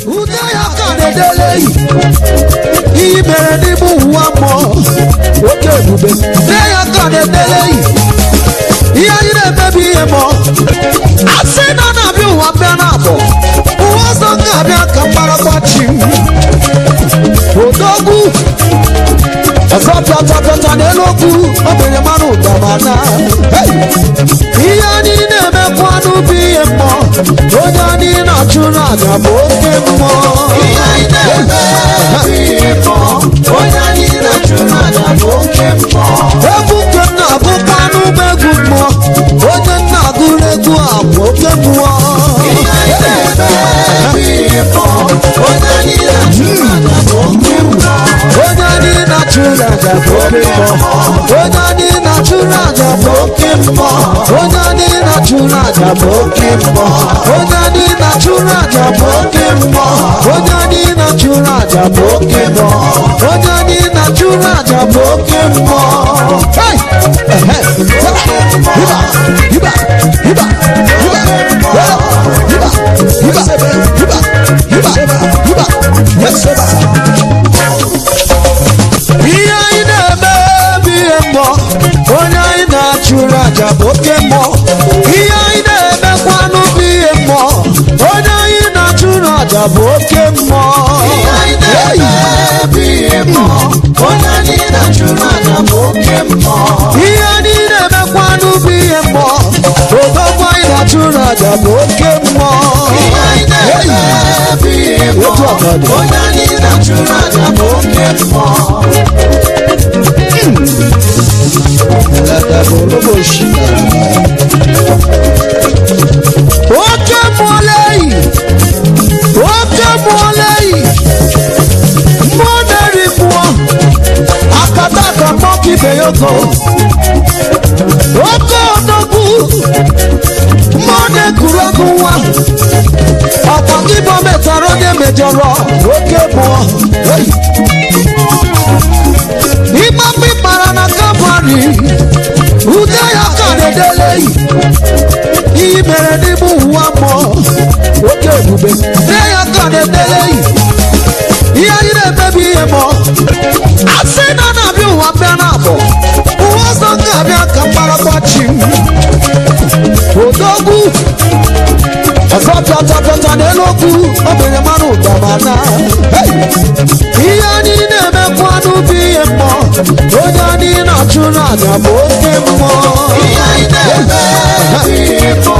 Ude ya ka Hey, he made him one more. Okay, they are gonna delay. Yeah, you never be a more. I said, none of you are Benabo. Who was not going to watching? Odogu. Azapata nelogu. Obere manu damana. Hey, yani neme kwanu be a more. Onyani na chuna jaboke mo. Yani neme be a more. Onyani na chuna jaboke mo. Ebuke na bukanu begu mo. Onyana guregu aboke mo. Yani neme be a more. Onyani na chuna jaboke mo. Onyani na chuna jaboke mo. Onyani na chuna jaboke mo. Onyani na chuna jaboke mo. Onyani na chuna jaboke mo. Onyani na chuna jaboke mo. Onyani na chuna jaboke mo. Hey, hiba, hiba, hiba, hiba, hiba, hiba, hiba, hiba, hiba, yes, hiba. Iya ina baby mo. Onyani na chuna jaboke mo. Iya ina be kwanu bi mo. Onyani na chuna jaboke mo. Iya ina be mo. Onyani na chuna jaboke mo. Iya ina be kwanu bi mo. Odogo ina chuna jaboke mo. Iya ina be mo. Onyani na chuna jaboke mo. Oke molei, moneri mo, akataka moki beyoko, oko odogu, mone kurokuwa, apagibo metaro ne mejoro, oke mo, imami marana kabari, udaya kadedelei. He made him one more. Okay, they are gonna delay. Yeah, you never be a more. I said, none of you are Benabo. Who was not going to watch him? Odogu. Azapata nelogu. Obere manu damana. Hey, yani neme kwanu be a more. Onyani na chuna jaboke mo. Yani neme be mo.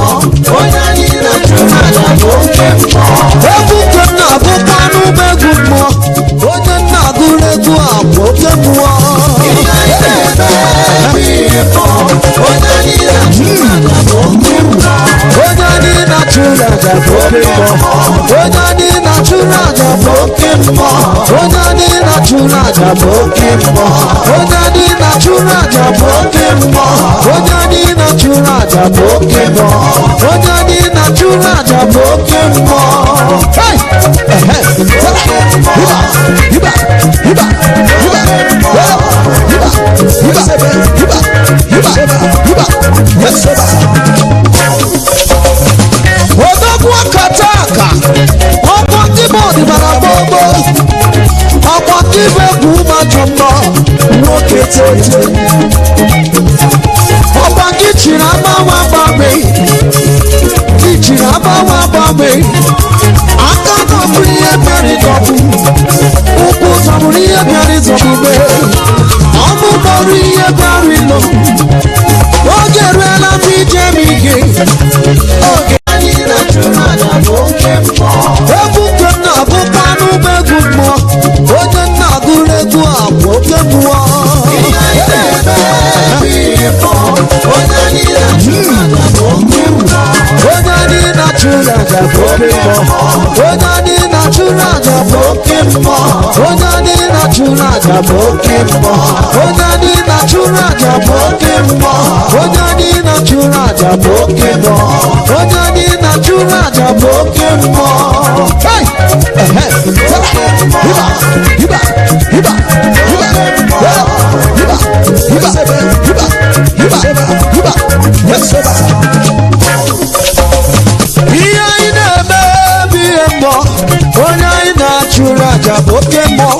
Onyani na chuna jaboke mo. Ebuke na bukanu begu mo. Onyana guregu aboke mo. Yani neme be mo. Onyani na chuna jaboke mo. Onyani na chuna jaboke mo. Onyani na chuna jaboke mo. Onyani na chuna jaboke mo. Onyani na chuna jaboke mo. Onyani na chuna jaboke mo. Onyani na chuna jaboke mo. Hey, hiba, hiba, hiba, hiba, hiba, hiba, hiba, hiba, hiba, yes, hiba. Odogu akataka, ọkọ keyboard bara gbogbo, ọkọ keyboard ma jọmọ, nwoke tete. Ọkọ kìchìrì abawa gbàgbé, kìchìrì abawa gbàgbé. Aka tọ̀bùrì ihe bịara ịdọ̀bù, ụkwụ tọ̀bùrì ihe bịara ịzọ̀bùbe. Ọmụ kpọrọ ihe bịara ịlọ. Oge eruela m ije m ige. Oge anyị na-achụrụ aja bụ oke mmụọ. Ebuke m na-abụkwa n'ụgbọ egwu mmụọ. Onye na-agụrụ egwu a bụ oke mmụọ. Onye anyị na-achụrụ aja bụ oke mmụọ. Onye anyị na-achụrụ aja bụ oke mmụọ. Onye anyị na-achụrụ aja bụ oke mmụọ. Onye anyị na-achụrụ aja bụ oke mmụọ. Onye anyị na-achụrụ aja bụ oke mmụọ. Onye anyị na-achụrụ aja bụ oke mmụọ. Onye anyị na-achụrụ aja bụ oke mmụọ. Hey! Hiba! Hiba! Hiba! Hiba! Hiba! Hiba! Hiba! Hiba! Hiba! Yes, hiba! Ihe anyị na-eme bụ ihe mbọ. Onye anyị na-achụrụ aja aja bụ oke mmụọ.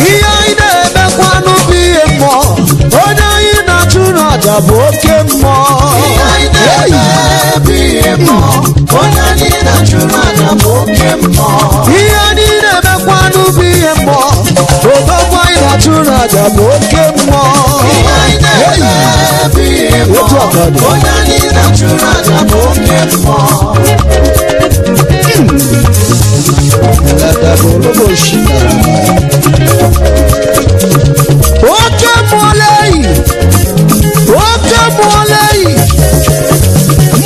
Ihe anyị na-emekwanụ bụ ihe mmụọ. Onye anyị na-achụrụ aja bụ oke mmụọ. Ihe anyị na-eme bụ ihe mmụọ. Onye anyị na-achụrụ aja bụ oke mmụọ. Ihe anyị na-emekwanụ bụ ihe mmụọ. Odogwu anyị na-achụrụ aja bụ oke mmụọ. Ihe anyị na-eme bụ ihe mmụọ. Onye anyị na-achụrụ aja bụ oke mmụọ. Oke mmụọ leyi, oke mmụọ leyi,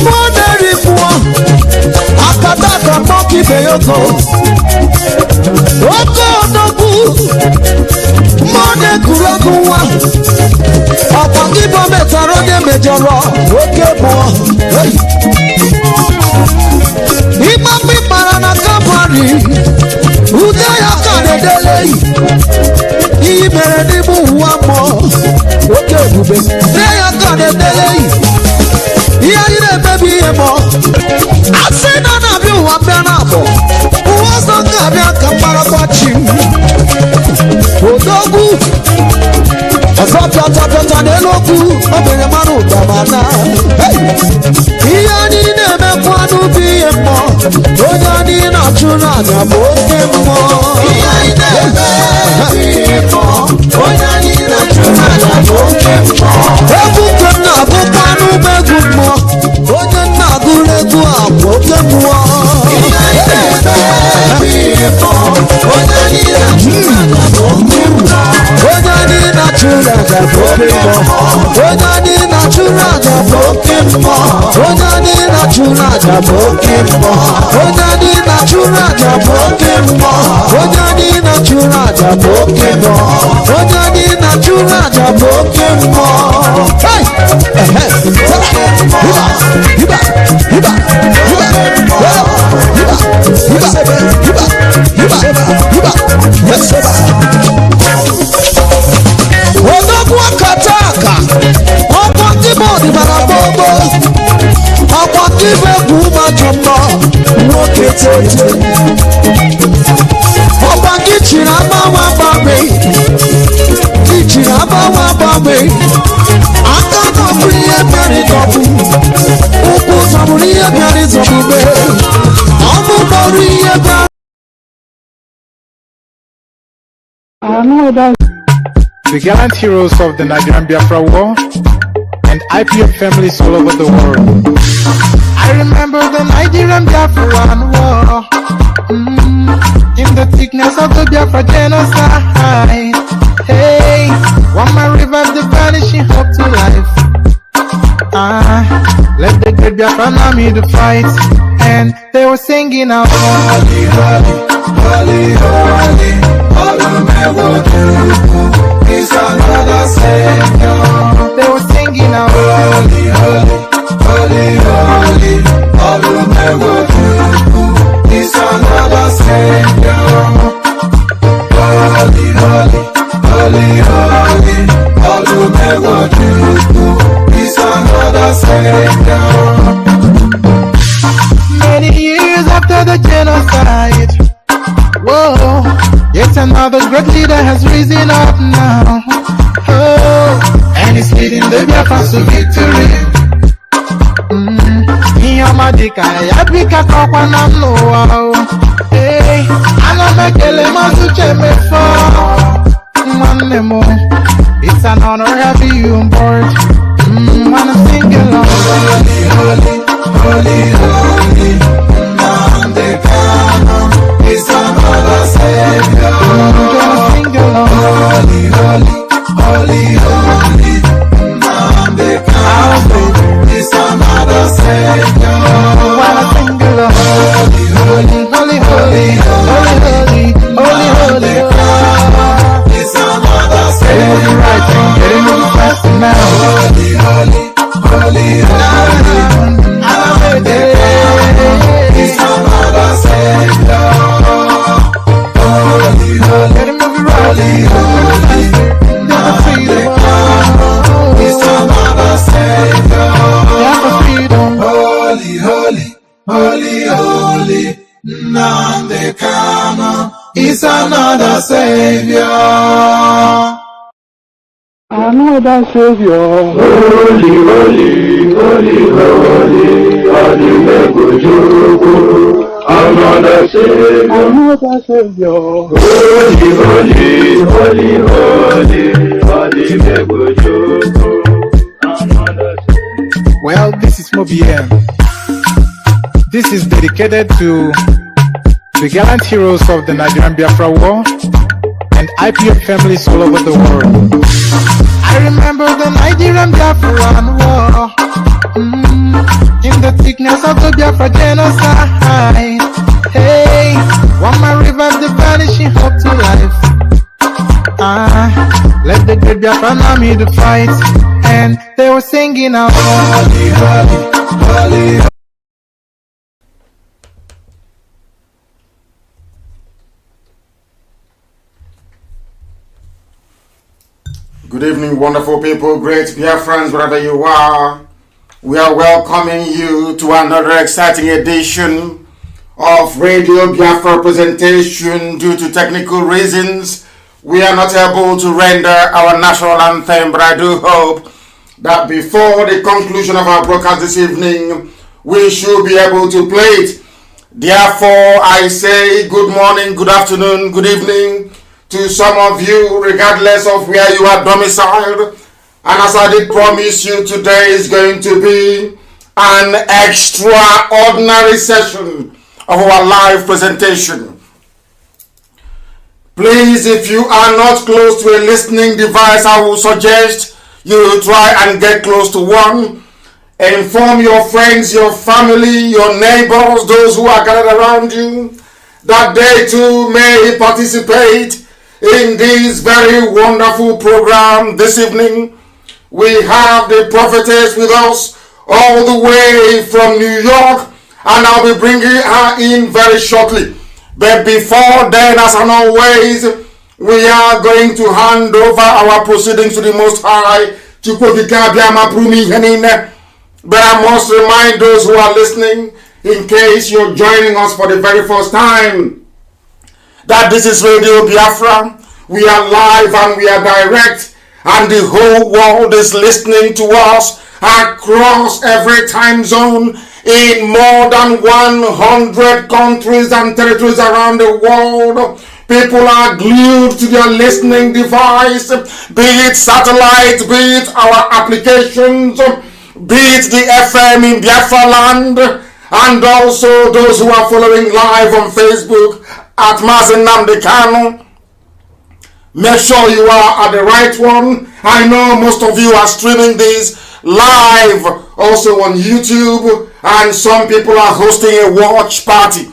mmụọ na-eri mmụọ, akata aka mmụọ ka ibe ya ogo. Oke odogwu, mmụọ na-ekuru ọgụ nwa, ọkwa gị bụ metara onye mejọrọ. Oke mmụọ ịgbapụ ịkpara na Kalvarị, ude ya ka na-edele iyi mere n'ime ụwa mmụọ. Oke ebube ude ya ka na-edele ihe anyị na-emebi ihe mmụọ. Asị na na-abịa ụwa bịa na abụọ, ụwa ọzọ ga-abịa ka mgbarakwachi odogwu ọzọ pịata n'elu okwu o mere mmanụ ụdamana. Ihe anyị na-emekwanụ bụ ihe mmụọ. Onye anyị na-achụrụ aja bụ oke mmụọ. Ihe anyị na-eme bụ ihe mmụọ. Onye anyị na-achụrụ aja bụ oke mmụọ. Egwu nke m na-agụkwanụ bụ egwu mmụọ. Onye nna agụrụ egwu a bụ oke mmụọ. Ihe anyị na-eme bụ ihe mmụọ. Onye anyị na-achụrụ aja bụ oke mmụọ. Onye anyị na-achụrụ aja bụ oke mmụọ. Onye anyị na-achụrụ aja bụ oke mmụọ. Onye anyị na-achụrụ aja bụ oke mmụọ. Onye anyị na-achụrụ aja bụ oke mmụọ. Onye anyị na-achụrụ aja bụ oke mmụọ. Onye anyị na-achụrụ aja bụ oke mmụọ. Odogwu akata aka, ọkwa ndị bụ ọdịnala gbogbo, ọkwa ndị bụ egwu ụmụajọ mmụọ nwoke tete. Ọkwa gị chiri agbanwe agbanwe, gị chiri agbanwe agbanwe. Aka nọbụrụ ihe bịara ịzọgbu, ụkwụ zọbụrụ ihe bịara ịzọgbube, ọnụ gbọrọ ihe bịara. The gallant heroes of the Nigerian Biafra war and Ipob families all over the world. I remember the Nigerian Biafra war, in the thickness of the Biafra genocide. Hey, one man revived the vanishing hope to life. Let the great Biafra army to fight, and they were singing out, Holy, holy, holy, holy, is another Savior. they were singing out, Holy, holy, holy, holy, is another Savior. Holy, holy, holy, holy, is another Savior. many years after the genocide. Whoa, yet another great leader has risen up now. Oh, And he's leading the Biafrans to victory. Iyamadika yabika kwa namno wow. Hey, anamekele mazuche mefo. Mwanemo, it's an honor having you on board. Wanna sing along. Holy, holy, holy, holy, Nnamdi is another Savior. Wanna sing along. Holy, holy, holy, holy, Nnamdi is another Savior. Wanna sing along. Holy, holy, Holy, holy, holy, holy, holy, holy, is another Getting Savior. it right and getting it fast now. Holy, holy, holy, holy, is another Savior. Holy, holy, Get it moving right. Never freedom. is another Savior. Never freedom. Holy, holy, holy, holy, Nnamdi is another Savior. Another Savior. Holy, holy, holy, holy, holy, another Savior. Another Savior. Holy, holy, holy, holy, another Savior. Well, this is Mobien. This is dedicated to the gallant heroes of the Nigerian Biafra War and IPF families all over the world. I remember the Nigerian Biafra War, in the thickness of the Biafra genocide. Hey, one man revived the vanishing hope to life. Let the great Biafra army to fight, and they were singing out, holy, holy, holy. Good evening, wonderful people, great Biafrans, wherever you are. We are welcoming you to another exciting edition of Radio Biafra presentation. Due to technical reasons, we are not able to render our national anthem, but I do hope that before the conclusion of our broadcast this evening, we should be able to play it. Therefore, I say good morning, good afternoon, good evening to some of you, regardless of where you are domiciled. And as I did promise you, today is going to be an extraordinary session of our live presentation. Please, if you are not close to a listening device, I will suggest you try and get close to one. Inform your friends, your family, your neighbors, those who are gathered around you, that they too may participate in this very wonderful program this evening. We have the prophetess with us all the way from New York, and I'll be bringing her in very shortly. But before then, as and always, we are going to hand over our proceedings to the Most High. But I must remind those who are listening, in case you're joining us for the very first time, that this is Radio Biafra. We are live and we are direct, and the whole world is listening to us across every time zone in more than 100 countries and territories around the world. People are glued to their listening device, be it satellite, be it our applications, be it the FM in Biafra land, and also those who are following live on Facebook at Mazi Nnamdi. Make sure you are at the right one. I know most of you are streaming this live also on YouTube, and some people are hosting a watch party.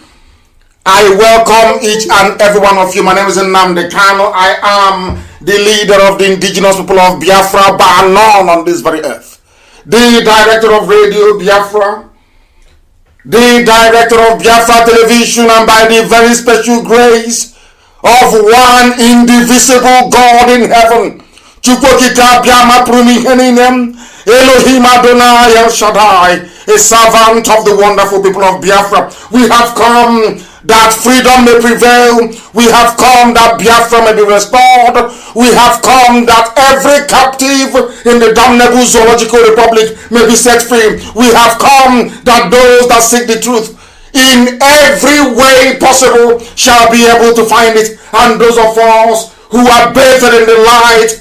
I welcome each and every one of you. My name is Nnamdi. I am the leader of the indigenous people of Biafra, bar none on this very earth. The director of Radio Biafra, the director of Biafra Television, and by the very special grace of one indivisible God in heaven, Elohim Adonai El Shaddai, a servant of the wonderful people of Biafra. We have come that freedom may prevail. We have come that Biafra may be restored. We have come that every captive in the damnable zoological republic may be set free. We have come that those that seek the truth in every way possible shall be able to find it, and those of us who are bathed in the light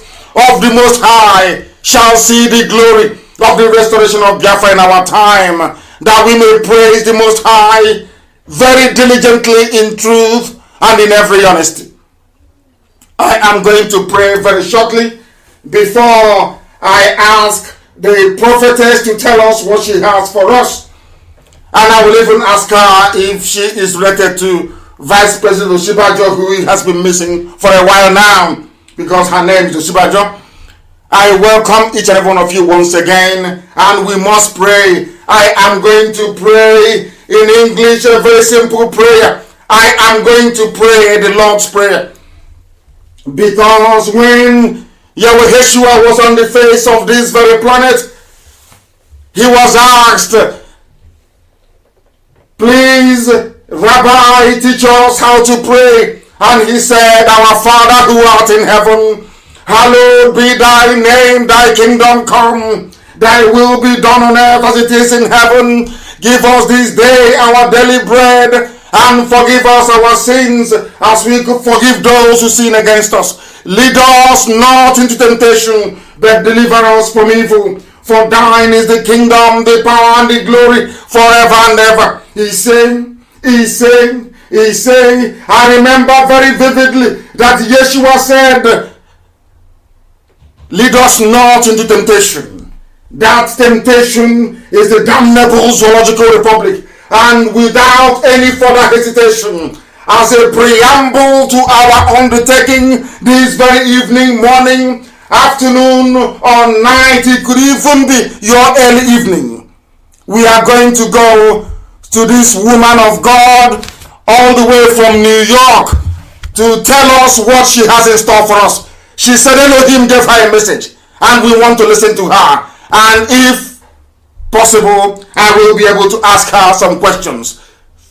of the Most High shall see the glory of the restoration of Biafra in our time, that we may praise the Most High very diligently in truth and in every honesty. I am going to pray very shortly before I ask the prophetess to tell us what she has for us. And I will even ask her if she is related to Vice President Oshibajo, who has been missing for a while now, because her name is Oshibajo. I welcome each and every one of you once again, and we must pray. I am going to pray in English, a very simple prayer. I am going to pray the Lord's Prayer, because when Yahweh Yeshua was on the face of this very planet, he was asked, please, Rabbi, teach us how to pray. And he said, Our Father who art in heaven, hallowed be thy name, thy kingdom come, thy will be done on earth as it is in heaven. Give us this day our daily bread, and forgive us our sins as we forgive those who sin against us. Lead us not into temptation, but deliver us from evil. For thine is the kingdom, the power, and the glory forever and ever. He's saying, I remember very vividly that Yeshua said, lead us not into temptation. That temptation is the damnable zoological republic. And without any further hesitation, as a preamble to our undertaking this very evening, morning, afternoon, or night, it could even be your early evening, we are going to go to this woman of God all the way from New York to tell us what she has in store for us. She said Elohim gave her a message, and we want to listen to her. And if possible, I will be able to ask her some questions.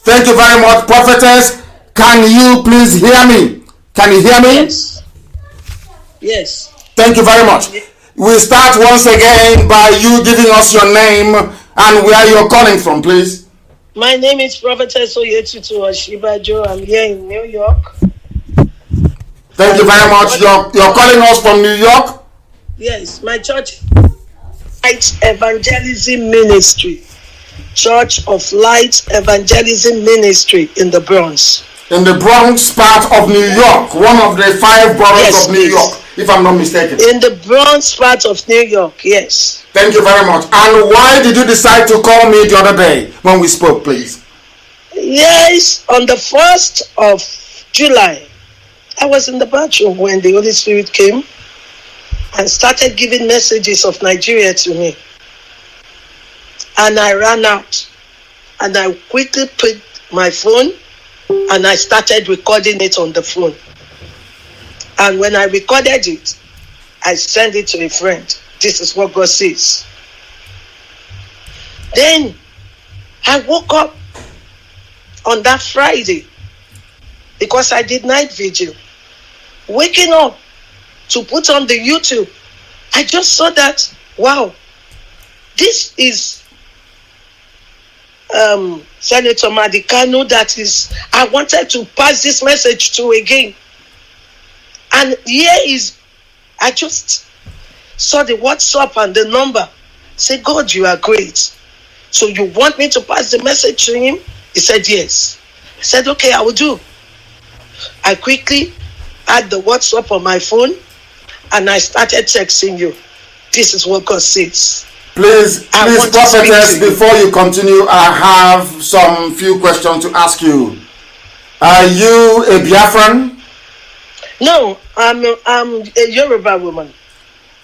Thank you very much, prophetess. Can you please hear me? Can you hear me? Yes. Yes. Thank you very much. We start once again by you giving us your name and where you're calling from, please. My name is Prophetess Oyetutu Oshibajo. I'm here in New York. Thank you very much. You're calling us from New York? Yes, my church, Light Evangelism Ministry. Church of Light Evangelism Ministry in the Bronx. In the Bronx part of New York, one of the 5 boroughs of New York, if I'm not mistaken. In the Bronx part of New York, yes. Thank you very much. And why did you decide to call me the other day when we spoke, please? Yes, on the 1st of July, I was in the bathroom when the Holy Spirit came and started giving messages of Nigeria to me. And I ran out and I quickly put my phone and I started recording it on the phone. And when I recorded it, I sent it to a friend. This is what God says. Then I woke up on that Friday because I did night vigil. Waking up to put on the YouTube, I just saw that, wow, this is Senator Nnamdi Kanu that is, I wanted to pass this message to again. And here is, I just saw the WhatsApp and the number. Say, God, you are great. So you want me to pass the message to him? He said, yes. I said, okay, I will do. I quickly had the WhatsApp on my phone and I started texting you. This is what God says. Please, prophetess, before you continue, I have some few questions to ask you. Are you a Biafran? No, I'm a Yoruba woman.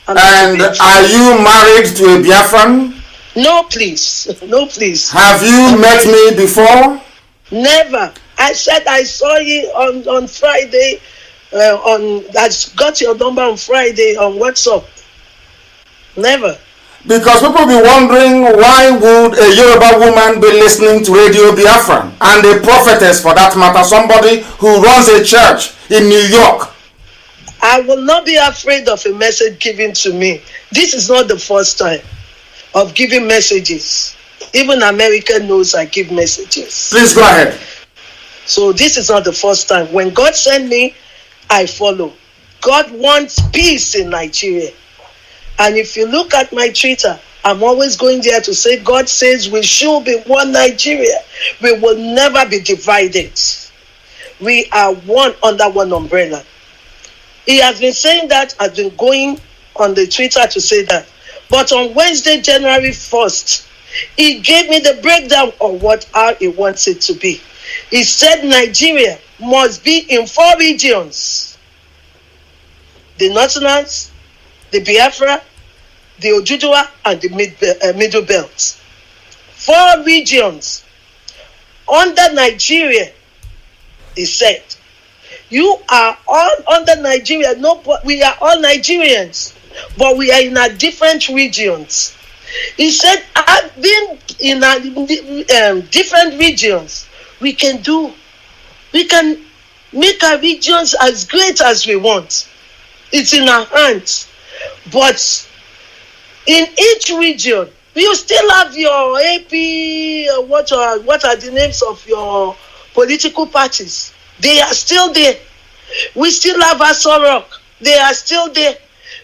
And are you married to a Biafran? No, please. No, please. Have you met me before? Never. I said I saw you on Friday. I got your number on Friday on WhatsApp. Never. Because people be wondering, why would a Yoruba woman be listening to Radio Biafra, and a prophetess for that matter, somebody who runs a church in New York? I will not be afraid of a message given to me. This is not the first time of giving messages. Even America knows I give messages. Please go ahead. So this is not the first time. When God sent me, I follow. God wants peace in Nigeria. And if you look at my Twitter, I'm always going there to say, God says we should be one Nigeria. We will never be divided. We are one under one umbrella. He has been saying that, I've been going on the Twitter to say that. But on Wednesday, January 1st, he gave me the breakdown of how he wants it to be. He said Nigeria must be in 4 regions. The Northerners, the Biafra, the Ojudua, and the Middle Belt. 4 regions under Nigeria, he said. You are all under Nigeria. No, we are all Nigerians, but we are in our different regions. He said, I've been in different regions. We can make our regions as great as we want. It's in our hands. But in each region, you still have your AP, what are the names of your political parties? They are still there. We still have Asorok. They are still there.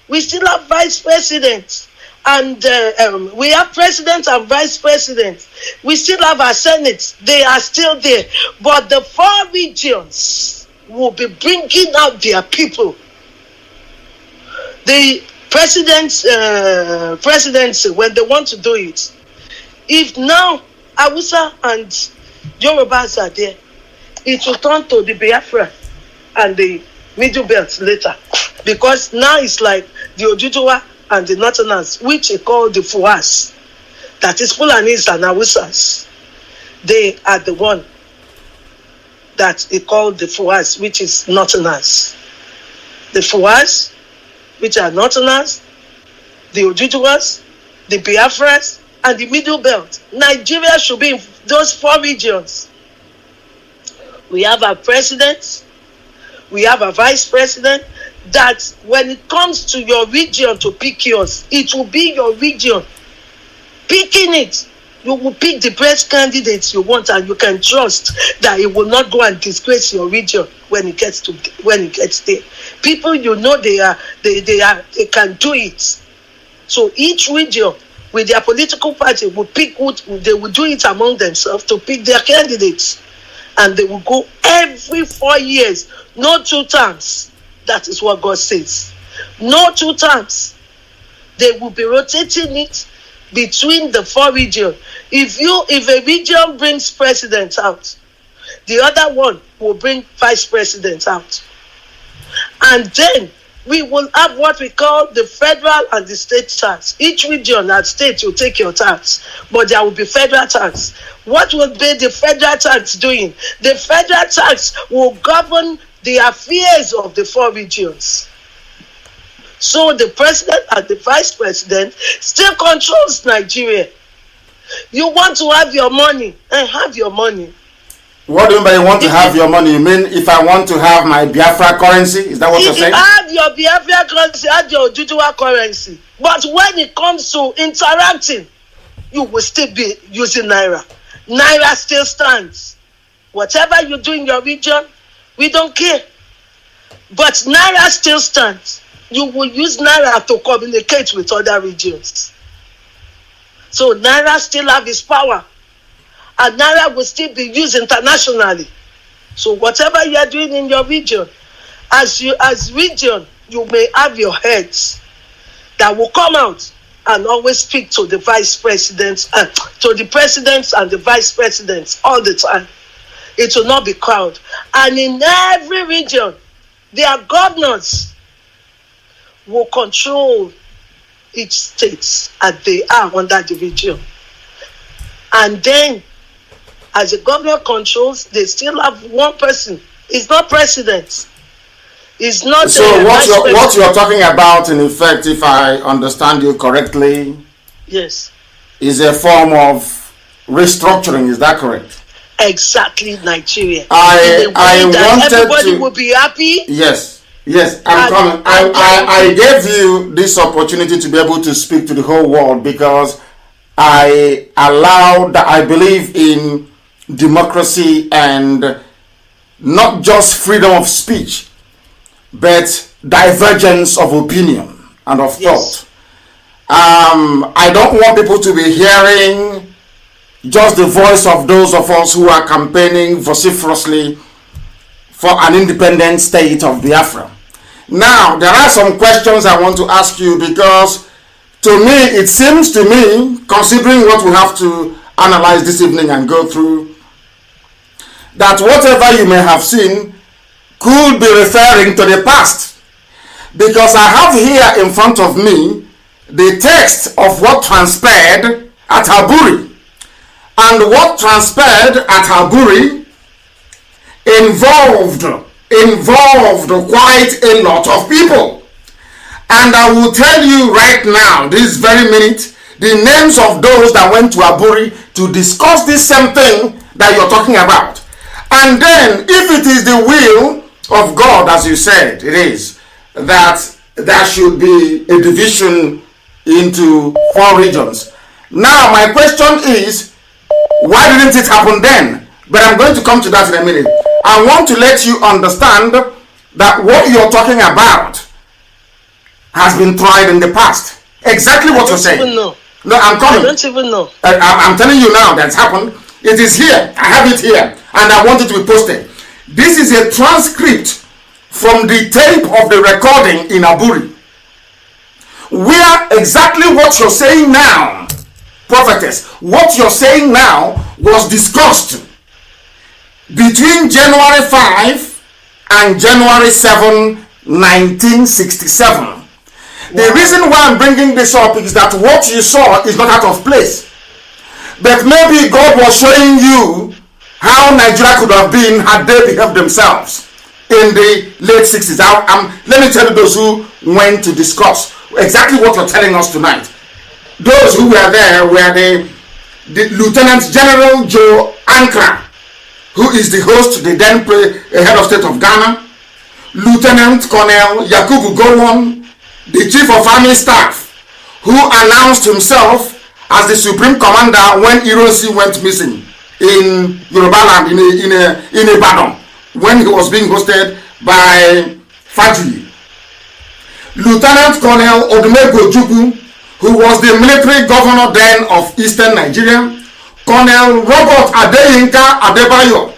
We still have vice presidents. And we have president and vice president. We still have our senate. They are still there. But the 4 regions will be bringing out their people. The presidency, when they want to do it, if now Hausa and Yorubas are there, it will turn to the Biafra and the Middle Belt later. Because now it's like the Ojujua and the Northerners, which are called the Fuas, that is Fulanis and Hausas. They are the one that is called the Fuas, which is Northerners. The Fuas, which are Northerners, the Ojujuas, the Biafras, and the Middle Belt. Nigeria should be in those 4 regions. We have our president, we have a vice president, that when it comes to your region to pick yours, it will be your region picking it. You will pick the best candidates you want, and you can trust that it will not go and disgrace your region when it gets there. People, you know, they can do it. So each region with their political party will pick they will do it among themselves to pick their candidates, and they will go every 4 years, no 2 terms. That is what God says. No 2 terms. They will be rotating it between the 4 regions. If a region brings president out, the other one will bring vice president out. And then we will have what we call the federal and the state tax. Each region and state will take your tax, but there will be federal tax. What will be the federal tax doing? The federal tax will govern the affairs of the 4 regions. So the president and the vice president still controls Nigeria. You want to have your money, and have your money. What do you mean by you want to have your money? You mean if I want to have my Biafra currency? Is that what you're saying? Have your Biafra currency, have your Ojujua currency. But when it comes to interacting, you will still be using Naira. Naira still stands. Whatever you do in your region, we don't care. But Naira still stands. You will use Naira to communicate with other regions. So Naira still have its power. And Naira will still be used internationally. So whatever you are doing in your region, as region, you may have your heads that will come out and always speak to the vice presidents, to the presidents and the vice presidents all the time. It will not be crowd. And in every region, their governors will control each state as they are under the region. And then, as the governor controls, they still have one person. It's not president. It's not. So what you're talking about, in effect, if I understand you correctly, yes, is a form of restructuring. Is that correct? Exactly, Nigeria. I wanted everybody to. will be happy. Yes, I'm coming. I gave you this opportunity to be able to speak to the whole world because I believe in democracy and not just freedom of speech, but divergence of opinion and of thought. I don't want people to be hearing just the voice of those of us who are campaigning vociferously for an independent state of Biafra. Now, there are some questions I want to ask you because to me, it seems to me, considering what we have to analyze this evening and go through, that whatever you may have seen could be referring to the past. Because I have here in front of me the text of what transpired at Haburi. And what transpired at Haburi involved quite a lot of people. And I will tell you right now, this very minute, the names of those that went to Haburi to discuss this same thing that you're talking about. And then, if it is the will of God, as you said, it is, that there should be a division into 4 regions. Now, my question is, why didn't it happen then? But I'm going to come to that in a minute. I want to let you understand that what you're talking about has been tried in the past. Exactly what you're saying. No, I'm coming. I don't even know. I'm telling you now that's happened. It is here. I have it here. And I want it to be posted. This is a transcript from the tape of the recording in Aburi, where exactly what you're saying now, prophetess, what you're saying now was discussed between January 5 and January 7, 1967. The reason why I'm bringing this up is that what you saw is not out of place. But maybe God was showing you how Nigeria could have been had they behaved themselves in the late 60s. Let me tell you those who went to discuss exactly what you're telling us tonight. Those who were there were the Lieutenant General Joe Ankara, who is the host, the then head of state of Ghana, Lieutenant Colonel Yakubu Gowon, the Chief of Army Staff, who announced himself as the Supreme Commander when Ironsi went missing in Yoruba land, in Ibadan, when he was being hosted by Fajri. Lieutenant Colonel Odumegwu Ojukwu, who was the military governor then of Eastern Nigeria. Colonel Robert Adeyinka Adebayo,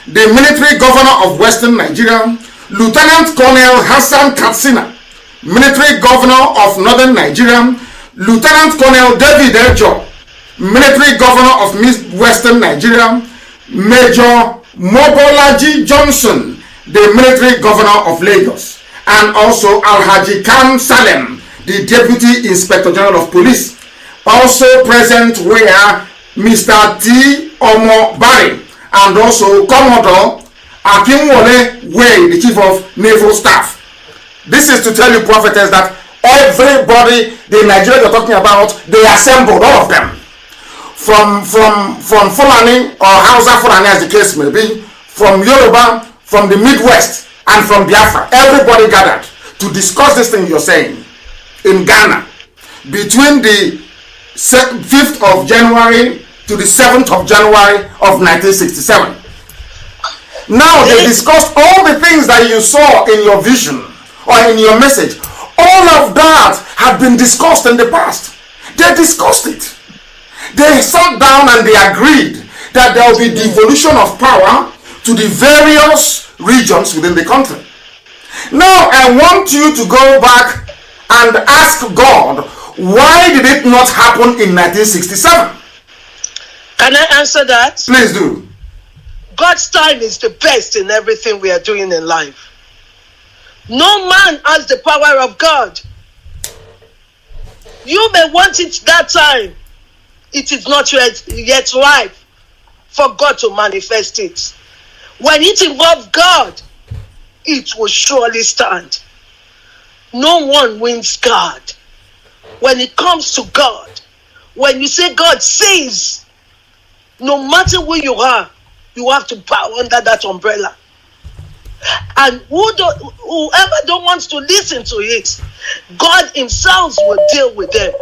the military governor of Western Nigeria. Lieutenant Colonel Hassan Katsina, military governor of Northern Nigeria. Lieutenant Colonel David Ejo, military governor of Western Nigeria. Major Mobolaji Johnson, the military governor of Lagos. And also Alhaji Khan Salem, the Deputy Inspector General of Police. Also present were Mr. T. Omo Barry and also Commodore Akinwole Way, the Chief of Naval Staff. This is to tell you, prophetess, that everybody, the Nigerians you're talking about, they assembled, all of them. From Fulani or Hausa Fulani, as the case may be, from Yoruba, from the Midwest, and from Biafra. Everybody gathered to discuss this thing you're saying in Ghana between the 5th of January to the 7th of January of 1967. Now they discussed all the things that you saw in your vision or in your message. All of that had been discussed in the past. They discussed it. They sat down and they agreed that there will be devolution of power to the various regions within the country. Now I want you to go back and ask God, why did it not happen in 1967? Can I answer that? Please do. God's time is the best in everything we are doing in life. No man has the power of God. You may want it that time. It is not yet ripe for God to manifest it. When it involves God, it will surely stand. No one wins God. When it comes to God, when you say God says, no matter who you are, you have to bow under that umbrella. And whoever don't want to listen to it, God himself will deal with them.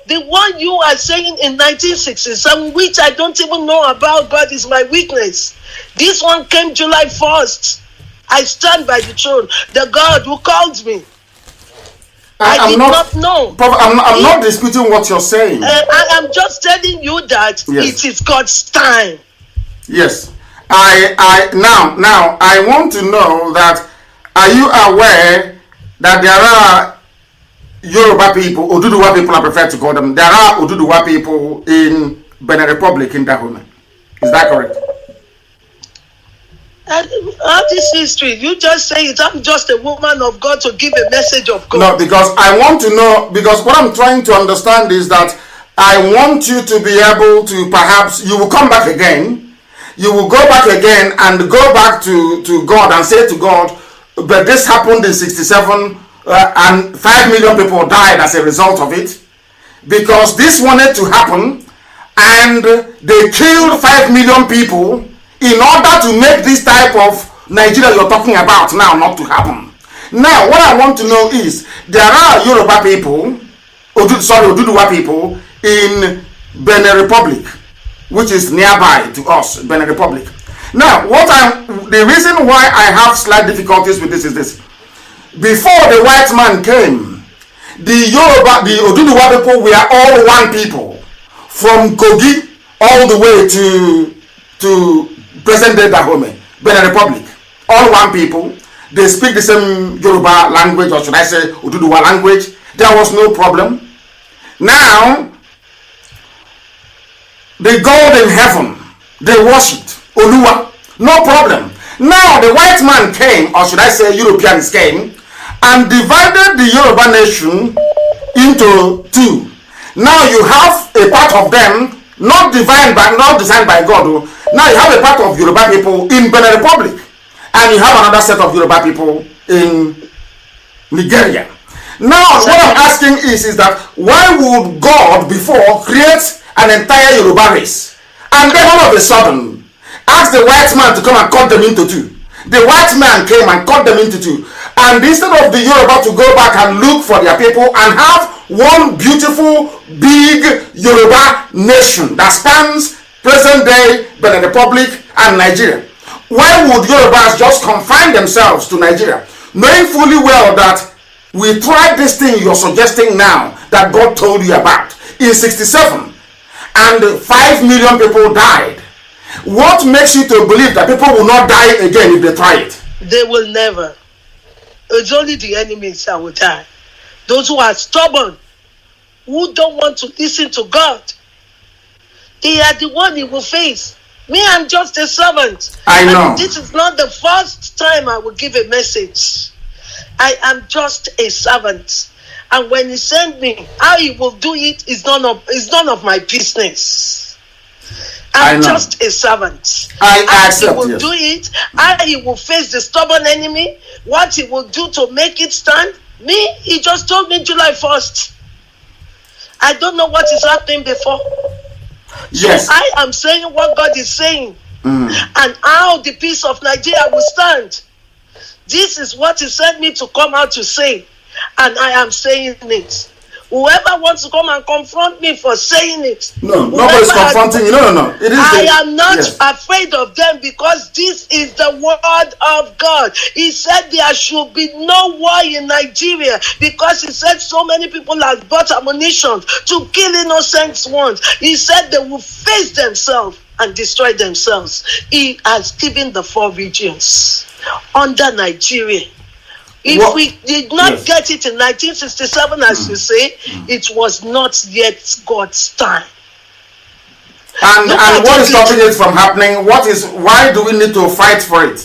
The one you are saying in 1967, which I don't even know about, God is my witness. This one came July 1st. I stand by the throne. The God who called me. I did not know. I'm not disputing what you're saying. I'm just telling you that It is God's time. Yes. Now I want to know that, are you aware that there are Yoruba people, Oduduwa people I prefer to call them, there are Oduduwa people in Benin Republic, in Dahomey? Is that correct? All this history, you just say it. I'm just a woman of God to give a message of God. No, because I want to know, because what I'm trying to understand is that I want you to be able to, perhaps you will come back again, you will go back again and go back to God and say to God, but this happened in 67 and 5 million people died as a result of it, because this wanted to happen and they killed 5 million people in order to make this type of Nigeria you're talking about now not to happen. Now, what I want to know is, there are Yoruba people, Oduduwa people in Benin Republic, which is nearby to us, Benin Republic. Now, the reason why I have slight difficulties with this is this. Before the white man came, the Oduduwa people were all one people, from Kogi all the way to present-day Dahomey, Benin Republic. All one people. They speak the same Yoruba language, or should I say Oduduwa language. There was no problem. Now, the God in heaven, they worshipped Oluwa, no problem. Now the white man came, or should I say Europeans came, and divided the Yoruba nation into two. Now you have a part of them not designed by God. Now you have a part of Yoruba people in Benin Republic, and you have another set of Yoruba people in Nigeria. Now what I'm asking is that why would God before create an entire Yoruba race, and then all of a sudden ask the white man to come and cut them into two? The white man came and cut them into two, and instead of the Yoruba to go back and look for their people and have one beautiful big Yoruba nation that spans present day Benin Republic and Nigeria, why would Yorubas just confine themselves to Nigeria, knowing fully well that we tried this thing you're suggesting now that God told you about in 67, and 5 million people died? What makes you to believe that people will not die again if they try it? They will never. It's only the enemies that will die. Those who are stubborn, who don't want to listen to God, they are the one he will face. Me, I'm just a servant. I know. And this is not the first time I will give a message. I am just a servant. And when he sent me, how he will do it is none of my business. I'm just a servant. I accept, he will do it, how he will face the stubborn enemy, what he will do to make it stand. Me, he just told me July 1st. I don't know what is happening before. Yes. So I am saying what God is saying, and how the peace of Nigeria will stand. This is what he sent me to come out to say, and I am saying it. Whoever wants to come and confront me for saying it, no, nobody's confronting you. No. It is I am not afraid of them, because this is the word of God. He said there should be no war in Nigeria, because he said so many people have bought ammunition to kill innocent ones. He said they will face themselves and destroy themselves. He has given the 4 regions under Nigeria. If we did not get it in 1967, as you say, it was not yet God's time. And what is stopping it from happening? Why do we need to fight for it?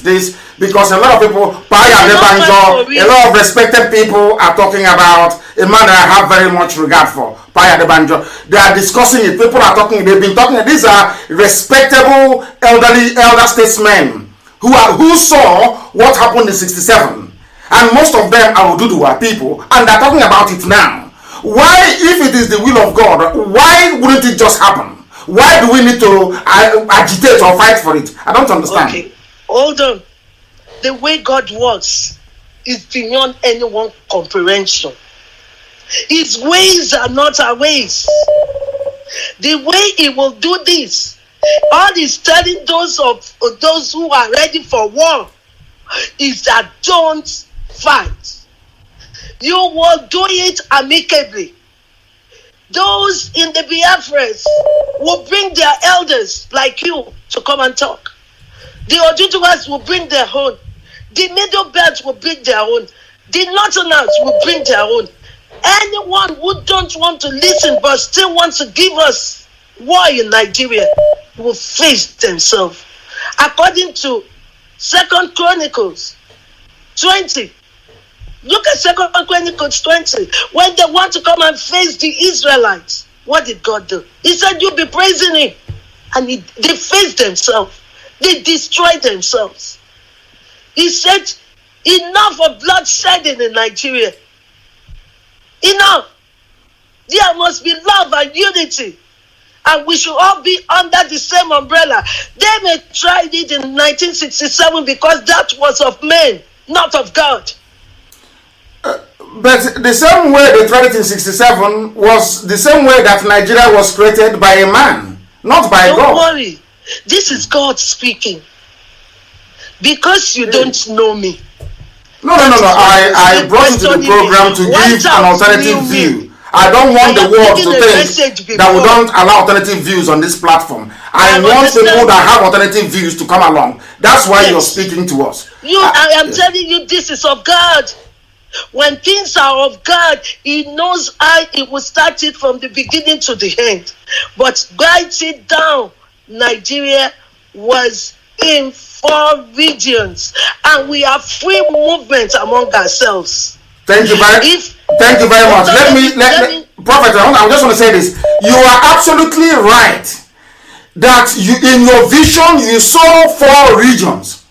Because a lot of people, a lot of respected people are talking about a man that I have very much regard for, Paya de Banjo. They are discussing it. People are talking. They've been talking. These are respectable elder statesmen who saw what happened in 67. And most of them are Oduduwa people, and they're talking about it now. Why, if it is the will of God, why wouldn't it just happen? Why do we need to agitate or fight for it? I don't understand. Okay, hold on. The way God works is beyond anyone's comprehension. His ways are not our ways. The way he will do this, all he's telling those who are ready for war is that don't fight. You will do it amicably. Those in the Biafras will bring their elders like you to come and talk. The Oduduwas will bring their own. The Middle Belt will bring their own. The Northerners will bring their own. Anyone who don't want to listen but still wants to give us war in Nigeria will face themselves. According to 2 Chronicles 20, look at 2 Chronicles 20. When they want to come and face the Israelites, what did God do? He said, you'll be praising him. And they faced themselves. They destroyed themselves. He said, enough of bloodshedding in Nigeria. Enough. There must be love and unity. and we should all be under the same umbrella. They may tried it in 1967 because that was of men, not of God. But the same way they tried it in 67 was the same way that Nigeria was created by a man, not by God. Don't worry. This is God speaking. Because you don't know me. No. I brought you to the program to give an alternative view. I don't want the world to think that we don't allow alternative views on this platform. I want people that have alternative views to come along. That's why you're speaking to us. I am telling you, this is of God. When things are of God, He knows how He will start it from the beginning to the end. But write it down. Nigeria was in 4 regions, and we have free movement among ourselves. Thank you very much. Let me Prophet, I just want to say this. You are absolutely right that you, in your vision, you saw 4 regions,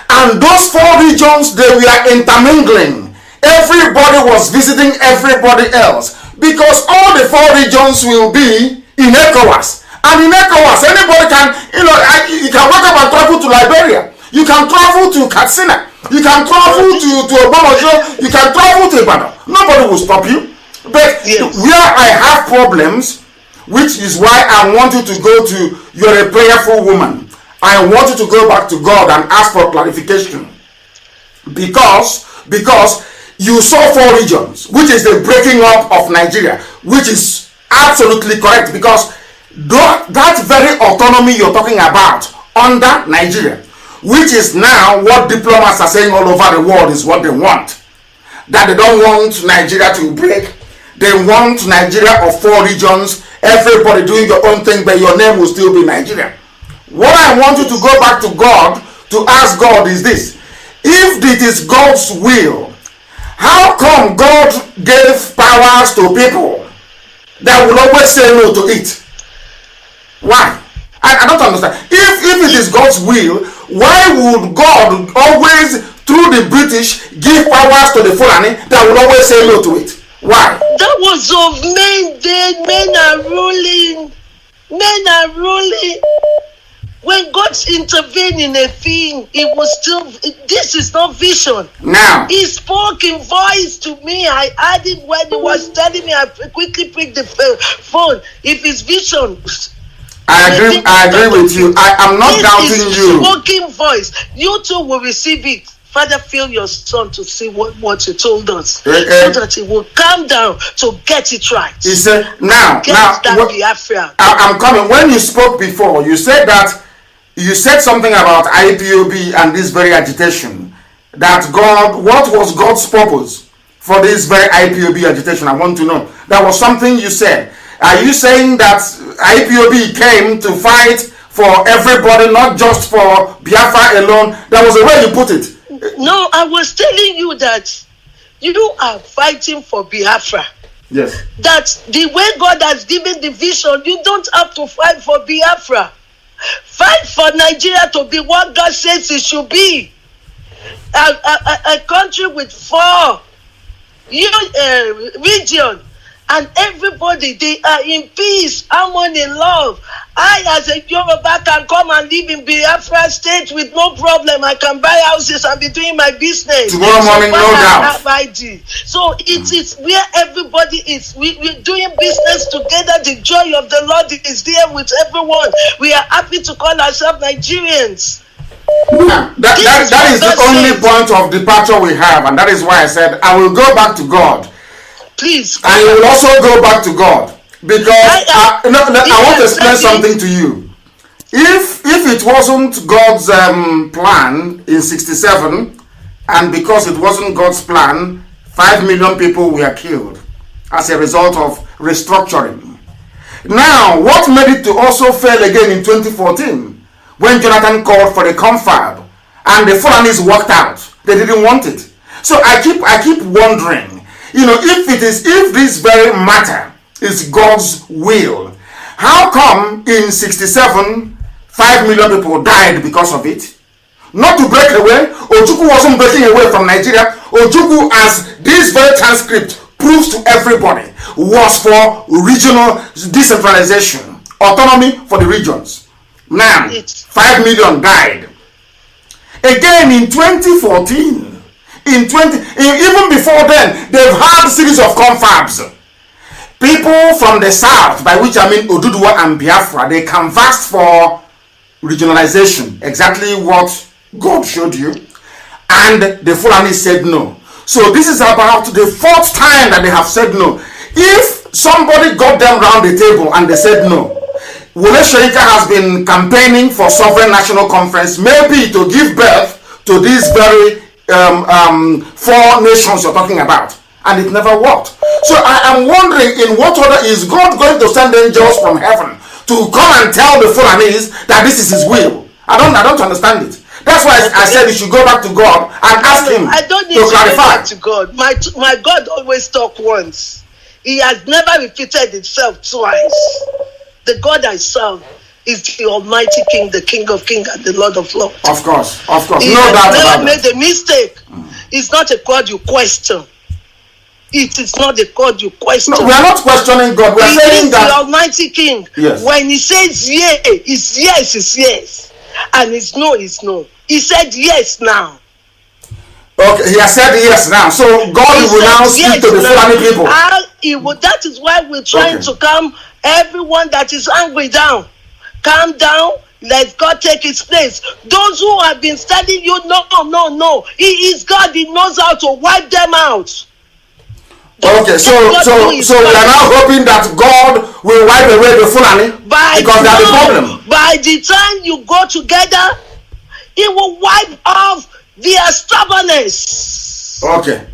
and those 4 regions, they were intermingling. Everybody was visiting everybody else because all the 4 regions will be in ECOWAS. And in ECOWAS, anybody can, you can wake up and travel to Liberia. You can travel to Katsina. You can travel to Obamojo. You can travel to Ibadan. Nobody will stop you. But where I have problems, which is why I want you to go to, you're a prayerful woman. I want you to go back to God and ask for clarification. Because you saw 4 regions, which is the breaking up of Nigeria, which is absolutely correct, because that very autonomy you're talking about under Nigeria, which is now what diplomats are saying all over the world is what they want. That they don't want Nigeria to break. They want Nigeria of 4 regions, everybody doing your own thing, but your name will still be Nigeria. What I want you to go back to God to ask God is this: if it is God's will, how come God gave powers to people that will always say no to it? Why? I don't understand. If it is God's will, why would God always, through the British, give powers to the Fulani that will always say no to it? Why? That was of men then. Men are ruling. Men are ruling. When God intervened in a thing, it was still, this is not vision. Now, He spoke in voice to me. I heard it when He was telling me. I quickly picked the phone. If it's vision, I agree with you. I'm not doubting you. Spoken voice. You too will receive it. Father, fill your son to see what you told us, so that he will calm down to get it right. He said, now, Biafra. I'm coming. When you spoke before, you said something about IPOB and this very agitation. That God, what was God's purpose for this very IPOB agitation? I want to know. That was something you said. Are you saying that IPOB came to fight for everybody, not just for Biafra alone? That was the way you put it. No, I was telling you that you are fighting for Biafra. Yes. That the way God has given the vision, you don't have to fight for Biafra. Fight for Nigeria to be what God says it should be. A country with 4 regions. And everybody, they are in peace, harmony, love. I, as a Yoruba, can come and live in Biafra state with no problem. I can buy houses and be doing my business. Tomorrow morning, no doubt. So it is where everybody is. We're doing business together. The joy of the Lord is there with everyone. We are happy to call ourselves Nigerians. Yeah, that is the only point of departure we have. And that is why I said, I will go back to God. Please. And you will also go back to God, because I want to explain something to you. If it wasn't God's plan in 67, and because it wasn't God's plan, 5 million people were killed as a result of restructuring. Now, what made it to also fail again in 2014, when Jonathan called for the confab and the Fulanis walked out? They didn't want it. So I keep wondering, if this very matter is God's will, how come in 67 5 million people died because of it? Not to break away. Ojukwu wasn't breaking away from Nigeria. Ojukwu, as this very transcript proves to everybody, was for regional decentralization autonomy for the regions. Now, 5 million died. Again in 2014, even before then, they've had a series of confabs. People from the south, by which I mean Oduduwa and Biafra, they canvassed for regionalization, exactly what God showed you, and the Fulani said no. So this is about the 4th time that they have said no. If somebody got them round the table and they said no, Wole Soyinka has been campaigning for sovereign national conference, maybe to give birth to these very 4 nations you're talking about, and it never worked. So I am wondering, in what order is God going to send angels from heaven to come and tell the Fulanis that this is his will? I don't understand it. That's why I said you should go back to God and ask him I don't need to clarify. Go back to God. My God always talk once. He has never repeated himself twice. The God I serve is the Almighty King, the King of Kings and the Lord of Lords. Of course. He No doubt has about never made a mistake. It's not a God you question. It is not the God you question. No, we are not questioning God. We are saying that the Almighty King. Yes. When he says yea, it's yes, it's yes. And it's no, it's no. He said yes now. Okay, he has said yes now. So God will now speak to the Fulani people. That is why we're trying to calm everyone that is angry down. Calm down. Let God take his place. Those who have been studying you, no. He is God. He knows how to wipe them out. Okay, so we are now hoping that God will wipe away the Fulani because they are the problem. By the time you go together, he will wipe off their stubbornness. Okay.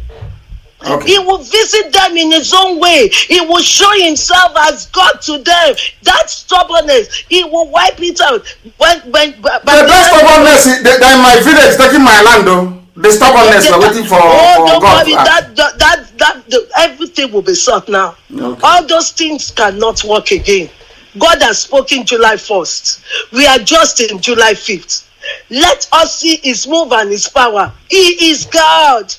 He will visit them in his own way. He will show himself as God to them. That stubbornness, he will wipe it out. The stubbornness, they're in my village taking my land though. The stubbornness are waiting for God. Everything will be solved now. Okay. All those things cannot work again. God has spoken July 1st. We are just in July 5th. Let us see his move and his power. He is God.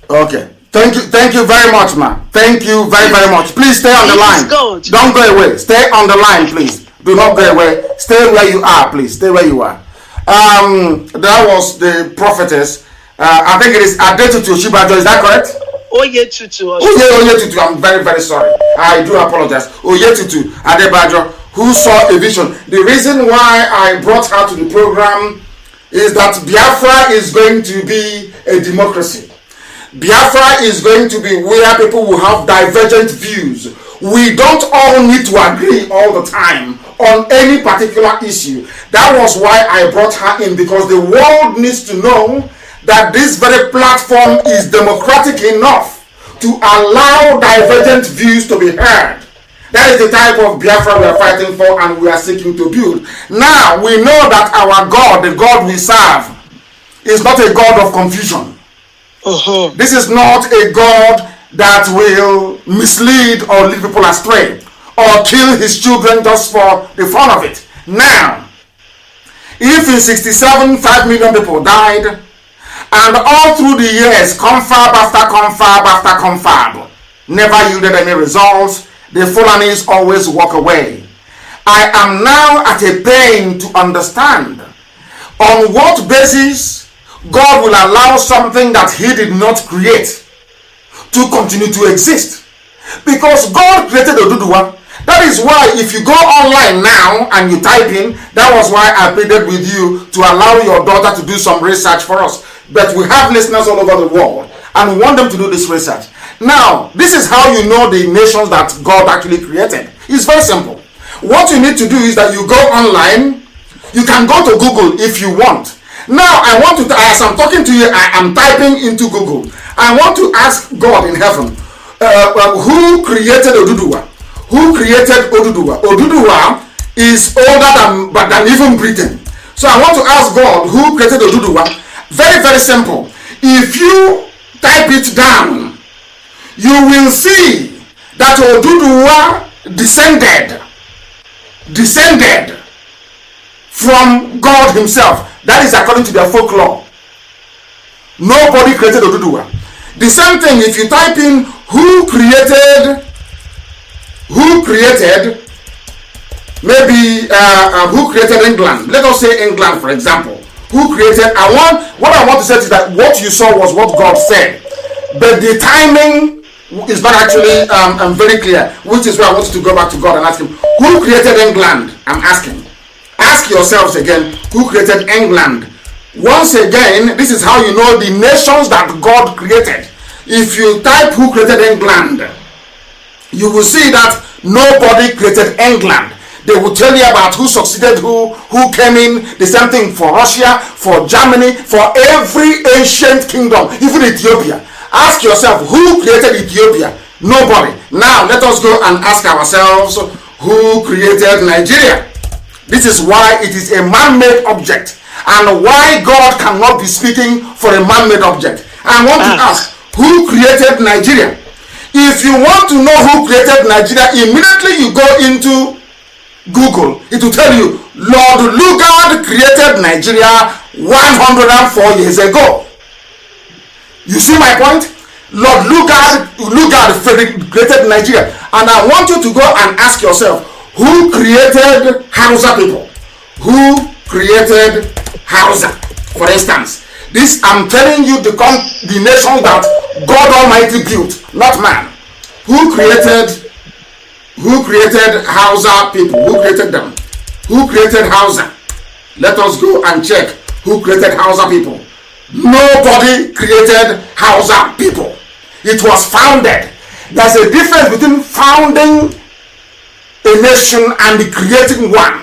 Okay. Thank you very much, man. Thank you very much. Please stay on the line. God. Don't go away. Stay on the line, please. Do not go away. Stay where you are, please. Stay where you are. That was the prophetess. I think it is Adetutu Oshibajo. Is that correct? Oyetutu. Oyetutu. I'm very sorry. I do apologize. Oyetutu Adebajo, who saw a vision. The reason why I brought her to the program is that Biafra is going to be a democracy. Biafra is going to be where people will have divergent views. We don't all need to agree all the time on any particular issue. That was why I brought her in, because the world needs to know that this very platform is democratic enough to allow divergent views to be heard. That is the type of Biafra we are fighting for and we are seeking to build. Now, we know that our God, the God we serve, is not a God of confusion. This is not a God that will mislead or lead people astray or kill his children just for the fun of it. Now, if in 67, 5 million people died, and all through the years, confab after confab never yielded any results, the Fulanis always walk away. I am now at a pain to understand on what basis God will allow something that he did not create to continue to exist. Because God created Oduduwa. That is why if you go online now and you type in, that was why I pleaded with you to allow your daughter to do some research for us. But we have listeners all over the world and we want them to do this research. Now, this is how you know the nations that God actually created. It's very simple. What you need to do is that you go online. You can go to Google if you want. Now, I want to, as I'm talking to you, I am typing into Google. I want to ask God in heaven, who created Oduduwa? Who created Oduduwa? Oduduwa is older than even Britain. So I want to ask God, who created Oduduwa? Very simple. If you type it down, you will see that Oduduwa descended from God himself. That is according to their folklore. Nobody created Oduduwa. The same thing if you type in who created maybe who created England? Let us say England, for example. Who created? What I want to say is that what you saw was what God said, but the timing is not actually very clear. Which is why I want you to go back to God and ask Him, who created England? I'm asking. Ask yourselves again, who created England? Once again, this is how you know the nations that God created. If you type who created England, you will see that nobody created England. They will tell you about who succeeded who came in. The same thing for Russia, for Germany, for every ancient kingdom, even Ethiopia. Ask yourself, who created Ethiopia? Nobody. Now let us go and ask ourselves, who created Nigeria? This is why it is a man-made object, and why God cannot be speaking for a man-made object. I want to ask, who created Nigeria? If you want to know who created Nigeria, immediately you go into Google. It will tell you, Lord Lugard created Nigeria 104 years ago. You see my point? Lord Lugard created Nigeria. And I want you to go and ask yourself, who created Hausa people? Who created Hausa? For instance, this I'm telling you the nation that God Almighty built, not man. Who created Hausa people? Who created them? Who created Hausa? Let us go and check who created Hausa people. Nobody created Hausa people. It was founded. There's a difference between founding a nation and creating one.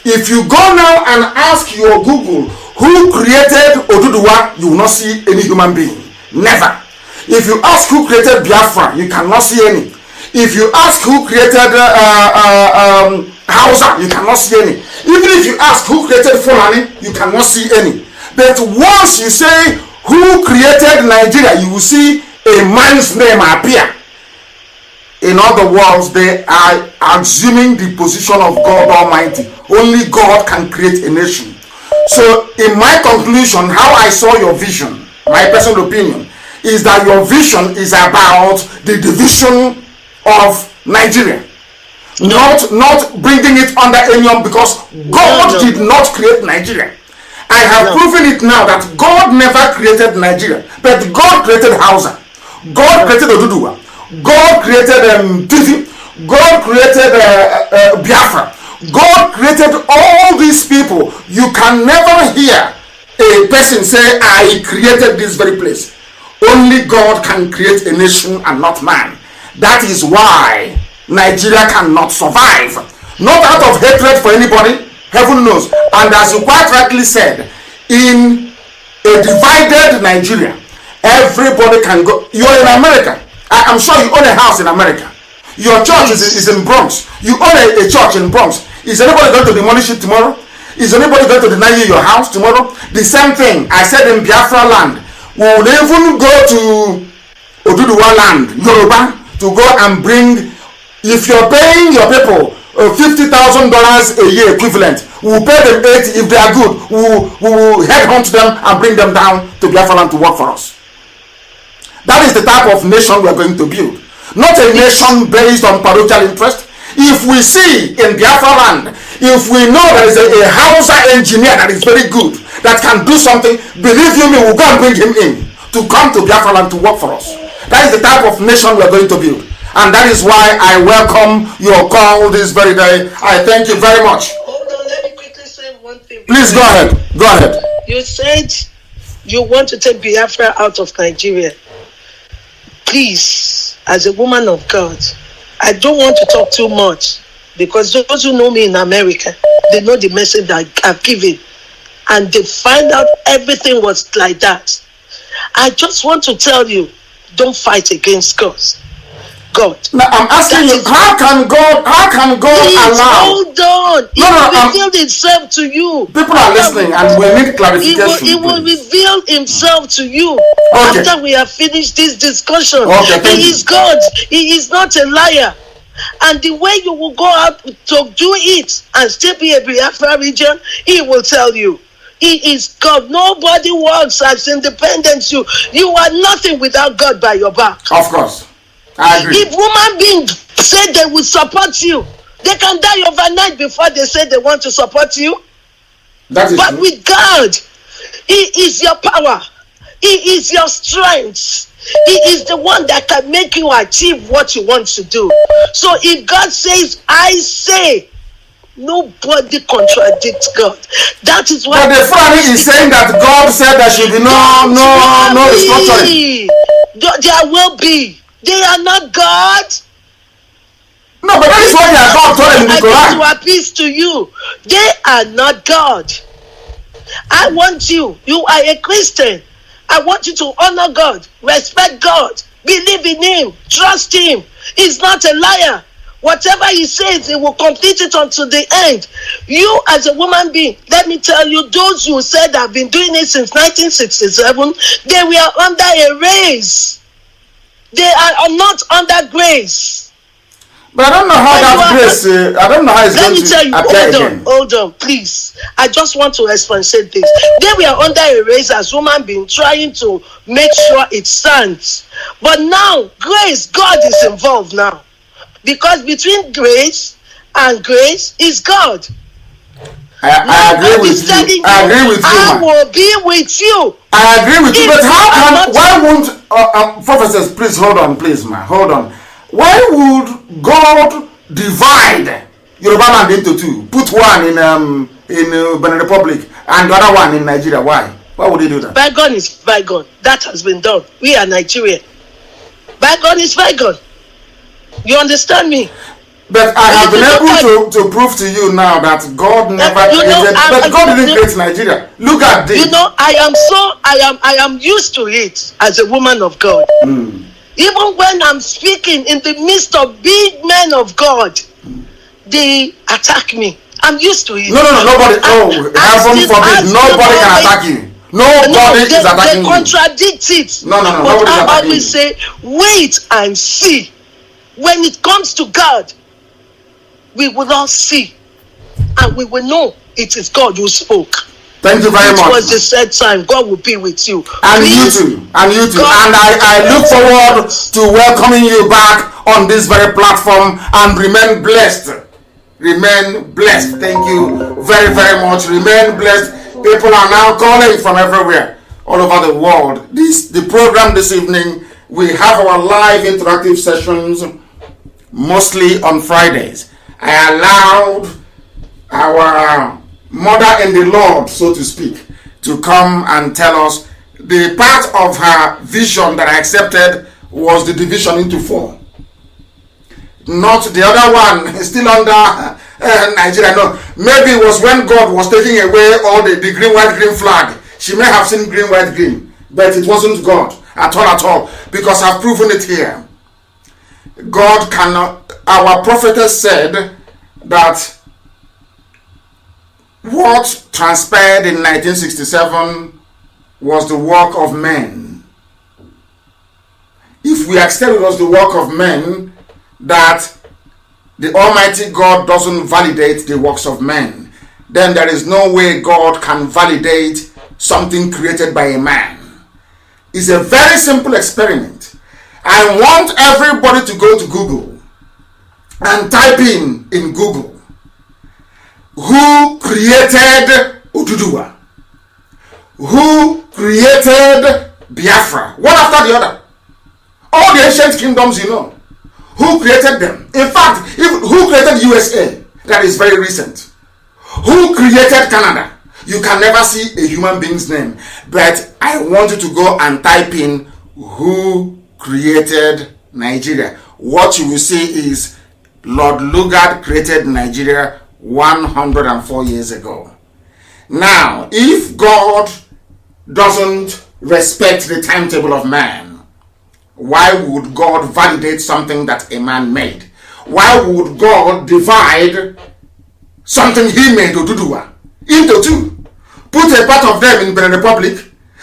If you go now and ask your Google who created Oduduwa, you will not see any human being. Never. If you ask who created Biafra, you cannot see any. If you ask who created Hausa, you cannot see any. Even if you ask who created Fulani, you cannot see any. But once you say who created Nigeria, you will see a man's name appear. In other words, they are assuming the position of God Almighty. Only God can create a nation. So in my conclusion, how I saw your vision, my personal opinion, is that your vision is about the division of Nigeria. Not bringing it under anyone, because God did not create Nigeria. I have proven it now that God never created Nigeria, but God created Hausa. God created Oduduwa. God created Tifi. God created Biafra. God created all these people. You can never hear a person say, I created this very place. Only God can create a nation and not man. That is why Nigeria cannot survive. Not out of hatred for anybody, heaven knows. And as you quite rightly said, in a divided Nigeria, everybody can go. You're in America. I'm sure you own a house in America. Your church is in Bronx. You own a church in Bronx. Is anybody going to demolish it tomorrow? Is anybody going to deny you your house tomorrow? The same thing I said in Biafra land. We will even go to Oduduwa land, Yoruba, to go and bring. If you're paying your people $50,000 a year equivalent, we will pay them 80. If they are good, we will headhunt them and bring them down to Biafra land to work for us. That is the type of nation we are going to build. Not a nation based on parochial interest. If we see in Biafra land, if we know there is a Hausa engineer that is very good, that can do something, believe you me, we'll go and bring him in to come to Biafra land to work for us. That is the type of nation we are going to build. And that is why I welcome your call this very day. I thank you very much. Hold on, let me quickly say one thing. Please go ahead. Go ahead. You said you want to take Biafra out of Nigeria. Please, as a woman of God, I don't want to talk too much, because those who know me in America, they know the message that I've given, and they find out everything was like that. I just want to tell you, don't fight against God. Now I'm asking you, how can God allow? Hold on. It will reveal itself to you. People are listening and we need clarification. It will reveal himself to you after we have finished this discussion. He is God. He is not a liar. And the way you will go out to do it and still be a Biafra region, he will tell you. He is God. Nobody works as independent. You are nothing without God by your back. Of course. I agree. If human beings say they will support you, They can die overnight before they say they want to support you. That is But true. with God, He is your power. He is your strength. He is the one that can make you achieve what you want to do. So if God says, I say, nobody contradicts God. That is why. But the Fulani is saying that God said there should be no restructuring. There will be. They are not God. No, but that is what their God told them in the I Quran. want to appeal to you. They are not God. I want you. You are a Christian. I want you to honor God, respect God, believe in Him, trust Him. He's not a liar. Whatever He says, He will complete it unto the end. You, as a woman being, let me tell you, those who said have been doing it since 1967, they were under a race. They are not under grace. But I don't know how that grace, I don't know how it's Let going me tell to you, appear again. hold on, please. I just want to explicate this. They were under a race as woman being trying to make sure it stands. But now, grace, God is involved now. Because between grace and grace is God. I agree with you. I agree with you. I will be with you. I agree with you. But how can, why won't, professors, please hold on, please, ma, hold on. Why would God divide Yoruba land into two? Put one in Benin Republic and the other one in Nigeria. Why? Why would He do that? Bygone is bygone. That has been done. We are Nigeria. Bygone is bygone. You understand me? But I have been able to prove to you now that God never created. But God didn't create Nigeria. Look at this. You know, I am used to it as a woman of God. Even when I'm speaking in the midst of big men of God, they attack me. I'm used to it. No, nobody. Heaven forbid, nobody can attack you. Nobody is attacking you. They contradict it. No, but I always say, wait and see. When it comes to God, we will all see, and we will know it is God who spoke. Thank you very much. It was the said time. God will be with you. And Please, you too. And you too. God, and I look forward to welcoming you back on this very platform, and remain blessed. Remain blessed. Thank you very, very much. Remain blessed. People are now calling from everywhere, all over the world. The program this evening, we have our live interactive sessions, mostly on Fridays. I allowed our mother in the Lord, so to speak, to come and tell us the part of her vision that I accepted was the division into four. Not the other one, still under Nigeria. No, maybe it was when God was taking away all the green, white, green flag. She may have seen green, white, green, but it wasn't God at all, because I've proven it here. God cannot. Our prophetess said that what transpired in 1967 was the work of men. If we accept it was the work of men, that the Almighty God doesn't validate the works of men, then there is no way God can validate something created by a man. It's a very simple experiment. I want everybody to go to Google and type in Google, who created Oduduwa? Who created Biafra? One after the other. All the ancient kingdoms, you know. Who created them? In fact, who created USA? That is very recent. Who created Canada? You can never see a human being's name. But I want you to go and type in who created Nigeria. What you will see is Lord Lugard created Nigeria 104 years ago. Now, if God doesn't respect the timetable of man, why would God validate something that a man made? Why would God divide something He made, Oduduwa, into two? Put a part of them in Benin Republic,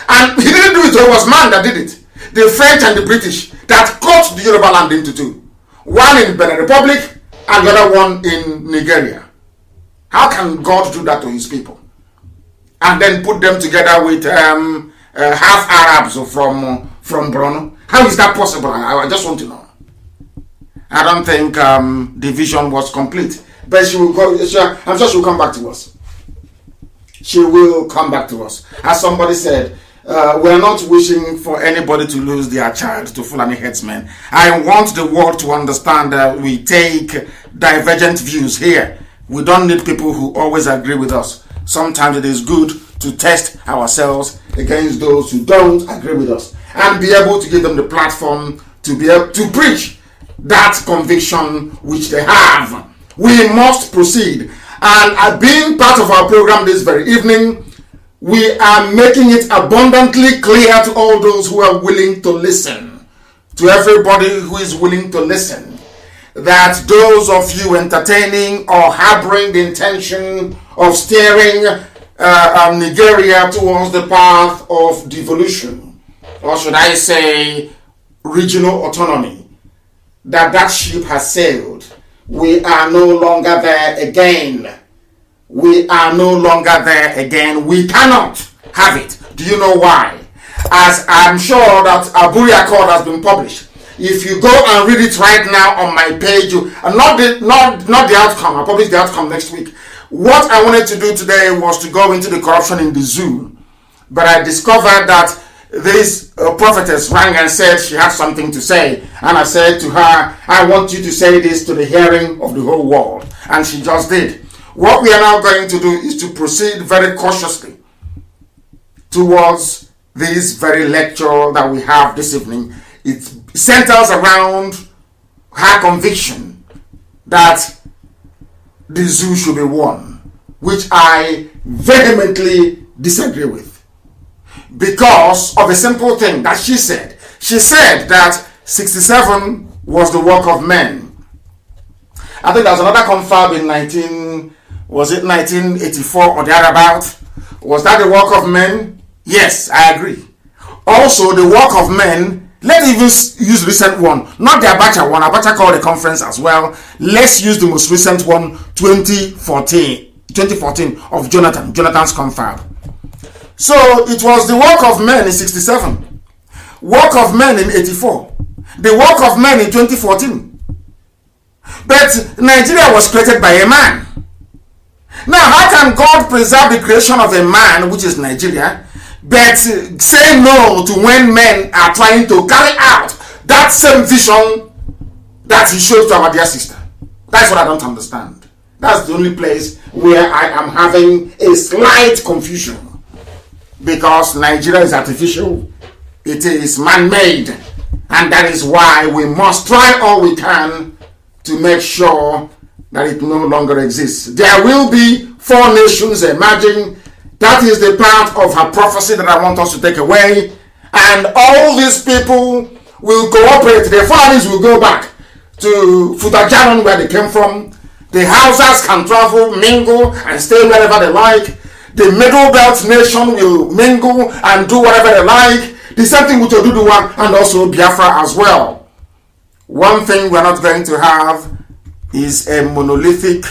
and He didn't do it, it was man that did it. The French and the British that cut the Yoruba land into two. One in Benin Republic and the other one in Nigeria. How can God do that to His people? And then put them together with half Arabs from Borno? How is that possible? I just want to know. I don't think the vision was complete. but she will go. I'm sure she will come back to us. She will come back to us. As somebody said, we are not wishing for anybody to lose their child to Fulani headsmen. I want the world to understand that we take divergent views here. We don't need people who always agree with us. Sometimes it is good to test ourselves against those who don't agree with us and be able to give them the platform to be able to preach that conviction which they have. We must proceed. And being part of our program this very evening, we are making it abundantly clear to all those who are willing to listen, to everybody who is willing to listen, that those of you entertaining or harboring the intention of steering Nigeria towards the path of devolution, or should I say regional autonomy, that ship has sailed. We are no longer there again. We are no longer there again. We cannot have it. Do you know why? As I'm sure that Aburi Accord has been published. If you go and read it right now on my page, not the outcome. I'll publish the outcome next week. What I wanted to do today was to go into the corruption in the zoo. But I discovered that this prophetess rang and said she had something to say, and I said to her, I want you to say this to the hearing of the whole world, and she just did. What we are now going to do is to proceed very cautiously towards this very lecture that we have this evening. It centers around her conviction that the zoo should be won, which I vehemently disagree with. Because of a simple thing that she said. She said that 67 was the work of men. I think there was another confab in 1984 or thereabout. Was that the work of men? Yes, I agree. Also, the work of men, let's even use recent one, not the Abacha one. Abacha called a conference as well. Let's use the most recent one, 2014 of Jonathan's confab. So it was the work of men in 67, work of men in 84, the work of men in 2014. But Nigeria was created by a man. Now, how can God preserve the creation of a man, which is Nigeria, but say no to when men are trying to carry out that same vision that he showed to our dear sister? That's what I don't understand. That's the only place where I am having a slight confusion. Because Nigeria is artificial, it is man-made, and that is why we must try all we can to make sure that it no longer exists. There will be 4 nations emerging. That is the part of her prophecy that I want us to take away. And all these people will cooperate. The Fulanis will go back to Futajaran, where they came from. The Hausas can travel, mingle, and stay wherever they like. The Middle Belt nation will mingle and do whatever they like. The same thing with Oduduwa and also Biafra as well. One thing we're not going to have is a monolithic,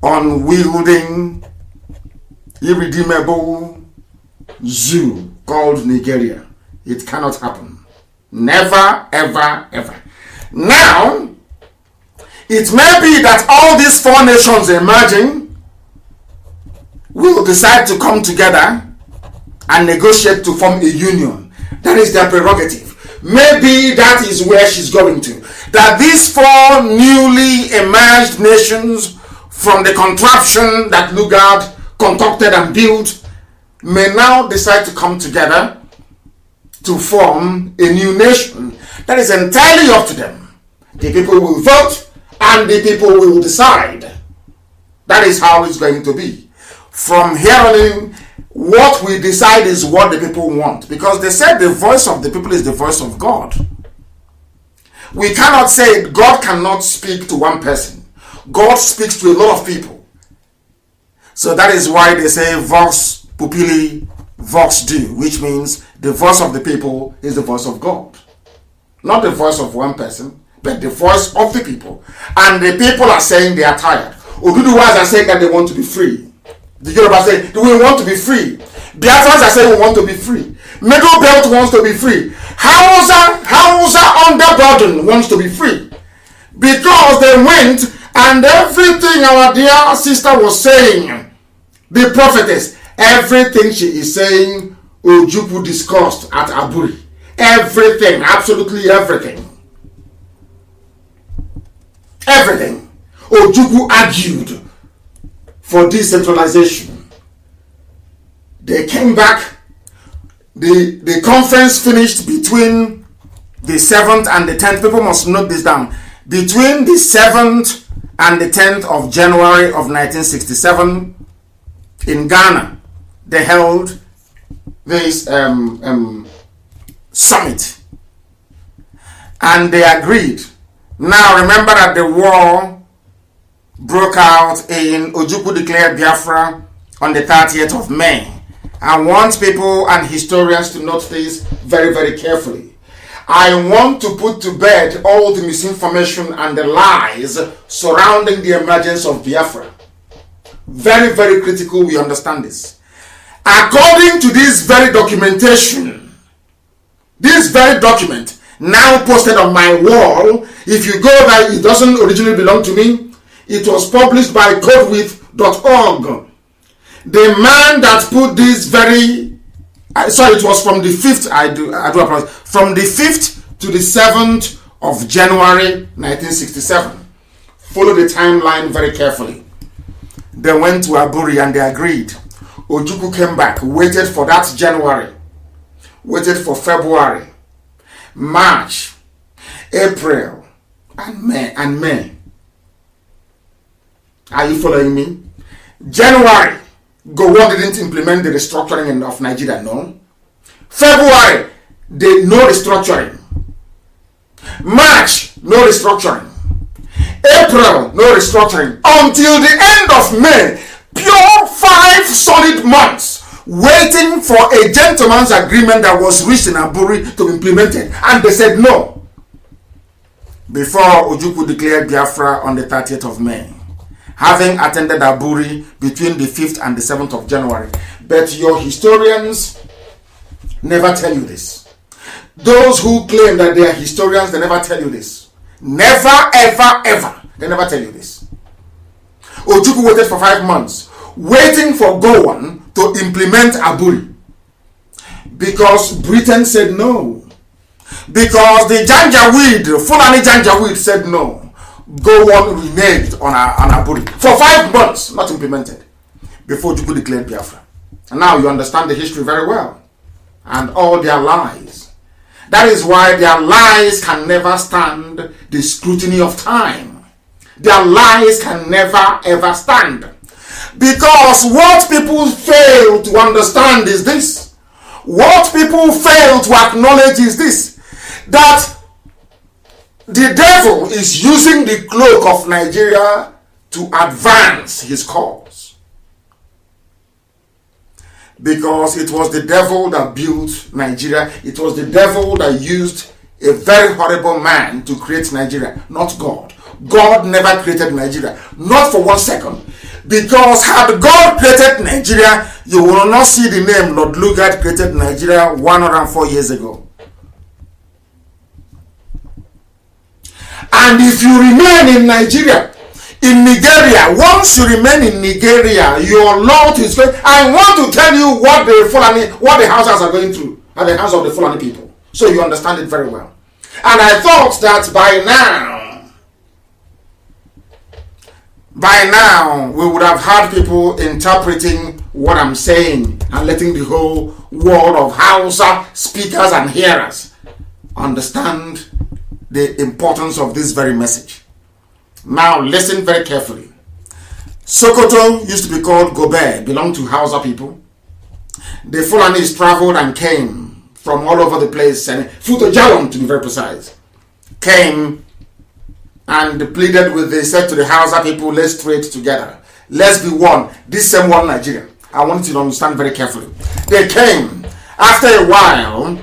unwielding, irredeemable zoo called Nigeria. It cannot happen. Never, ever, ever. Now, it may be that all these 4 nations emerging will decide to come together and negotiate to form a union. That is their prerogative. Maybe that is where she's going to. That these 4 newly emerged nations from the contraption that Lugard concocted and built may now decide to come together to form a new nation. That is entirely up to them. The people will vote and the people will decide. That is how it's going to be. From here on in, what we decide is what the people want. Because they said the voice of the people is the voice of God. We cannot say God cannot speak to one person. God speaks to a lot of people. So that is why they say Vox Populi, Vox Dei, which means the voice of the people is the voice of God. Not the voice of one person, but the voice of the people. And the people are saying they are tired. Oduduwas are saying that they want to be free. The Yoruba say, we want to be free. Biafrans are saying we want to be free. Middle Belt wants to be free. Hausa under burden wants to be free. Because they went And everything our dear sister was saying, the prophetess, everything she is saying, Ojukwu discussed at Aburi. Everything, absolutely everything. Everything. Ojukwu argued for decentralization. They came back. The conference finished between the 7th and the 10th. People must note this down. Between the 7th and the 10th of January of 1967 in Ghana, they held this summit. And they agreed. Now remember that the war broke out in Ojukwu declared Biafra on the 30th of May. I want people and historians to note this very, very carefully. I want to put to bed all the misinformation and the lies surrounding the emergence of Biafra. Very, very critical we understand this. According to this very documentation, this very document now posted on my wall, if you go there, it doesn't originally belong to me. It was published by codewith.org. The man that put this very, sorry, it was from the 5th, I do apologize, from the 5th to the 7th of January 1967. Follow the timeline very carefully. They went to Aburi and they agreed. Ojukwu came back, waited for that January, waited for February, March, April, and May. Are you following me? January, Gowon didn't implement the restructuring of Nigeria, no. February, no restructuring. March, no restructuring. April, no restructuring. Until the end of May, pure 5 solid months, waiting for a gentleman's agreement that was reached in Aburi to be implemented. And they said no. Before Ojukwu declared Biafra on the 30th of May. Having attended Aburi between the 5th and the 7th of January. But your historians never tell you this. Those who claim that they are historians, they never tell you this. Never, ever, ever. They never tell you this. Ojukwu waited for 5 months, waiting for Gowon to implement Aburi. Because Britain said no. Because the Janjaweed, Fulani Janjaweed said no. Gowon reneged on Aburi for 5 months, not implemented, before Ojukwu declared Biafra. And now you understand the history very well. And all their lies. That is why their lies can never stand the scrutiny of time. Their lies can never ever stand. Because what people fail to understand is this. What people fail to acknowledge is this. That the devil is using the cloak of Nigeria to advance his cause. Because it was the devil that built Nigeria. It was the devil that used a very horrible man to create Nigeria, not God. God never created Nigeria, not for 1 second. Because had God created Nigeria, you will not see the name Lord Lugard created Nigeria 104 years ago. And if you remain in Nigeria, in Nigeria, once you remain in Nigeria, your Lord is going. I want to tell you what the Hausas are going through at the hands of the Fulani people, so you understand it very well. And I thought that by now, we would have had people interpreting what I'm saying and letting the whole world of Hausa speakers and hearers understand the importance of this very message. Now listen very carefully. Sokoto used to be called Gobe, belonged to Hausa people. The Fulanis traveled and came from all over the place, and Futojalon to be very precise, came and pleaded with, they said to the Hausa people, let's trade together. Let's be one. This same one Nigeria. I want you to understand very carefully. They came. After a while,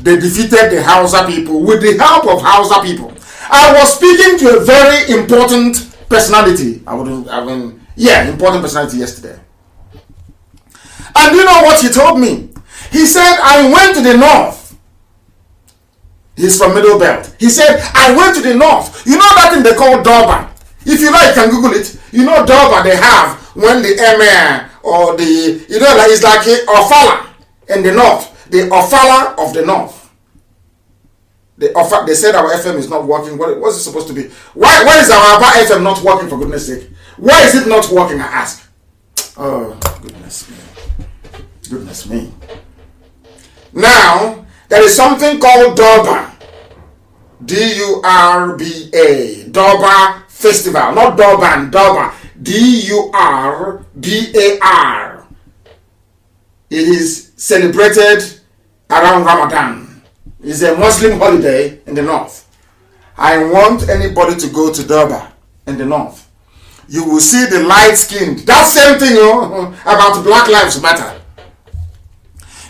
they defeated the Hausa people with the help of Hausa people. I was speaking to a very important personality. Important personality yesterday. And you know what he told me? He said, I went to the north. He's from Middle Belt. He said, I went to the north. You know that thing they call Durban? If you like, you can Google it. You know Durbar they have when the emir or the, you know, like it's like a Ofala in the north. The Ofala of the north. They said our FM is not working. What's it supposed to be? Why is our FM not working, for goodness sake? Why is it not working, I ask? Oh, goodness me. Goodness me. Now, there is something called Durbar. D-U-R-B-A. Durbar Festival. Not Durban, Durbar. D-U-R-B-A-R. It is celebrated around Ramadan. It's a Muslim holiday in the north. I want anybody to go to Durbar in the north. You will see the light-skinned. That same thing about Black Lives Matter.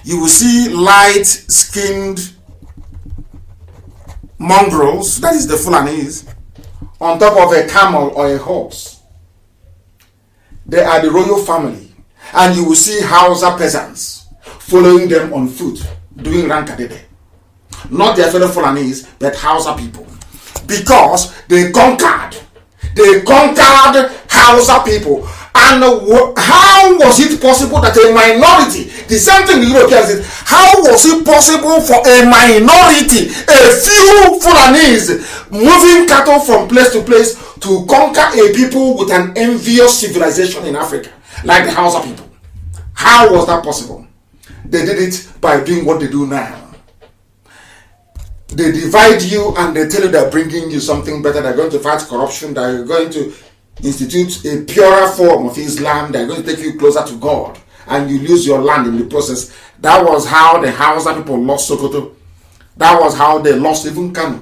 You will see light-skinned mongrels, that is the Fulanis, on top of a camel or a horse. They are the royal family. And you will see Hausa peasants following them on foot, doing rankadede. Not their fellow Fulanis, but Hausa people. Because they conquered Hausa people. And how was it possible that a minority, the same thing the Europeans did, how was it possible for a minority, a few Fulanis, moving cattle from place to place to conquer a people with an envious civilization in Africa, like the Hausa people? How was that possible? They did it by doing what they do now. They divide you and they tell you they're bringing you something better. They're going to fight corruption. They're going to institute a purer form of Islam. They're going to take you closer to God. And you lose your land in the process. That was how the Hausa people lost Sokoto. That was how they lost even Kanu.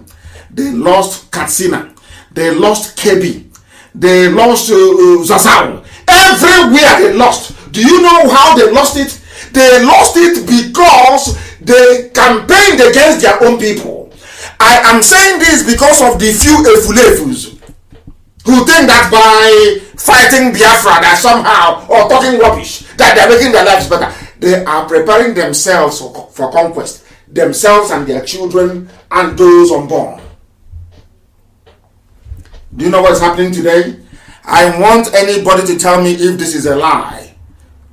They lost Katsina. They lost Kebi. They lost Zazaw. Everywhere they lost. Do you know how they lost it? They lost it because they campaigned against their own people. I am saying this because of the few Efulefus who think that by fighting Biafra that somehow, or talking rubbish, that they're making their lives better. They are preparing themselves for conquest. Themselves and their children and those unborn. Do you know what's happening today? I want anybody to tell me if this is a lie.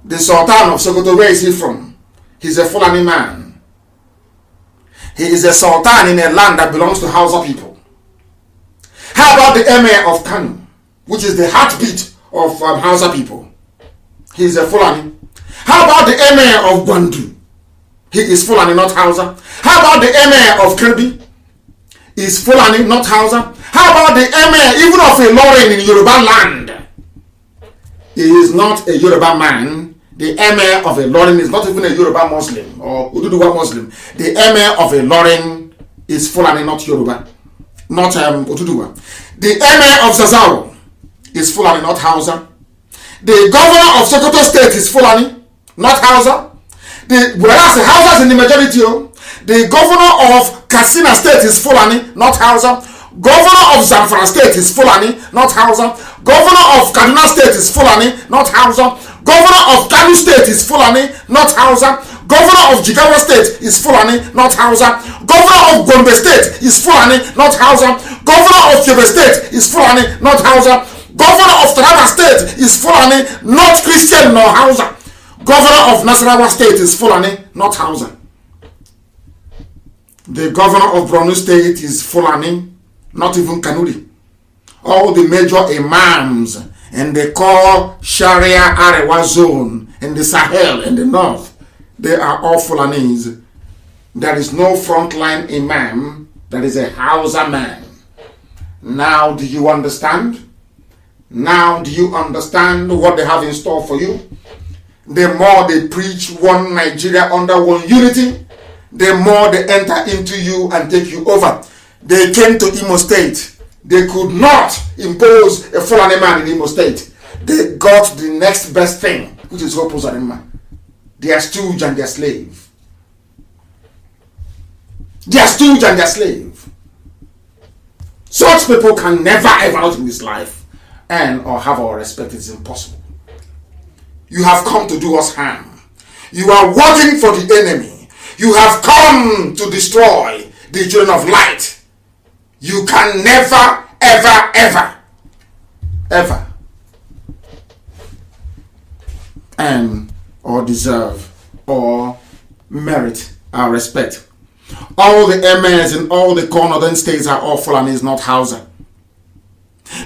The Sultan of Sokoto, where is he from? He's a Fulani man. He is a Sultan in a land that belongs to Hausa people. How about the Emir of Kanu, which is the heartbeat of Hausa people? He is a Fulani. How about the Emir of Gwandu? He is Fulani, not Hausa. How about the Emir of Kirby? He is Fulani, not Hausa. How about the Emir even of Ilorin in Yoruba land? He is not a Yoruba man. The Emir of Ilorin is not even a Yoruba Muslim or Ududuwa Muslim. The Emir of Ilorin is Fulani, not Yoruba, not Ududuwa. The Emir of Zazaw is Fulani, not Hausa. The governor of Sokoto State is Fulani, not Hausa. Whereas the Hausa is in the majority. The governor of Katsina State is Fulani, not Hausa. Governor of Zamfara State is Fulani, not Hausa. Governor of Kaduna State is Fulani, not Hausa. Governor of Kanu State is Fulani, not Hausa. Governor of Jigawa State is Fulani, not Hausa. Governor of Gombe State is Fulani, not Hausa. Governor of Yobe State is Fulani, not Hausa. Governor of Taraba State is Fulani, not Christian nor Hausa. Governor of Nasarawa State is Fulani, not Hausa. The governor of Borno State is Fulani, not even Kanuri. All the major imams in the core Sharia Arewa zone in the Sahel in the north, they are all Fulanis. There is no frontline imam that is a Hausa man. Now do you understand? Now do you understand what they have in store for you? The more they preach one Nigeria under one unity, the more they enter into you and take you over. They came to Imo State. They could not impose a Fulani man in Imo State. They got the next best thing, which is Hopo Zarima. Their stooge and their slave. Their stooge and their slave. Such people can never ever out in this life earn or have our respect. It's impossible. You have come to do us harm. You are working for the enemy. You have come to destroy the children of light. You can never, ever, ever ever earn or deserve or merit our respect. All the emirs in all the northern states are all Fulanis, not Hausa.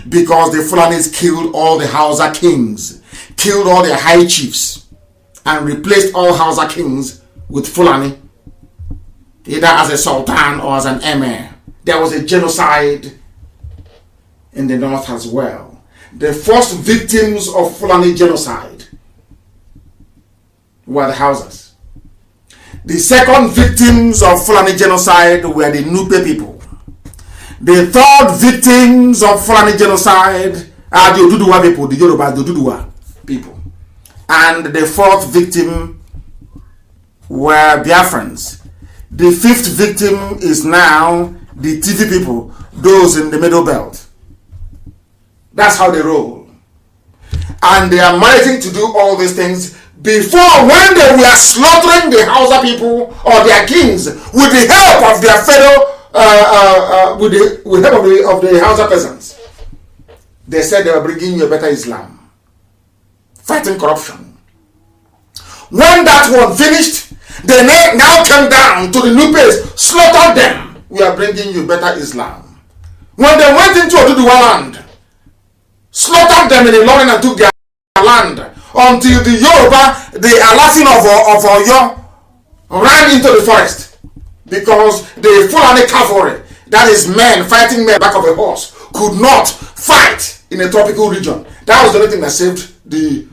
Because the Fulanis killed all the Hausa kings, killed all the high chiefs, and replaced all Hausa kings with Fulani, either as a sultan or as an emir. There was a genocide in the north as well. The first victims of Fulani genocide were the Hausas. The second victims of Fulani genocide were the Nupe people. The third victims of Fulani genocide are the Oduduwa people, the Yoruba, the Oduduwa people. And the fourth victim were Biafrans. The fifth victim is now the TV people, those in the middle belt. That's how they roll. And they are managing to do all these things before, when they were slaughtering the Hausa people or their kings with the help of their fellow, with the help of the Hausa peasants. They said they were bringing you a better Islam, fighting corruption. When that one finished, they now came down to the Nupes, slaughtered them. We are bringing you better Islam. When they went into Oduduwa land, slaughtered them in a Ilorin and took their land, until the Yoruba, the Alaafin of Oyo, ran into the forest, because the Fulani cavalry, that is men fighting men back of a horse, could not fight in a tropical region. That was the only thing that saved the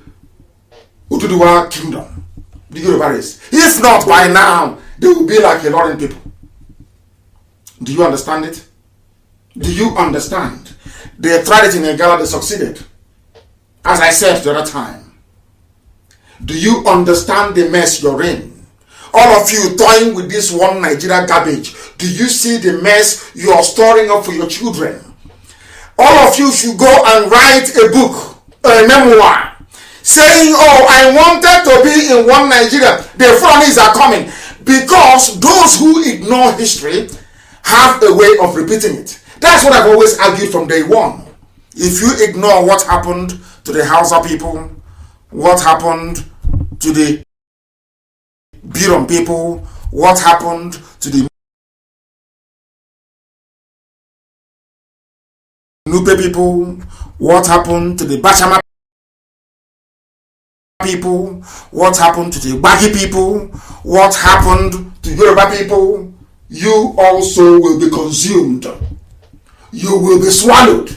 Oduduwa kingdom, the Yoruba race. If not, by now they would be like Ilorin people. Do you understand it? Do you understand? They tried it in Igala, they succeeded. As I said the other time. Do you understand the mess you're in? All of you toying with this one Nigeria garbage. Do you see the mess you are storing up for your children? All of you should go and write a book, a memoir, saying, oh, I wanted to be in one Nigeria. The Fulanis are coming. Because those who ignore history have a way of repeating it. That's what I've always argued from day one. If you ignore what happened to the Hausa people, what happened to the Birom people, what happened to the Nupe people, what happened to the Bashama people, what happened to the Bagi people, what happened to Yoruba people, you also will be consumed. You will be swallowed.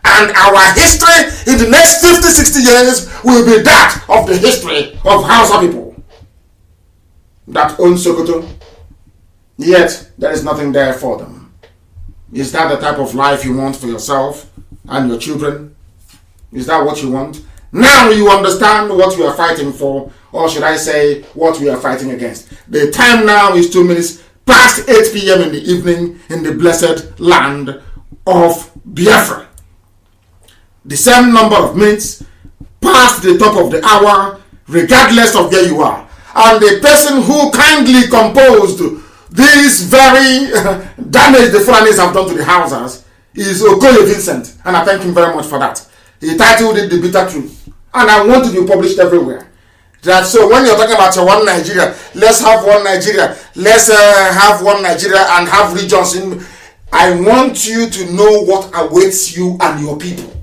And our history in the next 50, 60 years will be that of the history of Hausa people that own Sokoto. Yet, there is nothing there for them. Is that the type of life you want for yourself and your children? Is that what you want? Now you understand what we are fighting for, or should I say, what we are fighting against. The time now is 2 minutes past 8 p.m. in the evening in the blessed land of Biafra. The same number of minutes past the top of the hour, regardless of where you are. And the person who kindly composed this very damage the Fulanis have done to the Hausas is Okoye Vincent, and I thank him very much for that. He titled it The Bitter Truth, and I want it to be published everywhere. That so when you're talking about your one Nigeria, let's have one Nigeria, let's have one Nigeria and have regions in. I want you to know what awaits you and your people.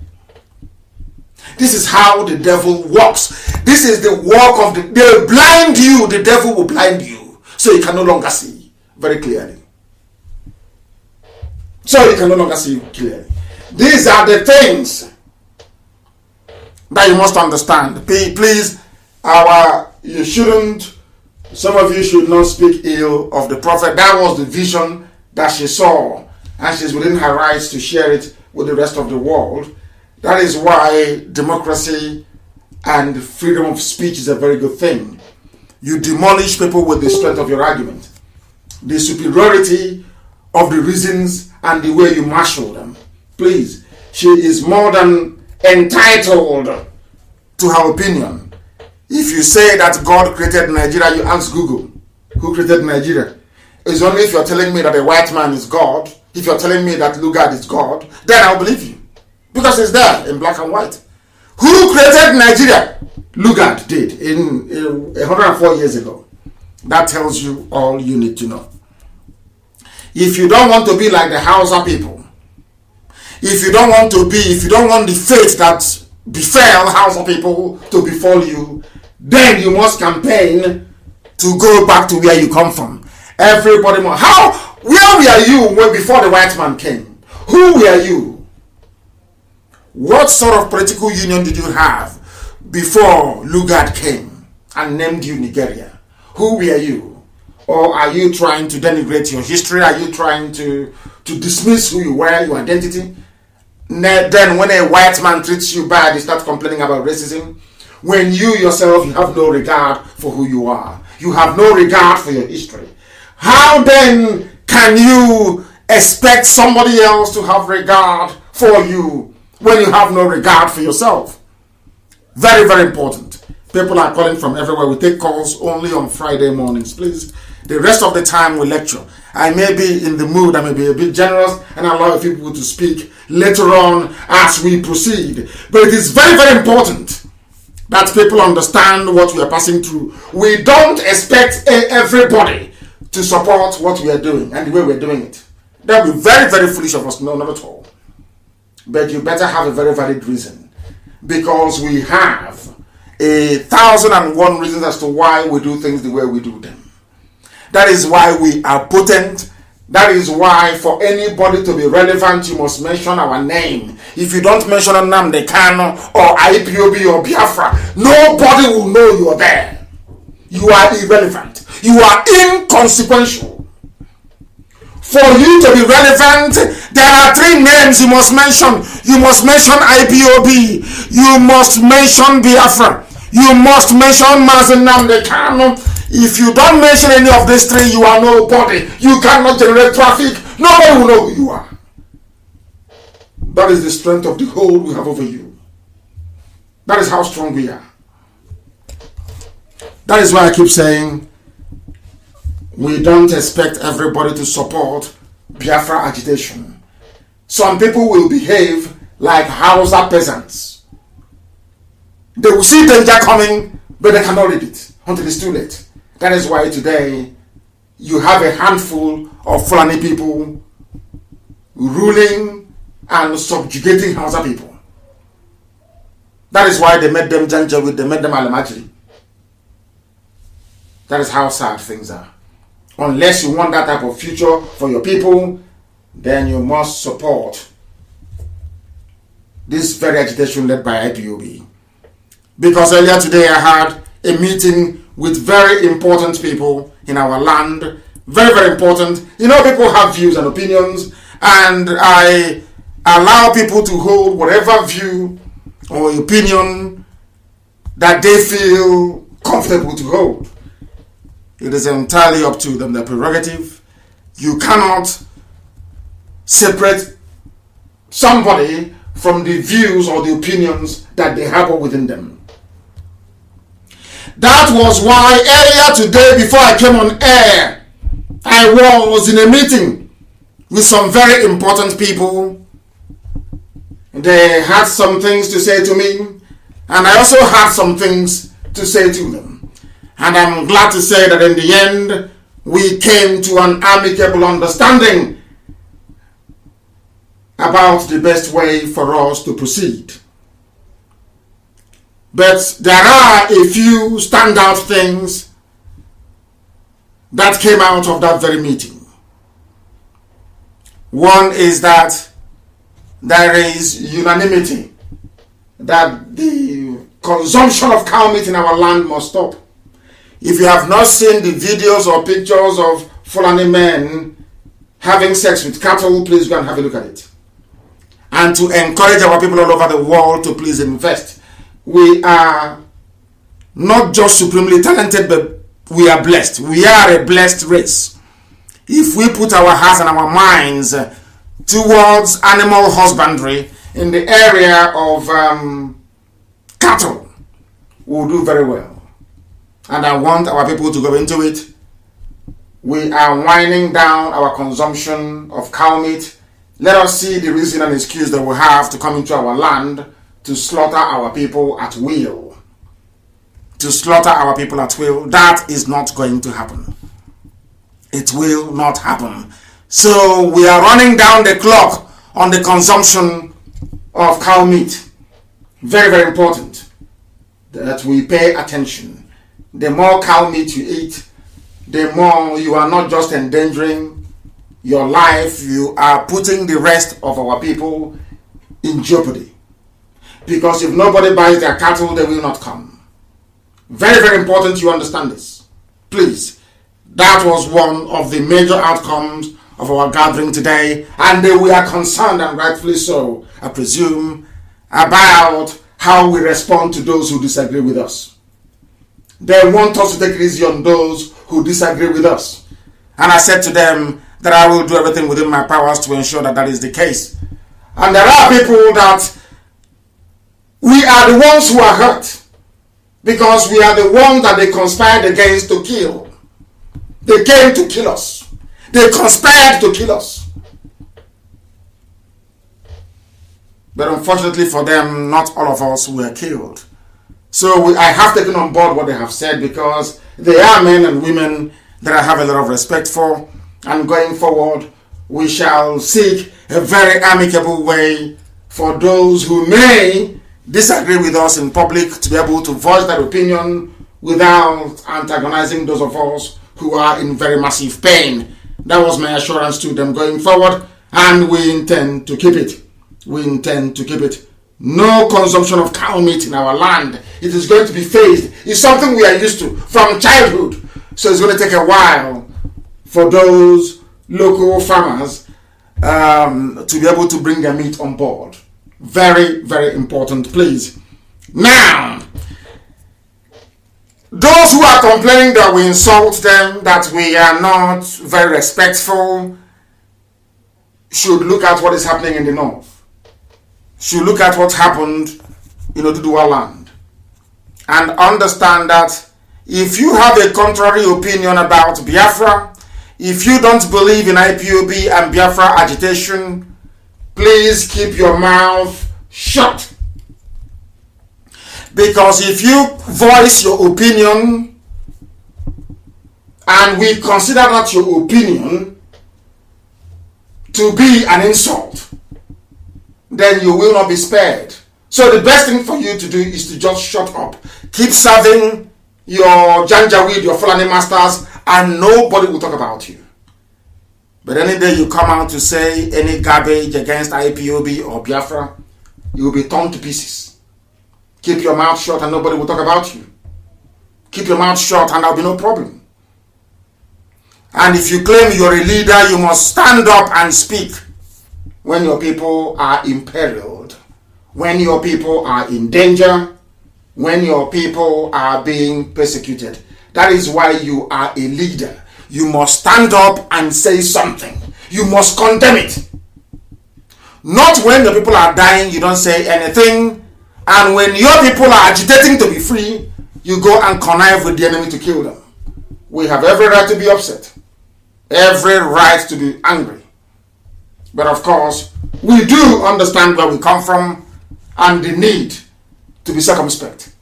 This is how the devil works. This is the work of they blind you, the devil will blind you, so you can no longer see very clearly. So you can no longer see clearly. These are the things that you must understand. Please, you shouldn't, some of you should not speak ill of the prophet. That was the vision that she saw, and she's within her rights to share it with the rest of the world. That is why democracy and freedom of speech is a very good thing. You demolish people with the strength of your argument, the superiority of the reasons and the way you marshal them. Please, she is more than entitled to her opinion. If you say that God created Nigeria, you ask Google, who created Nigeria? It's only if you're telling me that a white man is God, if you're telling me that Lugard is God, then I'll believe you. because it's there in black and white. Who created Nigeria? Lugard did in 104 years ago. That tells you all you need to know. If you don't want to be like the Hausa people, if you don't want the fate that befell Hausa people to befall you, then you must campaign to go back to where you come from. Everybody must. Where were you before the white man came? Who were you? What sort of political union did you have before Lugard came and named you Nigeria? Who were you? Or are you trying to denigrate your history? Are you trying to dismiss who you were, your identity? Then when a white man treats you bad, you start complaining about racism. When you yourself, you have no regard for who you are. You have no regard for your history. How then can you expect somebody else to have regard for you when you have no regard for yourself? Very, very important. People are calling from everywhere. We take calls only on Friday mornings, please. The rest of the time we lecture. I may be in the mood, I may be a bit generous and allow people to speak later on as we proceed. But it is very, very important that people understand what we are passing through. We don't expect everybody to support what we are doing and the way we are doing it. That would be very, very foolish of us. No, not at all. But you better have a very valid reason, because we have 1,001 reasons as to why we do things the way we do them. That is why we are potent. That is why for anybody to be relevant, you must mention our name. If you don't mention Nnamdi Kanu or Ipob or Biafra, nobody will know you are there. You are irrelevant. You are inconsequential. For you to be relevant, there are 3 names you must mention. You must mention Ipob. You must mention Biafra. You must mention Mazi Nnamdi Kanu. If you don't mention any of these 3, you are nobody. You cannot generate traffic. Nobody will know who you are. That is the strength of the hold we have over you. That is how strong we are. That is why I keep saying we don't expect everybody to support Biafra agitation. Some people will behave like Hausa peasants. They will see danger coming, but they cannot read it until it's too late. That is why today you have a handful of Fulani people ruling and subjugating Hausa people. That is why they made them Janjaweed, they made them Alamajiri. That is how sad things are. Unless you want that type of future for your people, then you must support this very agitation led by Ipob. Because earlier today I had a meeting with very important people in our land. Very, very important. You know, people have views and opinions, and I allow people to hold whatever view or opinion that they feel comfortable to hold. It is entirely up to them, their prerogative. You cannot separate somebody from the views or the opinions that they harbor within them. That was why earlier today, before I came on air, I was in a meeting with some very important people. They had some things to say to me, and I also had some things to say to them. And I'm glad to say that in the end, we came to an amicable understanding about the best way for us to proceed. But there are a few standout things that came out of that very meeting. One is that there is unanimity that the consumption of cow meat in our land must stop. If you have not seen the videos or pictures of Fulani men having sex with cattle, please go and have a look at it. And to encourage our people all over the world to please invest. We are not just supremely talented, but we are blessed. We are a blessed race. If we put our hearts and our minds towards animal husbandry in the area of cattle, we'll do very well. And I want our people to go into it. We are winding down our consumption of cow meat Let us see the reason and excuse that we have to come into our land to slaughter our people at will. To slaughter our people at will. That is not going to happen. It will not happen. So we are running down the clock on the consumption of cow meat. Very, very important that we pay attention. The more cow meat you eat, the more you are not just endangering your life, you are putting the rest of our people in jeopardy. Because if nobody buys their cattle, they will not come. Very, very important you understand this. Please. That was one of the major outcomes of our gathering today, and we are concerned, and rightfully so, I presume, about how we respond to those who disagree with us. They want us to take it easy on those who disagree with us. And I said to them that I will do everything within my powers to ensure that that is the case. And there are people that we are the ones who are hurt, because we are the ones that they conspired against to kill. They came to kill us. They conspired to kill us. But unfortunately for them, not all of us were killed. So I have taken on board what they have said, because they are men and women that I have a lot of respect for. And going forward, we shall seek a very amicable way for those who may disagree with us in public to be able to voice their opinion without antagonizing those of us who are in very massive pain. That was my assurance to them going forward, and we intend to keep it. We intend to keep it. No consumption of cow meat in our land. It is going to be phased. It's something we are used to from childhood. So it's going to take a while for those local farmers to be able to bring their meat on board. Very, very important, please. Now, those who are complaining that we insult them, that we are not very respectful, should look at what is happening in the north. Should look at what happened in Oduduwa land. And understand that if you have a contrary opinion about Biafra, if you don't believe in IPOB and Biafra agitation, please keep your mouth shut. Because if you voice your opinion and we consider that your opinion to be an insult, then you will not be spared. So the best thing for you to do is to just shut up. Keep serving your Janjaweed, your Fulani masters, and nobody will talk about you. But any day you come out to say any garbage against IPOB or Biafra, you will be torn to pieces. Keep your mouth shut and nobody will talk about you. Keep your mouth shut and there will be no problem. And if you claim you're a leader, you must stand up and speak when your people are imperiled, when your people are in danger, when your people are being persecuted. That is why you are a leader. You must stand up and say something. You must condemn it. Not when the people are dying, you don't say anything. And when your people are agitating to be free, you go and connive with the enemy to kill them. We have every right to be upset. Every right to be angry. But of course, we do understand where we come from and the need to be circumspect.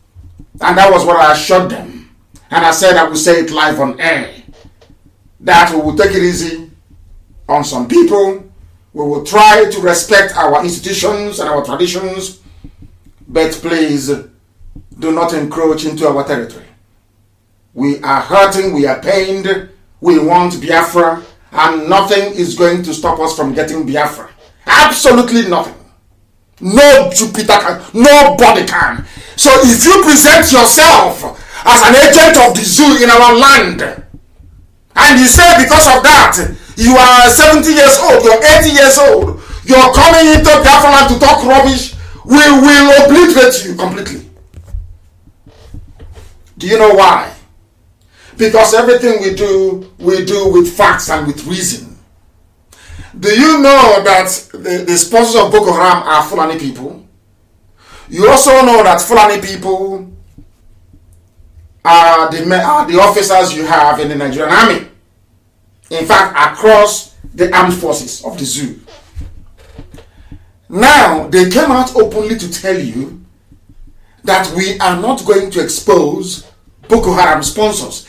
And that was what I assured them. And I said I will say it live on air. That we will take it easy on some people. We will try to respect our institutions and our traditions. But please, do not encroach into our territory. We are hurting, we are pained, we want Biafra, and nothing is going to stop us from getting Biafra. Absolutely nothing. No Jupiter can, nobody can. So if you present yourself as an agent of the zoo in our land, and you say because of that, you are 70 years old, you're 80 years old, you're coming into Biafra land to talk rubbish, we will obliterate you completely. Do you know why? Because everything we do with facts and with reason. Do you know that the sponsors of Boko Haram are Fulani people? You also know that Fulani people are the officers you have in the Nigerian army. In fact, across the armed forces of the zoo. Now, they came out openly to tell you that we are not going to expose Boko Haram sponsors.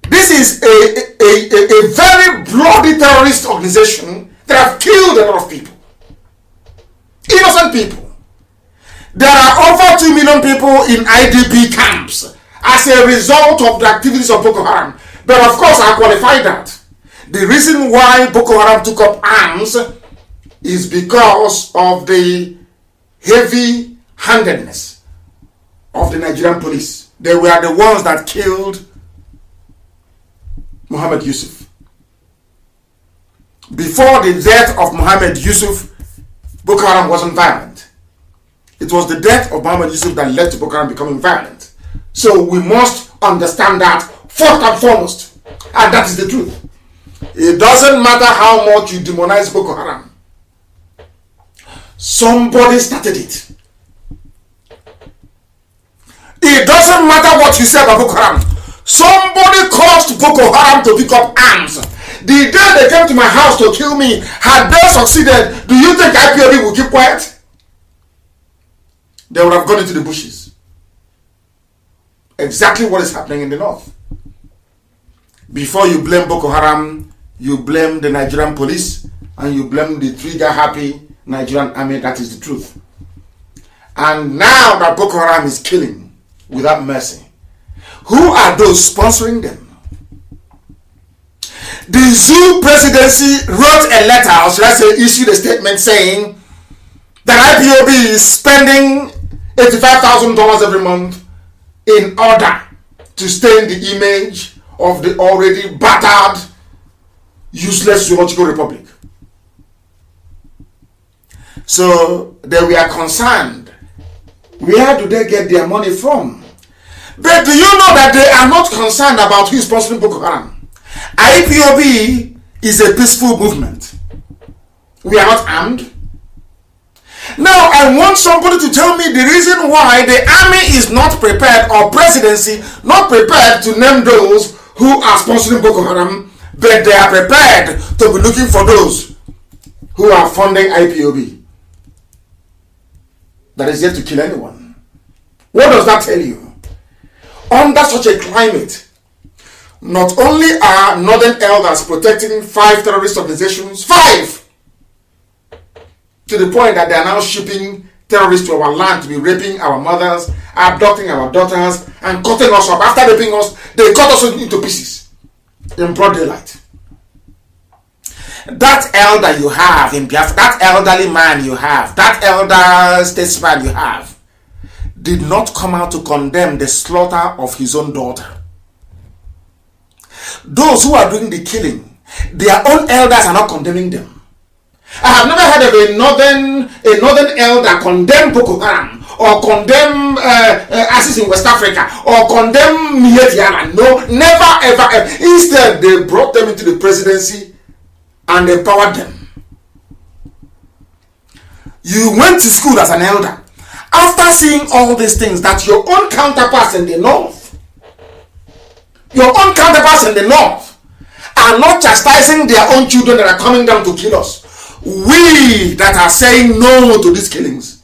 This is a very bloody terrorist organization that have killed a lot of people. Innocent people. There are over 2 million people in IDP camps as a result of the activities of Boko Haram. But of course, I qualify that. The reason why Boko Haram took up arms is because of the heavy-handedness of the Nigerian police. They were the ones that killed Muhammad Yusuf. Before the death of Muhammad Yusuf, Boko Haram wasn't violent. It was the death of Muhammad Yusuf that led to Boko Haram becoming violent. So we must understand that first and foremost. And that is the truth. It doesn't matter how much you demonize Boko Haram. Somebody started it. It doesn't matter what you say about Boko Haram. Somebody caused Boko Haram to pick up arms. The day they came to my house to kill me, had they succeeded, do you think IPOB will keep quiet? They would have gone into the bushes. Exactly what is happening in the north. Before you blame Boko Haram, you blame the Nigerian police and you blame the trigger-happy Nigerian army. That is the truth. And now that Boko Haram is killing without mercy, who are those sponsoring them? The Zoo presidency wrote a letter, or should I say issued a statement saying that IPOB is spending $85,000 every month in order to stain the image of the already battered, useless zoological republic. So they were concerned. Where do they get their money from? But do you know that they are not concerned about who is sponsoring Boko Haram? IPOB is a peaceful movement. We are not armed. Now I want somebody to tell me the reason why the army is not prepared, or presidency not prepared to name those who are sponsoring Boko Haram, but they are prepared to be looking for those who are funding IPOB. That is yet to kill anyone. What does that tell you? Under such a climate, not only are northern elders protecting 5 terrorist organizations, 5, to the point that they are now shipping terrorists to our land to be raping our mothers, abducting our daughters, and cutting us up. After raping us, they cut us into pieces in broad daylight. That elder you have in Biafra, that elderly man you have, that elder statesman you have, did not come out to condemn the slaughter of his own daughter. Those who are doing the killing, their own elders are not condemning them. I have never heard of a northern elder condemn Boko Haram, or condemn ISIS in West Africa, or condemn Mietiana. No, never ever. Instead, they brought them into the presidency and empowered them. You went to school as an elder. After seeing all these things that your own counterparts in the north, are not chastising their own children that are coming down to kill us. We that are saying no to these killings,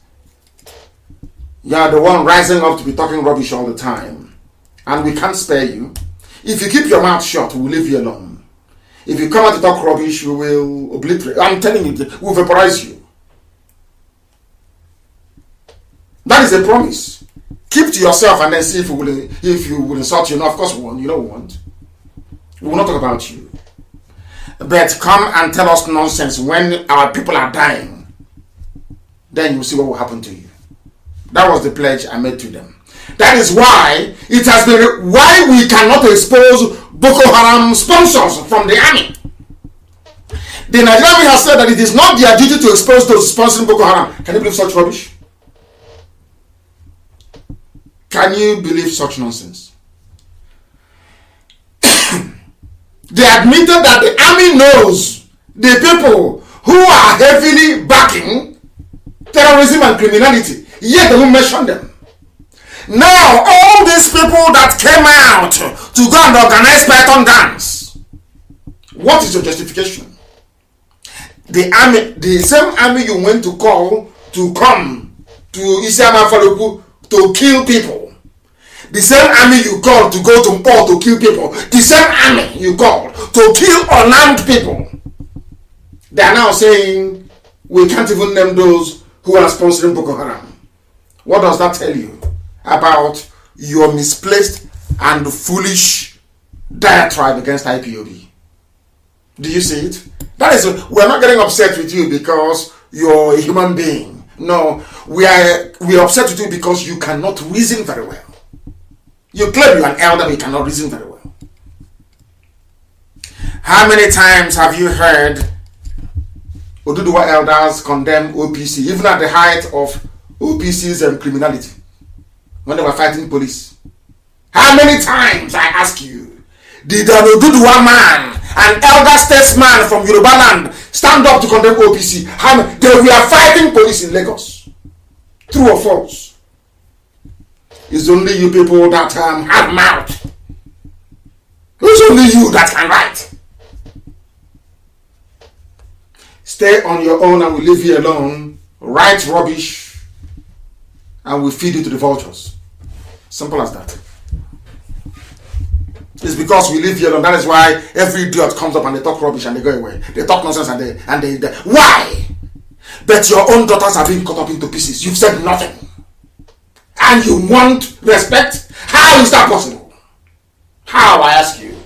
you are the one rising up to be talking rubbish all the time, and we can't spare you. If you keep your mouth shut, we will leave you alone. If you come out to talk rubbish, we will obliterate. I'm telling you, we'll vaporize you. That is a promise. Keep to yourself and then see if you will insult you. No, of course we won't. You know we won't. We will not talk about you. But come and tell us nonsense when our people are dying. Then you'll see what will happen to you. That was the pledge I made to them. That is why it has been why we cannot expose Boko Haram sponsors from the army. The Nigerian army has said that it is not their duty to expose those sponsoring Boko Haram. Can you believe such rubbish? Can you believe such nonsense? They admitted that the army knows the people who are heavily backing terrorism and criminality, yet they won't mention them. Now, all these people that came out to go and organize Python dance, what is your justification? The army, the same army you went to call to come to Isiama Faluku to kill people. The same army you called to go to Mpo to kill people. The same army you called to kill unarmed people. They are now saying we can't even name those who are sponsoring Boko Haram. What does that tell you about your misplaced and foolish diatribe against IPOB? Do you see it? That is, we're not getting upset with you because you're a human being. No, we are upset with you because you cannot reason very well. You claim you're an elder, but you cannot reason very well. How many times have you heard Oduduwa elders condemn OPC, even at the height of OPC's criminality, when they were fighting police? How many times, I ask you, did an Oduduwa man, an elder statesman from Yoruba land, stand up to condemn OPC? They were fighting police in Lagos. True or false? It's only you people that have mouth. It's only you that can write. Stay on your own and we leave you alone. Write rubbish and we feed it to the vultures. Simple as that. It's because we live here alone. That is why every idiot comes up and they talk rubbish and they go away. They talk nonsense and they why? But your own daughters are being cut up into pieces. You've said nothing. And you want respect? How is that possible? How, I ask you?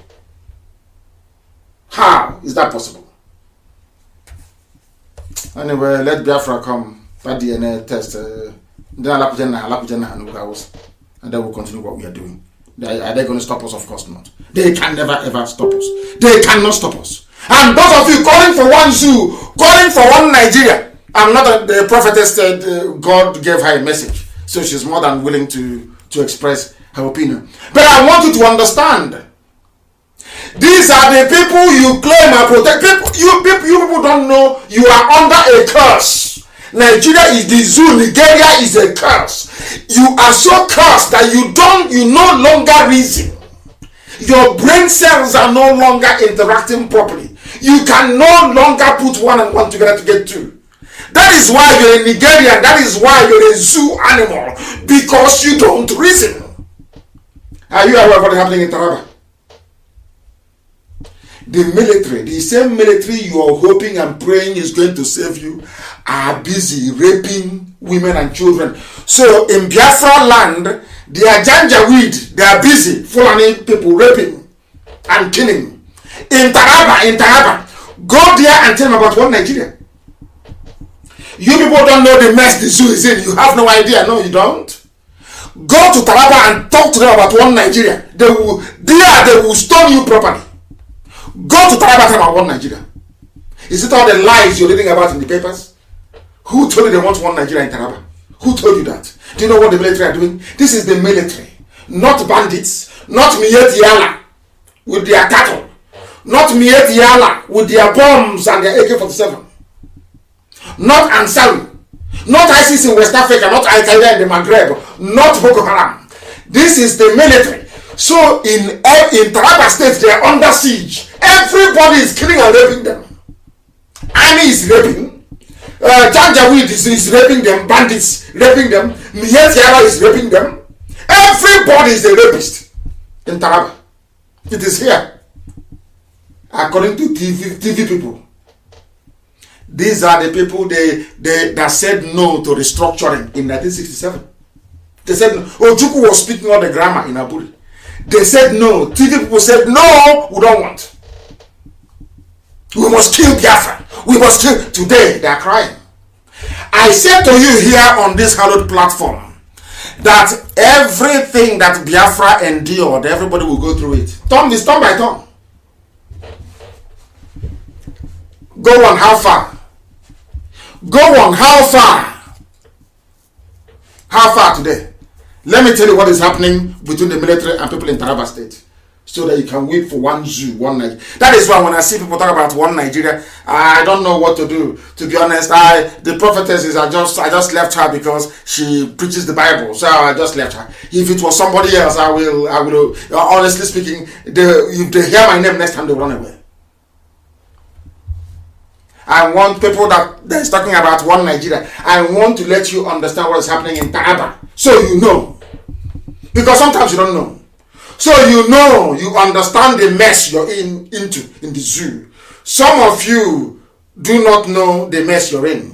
How is that possible? Anyway, let Biafra come. That DNA test. And then we'll continue what we are doing. Are they going to stop us? Of course not. They can never ever stop us. They cannot stop us. And those of you calling for one zoo, calling for one Nigeria. I'm not the prophetess said God gave her a message. So she's more than willing to express her opinion. But I want you to understand. These are the people you claim are protect. You people don't know you are under a curse. Nigeria is the zoo. Nigeria is a curse. You are so cursed that you no longer reason. Your brain cells are no longer interacting properly. You can no longer put one and one together to get two. That is why you're a Nigerian. That is why you're a zoo animal. Because you don't reason. Are you aware of what's happening in Taraba? The military, the same military you are hoping and praying is going to save you, are busy raping women and children. So in Biafra land, they are janjaweed. They are busy following people, raping and killing. In Taraba, go there and tell them about one Nigeria. You people don't know the mess the zoo is in. You have no idea. No, you don't. Go to Taraba and talk to them about one Nigeria. They will stone you properly. Go to Taraba about one Nigeria. Is it all the lies you're reading about in the papers? Who told you they want one Nigeria in Taraba? Who told you that? Do you know what the military are doing? This is the military. Not bandits. Not Miet Yala with their cattle. Not Miet Yala with their bombs and their AK-47. Not Ansari, not ISIS in West Africa, not Al-Qaeda in the Maghreb, not Boko Haram. This is the military. So in Taraba State, they are under siege. Everybody is killing and raping them. Army is raping. Janjaweed is raping them. Bandits raping them. Miyet Yara is raping them. Everybody is a rapist in Taraba. It is here. According to TV people. These are the people that said no to restructuring in 1967. They said no. Ojukwu was speaking all the grammar in Aburi. They said no. TV people said no, we don't want. We must kill Biafra. We must kill. Today they are crying. I said to you here on this hallowed platform that everything that Biafra endured, everybody will go through it. Turn by turn. Go on, how far? Go on, how far? How far today? Let me tell you what is happening between the military and people in Taraba State, so that you can weep for one zoo, one Nigeria. That is why when I see people talk about one Nigeria, I don't know what to do. To be honest, the prophetess is I just left her because she preaches the Bible, so I just left her. If it was somebody else, I will. Honestly speaking, if they hear my name next time, they will run away. I want people that is talking about one Nigeria. I want to let you understand what is happening in Taraba, so you know. Because sometimes you don't know. So you know, you understand the mess you're into in the zoo. Some of you do not know the mess you're in.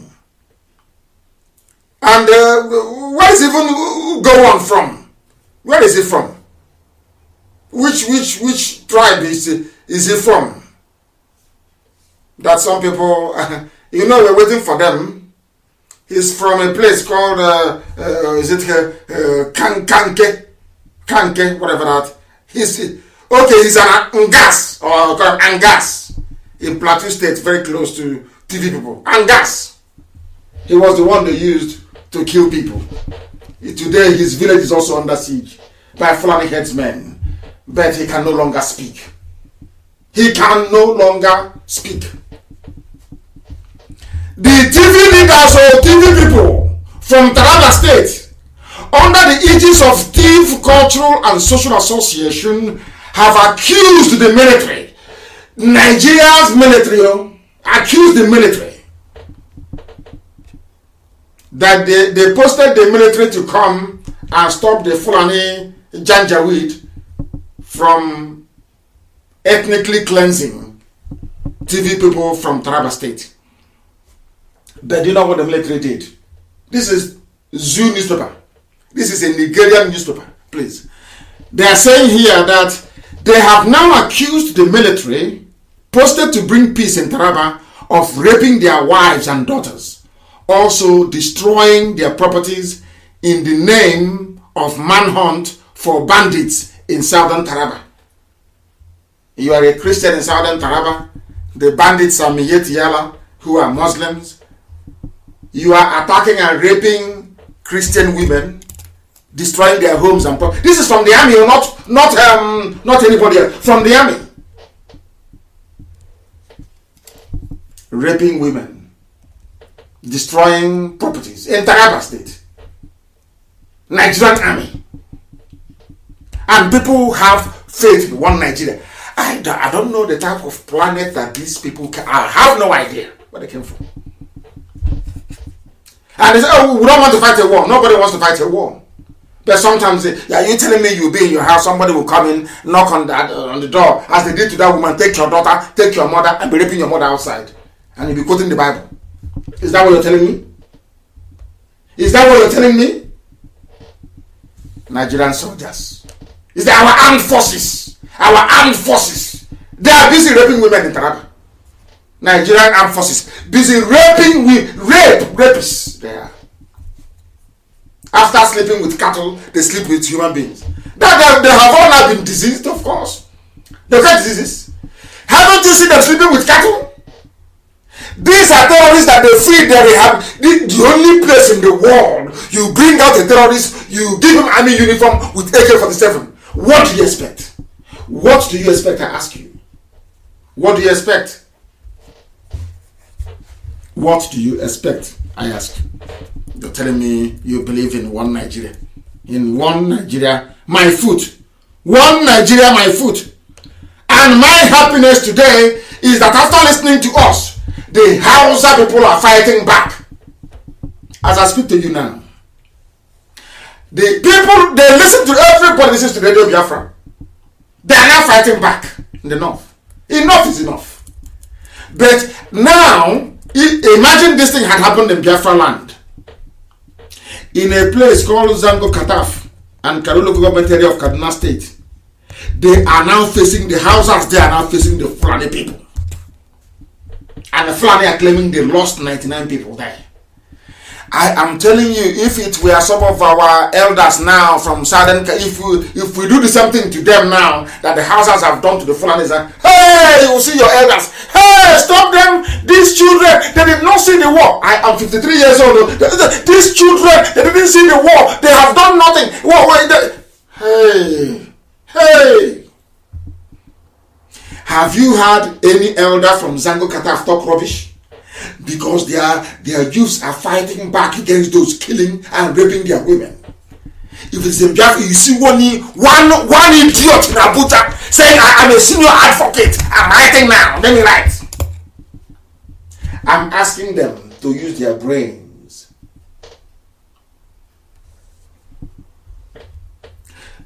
And where is even go on from? Where is it from? Which tribe is it from? That some people, you know, we're waiting for them. He's from a place called, Kanke, whatever that. He's an Angas, or Angas, in Plateau State, very close to TV people. Angas. He was the one they used to kill people. Today, his village is also under siege by Fulani headsmen, but he can no longer speak. He can no longer speak. The TV leaders or TV people from Taraba State, under the aegis of Thief Cultural and Social Association, have accused the military, Nigeria's military, accused the military that they posted the military to come and stop the Fulani Janjaweed from ethnically cleansing TV people from Taraba State. But do you know what the military did? This is Zoo newspaper. This is a Nigerian newspaper, please. They are saying here that they have now accused the military, posted to bring peace in Taraba, of raping their wives and daughters, also destroying their properties in the name of manhunt for bandits in southern Taraba. You are a Christian in southern Taraba. The bandits are Miyeti Yala, who are Muslims. You are attacking and raping Christian women, destroying their homes and property. This is from the army, not anybody else. From the army. Raping women, destroying properties in Taraba State. Nigerian army. And people have faith in one Nigeria. I don't know the type of planet that these people can. I have no idea where they came from. And they say, oh, we don't want to fight a war. Nobody wants to fight a war. But sometimes, yeah, you telling me you'll be in your house, somebody will come in, knock on the door, as they did to that woman, take your daughter, take your mother, and be raping your mother outside. And you'll be quoting the Bible. Is that what you're telling me? Is that what you're telling me? Nigerian soldiers. Is that our armed forces? Our armed forces. They are busy raping women in Taraba. Nigerian armed forces. Busy raping rapists. They are. After sleeping with cattle, they sleep with human beings. That they have all now been diseased, of course. They've got diseases. Haven't you seen them sleeping with cattle? These are terrorists that they feed their rehab. The only place in the world you bring out a terrorist, you give him army uniform with AK-47. What do you expect? What do you expect, I ask you? What do you expect? What do you expect, I ask you? You're telling me you believe in one Nigeria. In one Nigeria, my foot. One Nigeria, my foot. And my happiness today is that after listening to us, the Hausa people are fighting back. As I speak to you now, the people, they listen to everybody listens to Radio Biafra. They are now fighting back in the north. Enough is enough. But now, imagine this thing had happened in Biafra land. In a place called Zango Kataf and Karolo government area of Kaduna State, they are now facing the Hausas, they are now facing the Fulani people. And the Fulani are claiming they lost 99 people there. I am telling you, if it were some of our elders now from Southern, if we do the same thing to them now that the Hausas have done to the Fulanis, hey, you will see your elders. Hey, stop them! These children, they did not see the war. I am 53 years old. These children, they didn't see the war. They have done nothing. Hey. Have you had any elder from Zango Kataf talk rubbish? Because their youths are fighting back against those killing and raping their women. If it's in Biafra, you see one idiot in Abuja saying, I'm a senior advocate, I'm writing now, let me write. I'm asking them to use their brains.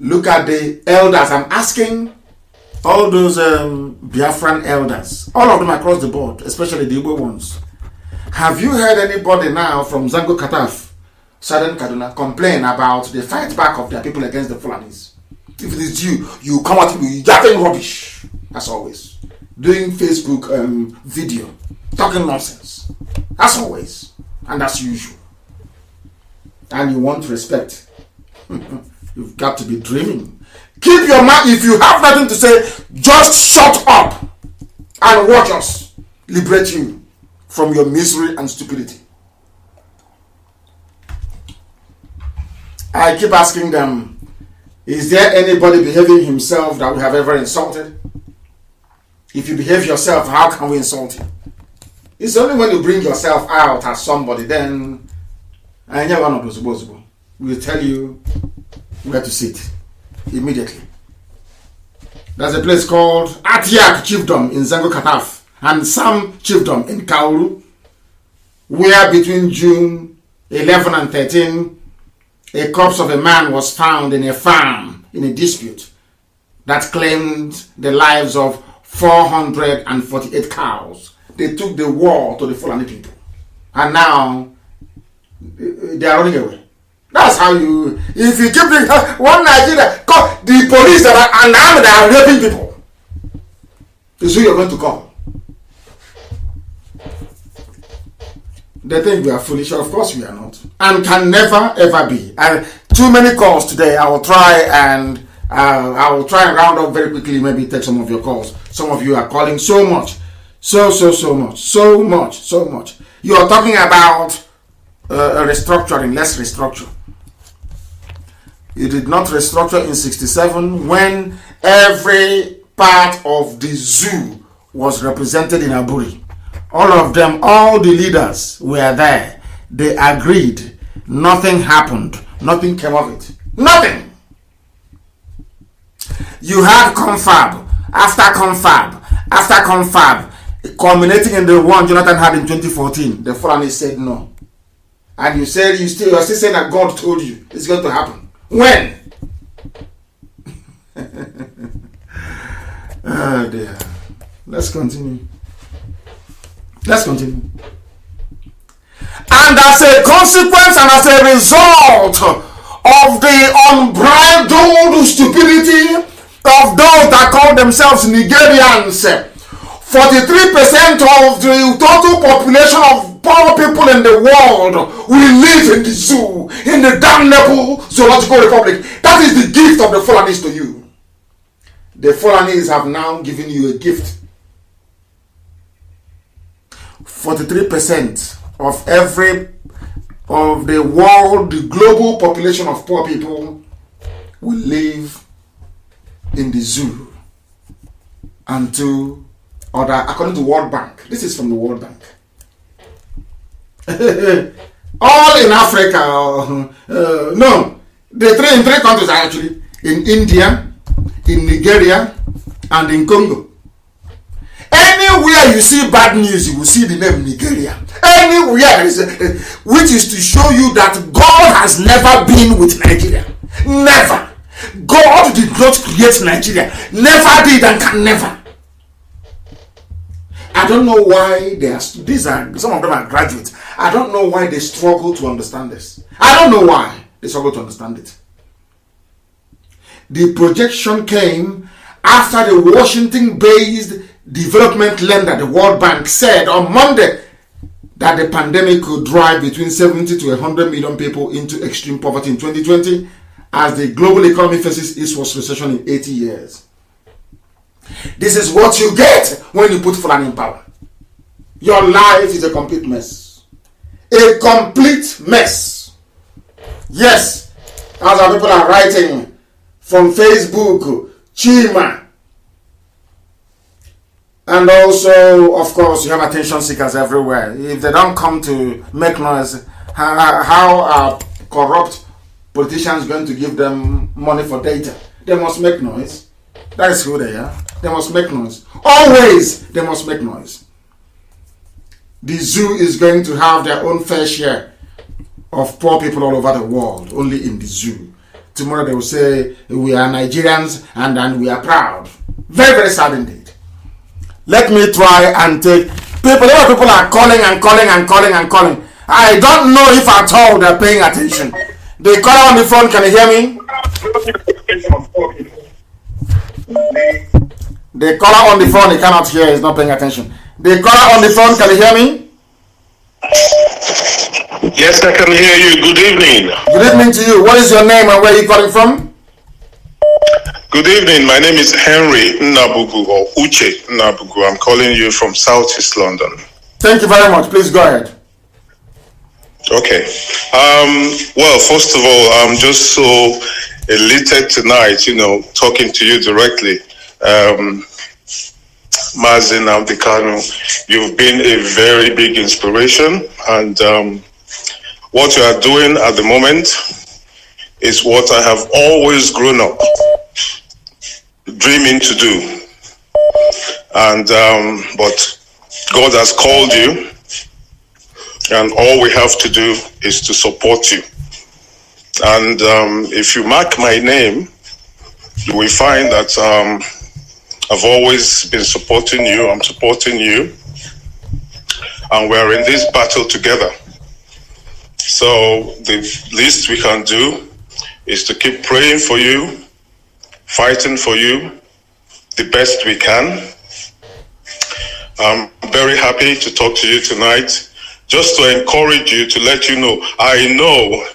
Look at the elders. I'm asking all those Biafran elders, all of them across the board, especially the Igbo ones. Have you heard anybody now from Zango Kataf, Southern Kaduna, complain about the fight back of their people against the Fulanis? If it is you, you come out with yapping rubbish, as always. Doing Facebook video, talking nonsense, as always, and as usual. And you want respect. You've got to be dreaming. Keep your mouth. If you have nothing to say, just shut up and watch us liberate you from your misery and stupidity. I keep asking them, is there anybody behaving himself that we have ever insulted? If you behave yourself, how can we insult you? It's only when you bring yourself out as somebody, then we'll tell you where to sit immediately. There's a place called Atiak Chiefdom in Zango Kataf and Sam Chiefdom in Kauru, where between June 11 and 13, a corpse of a man was found in a farm in a dispute that claimed the lives of 448 cows. They took the war to the Fulani people. And now they are running away. That's how you, if you keep the one Nigeria, call the police that are unarmed that are raping people. Is who you're going to call. They think we are foolish. Of course we are not. And can never ever be. And too many calls today. I will try and round up very quickly, maybe take some of your calls. Some of you are calling so much. So much. You are talking about restructuring. Let's restructure. You did not restructure in 67 when every part of the zoo was represented in Aburi. All of them, all the leaders were there. They agreed. Nothing happened. Nothing came of it. Nothing. You had confab after confab, culminating in the one Jonathan had in 2014. The Fulani said no. And you said you're still saying that God told you it's going to happen. When? Oh dear. Let's continue. And as a consequence and as a result of the unbridled stupidity of those that call themselves Nigerians, 43% of the total population of poor people in the world will live in the zoo, in the damnable zoological republic. That is the gift of the Fulanis to you. The Fulanis have now given you a gift. 43% of the world, the global population of poor people will live in the zoo until according to World Bank. This is from the World Bank. All in Africa. No, in three countries actually. In India, in Nigeria, and in Congo. Anywhere you see bad news, you will see the name Nigeria. Anywhere, which is to show you that God has never been with Nigeria. Never. God did not create Nigeria. Never did and can never. I don't know why some of them are graduates. I don't know why they struggle to understand this. I don't know why they struggle to understand it. The projection came after the Washington-based development lender, the World Bank, said on Monday that the pandemic could drive between 70 to 100 million people into extreme poverty in 2020 as the global economy faces its worst recession in 80 years. This is what you get when you put Fulani in power. Your life is a complete mess. A complete mess. Yes, as our people are writing from Facebook, Chima, and also, of course, you have attention seekers everywhere. If they don't come to make noise, how are corrupt politicians going to give them money for data? They must make noise. That is who they are. They must make noise. Always, they must make noise. the zoo is going to have their own fair share of poor people all over the world, only in the zoo. Tomorrow they will say, we are Nigerians and we are proud. Very, very sad indeed. Let me try and take people. A lot of people are calling and calling and calling and calling. I don't know if at all they're paying attention. The caller on the phone, can you hear me? The caller on the phone, he cannot hear, he's not paying attention. The caller on the phone, can you hear me? Yes, I can hear you. Good evening. Good evening to you. What is your name and where are you calling from? Good evening. My name is Henry Nnamdi or Uche Nnamdi. I'm calling you from Southeast London. Thank you very much. Please go ahead. Okay. Well, first of all, I'm just so elated tonight, talking to you directly. Mazi Nnamdi Kanu, you've been a very big inspiration, and what you are doing at the moment is what I have always grown up dreaming to do. And but God has called you, and all we have to do is to support you. And if you mark my name, you will find that I've always been supporting you. I'm supporting you, and we're in this battle together. So the least we can do is to keep praying for you, fighting for you the best we can. I'm very happy to talk to you tonight, just to encourage you, to let you know, I know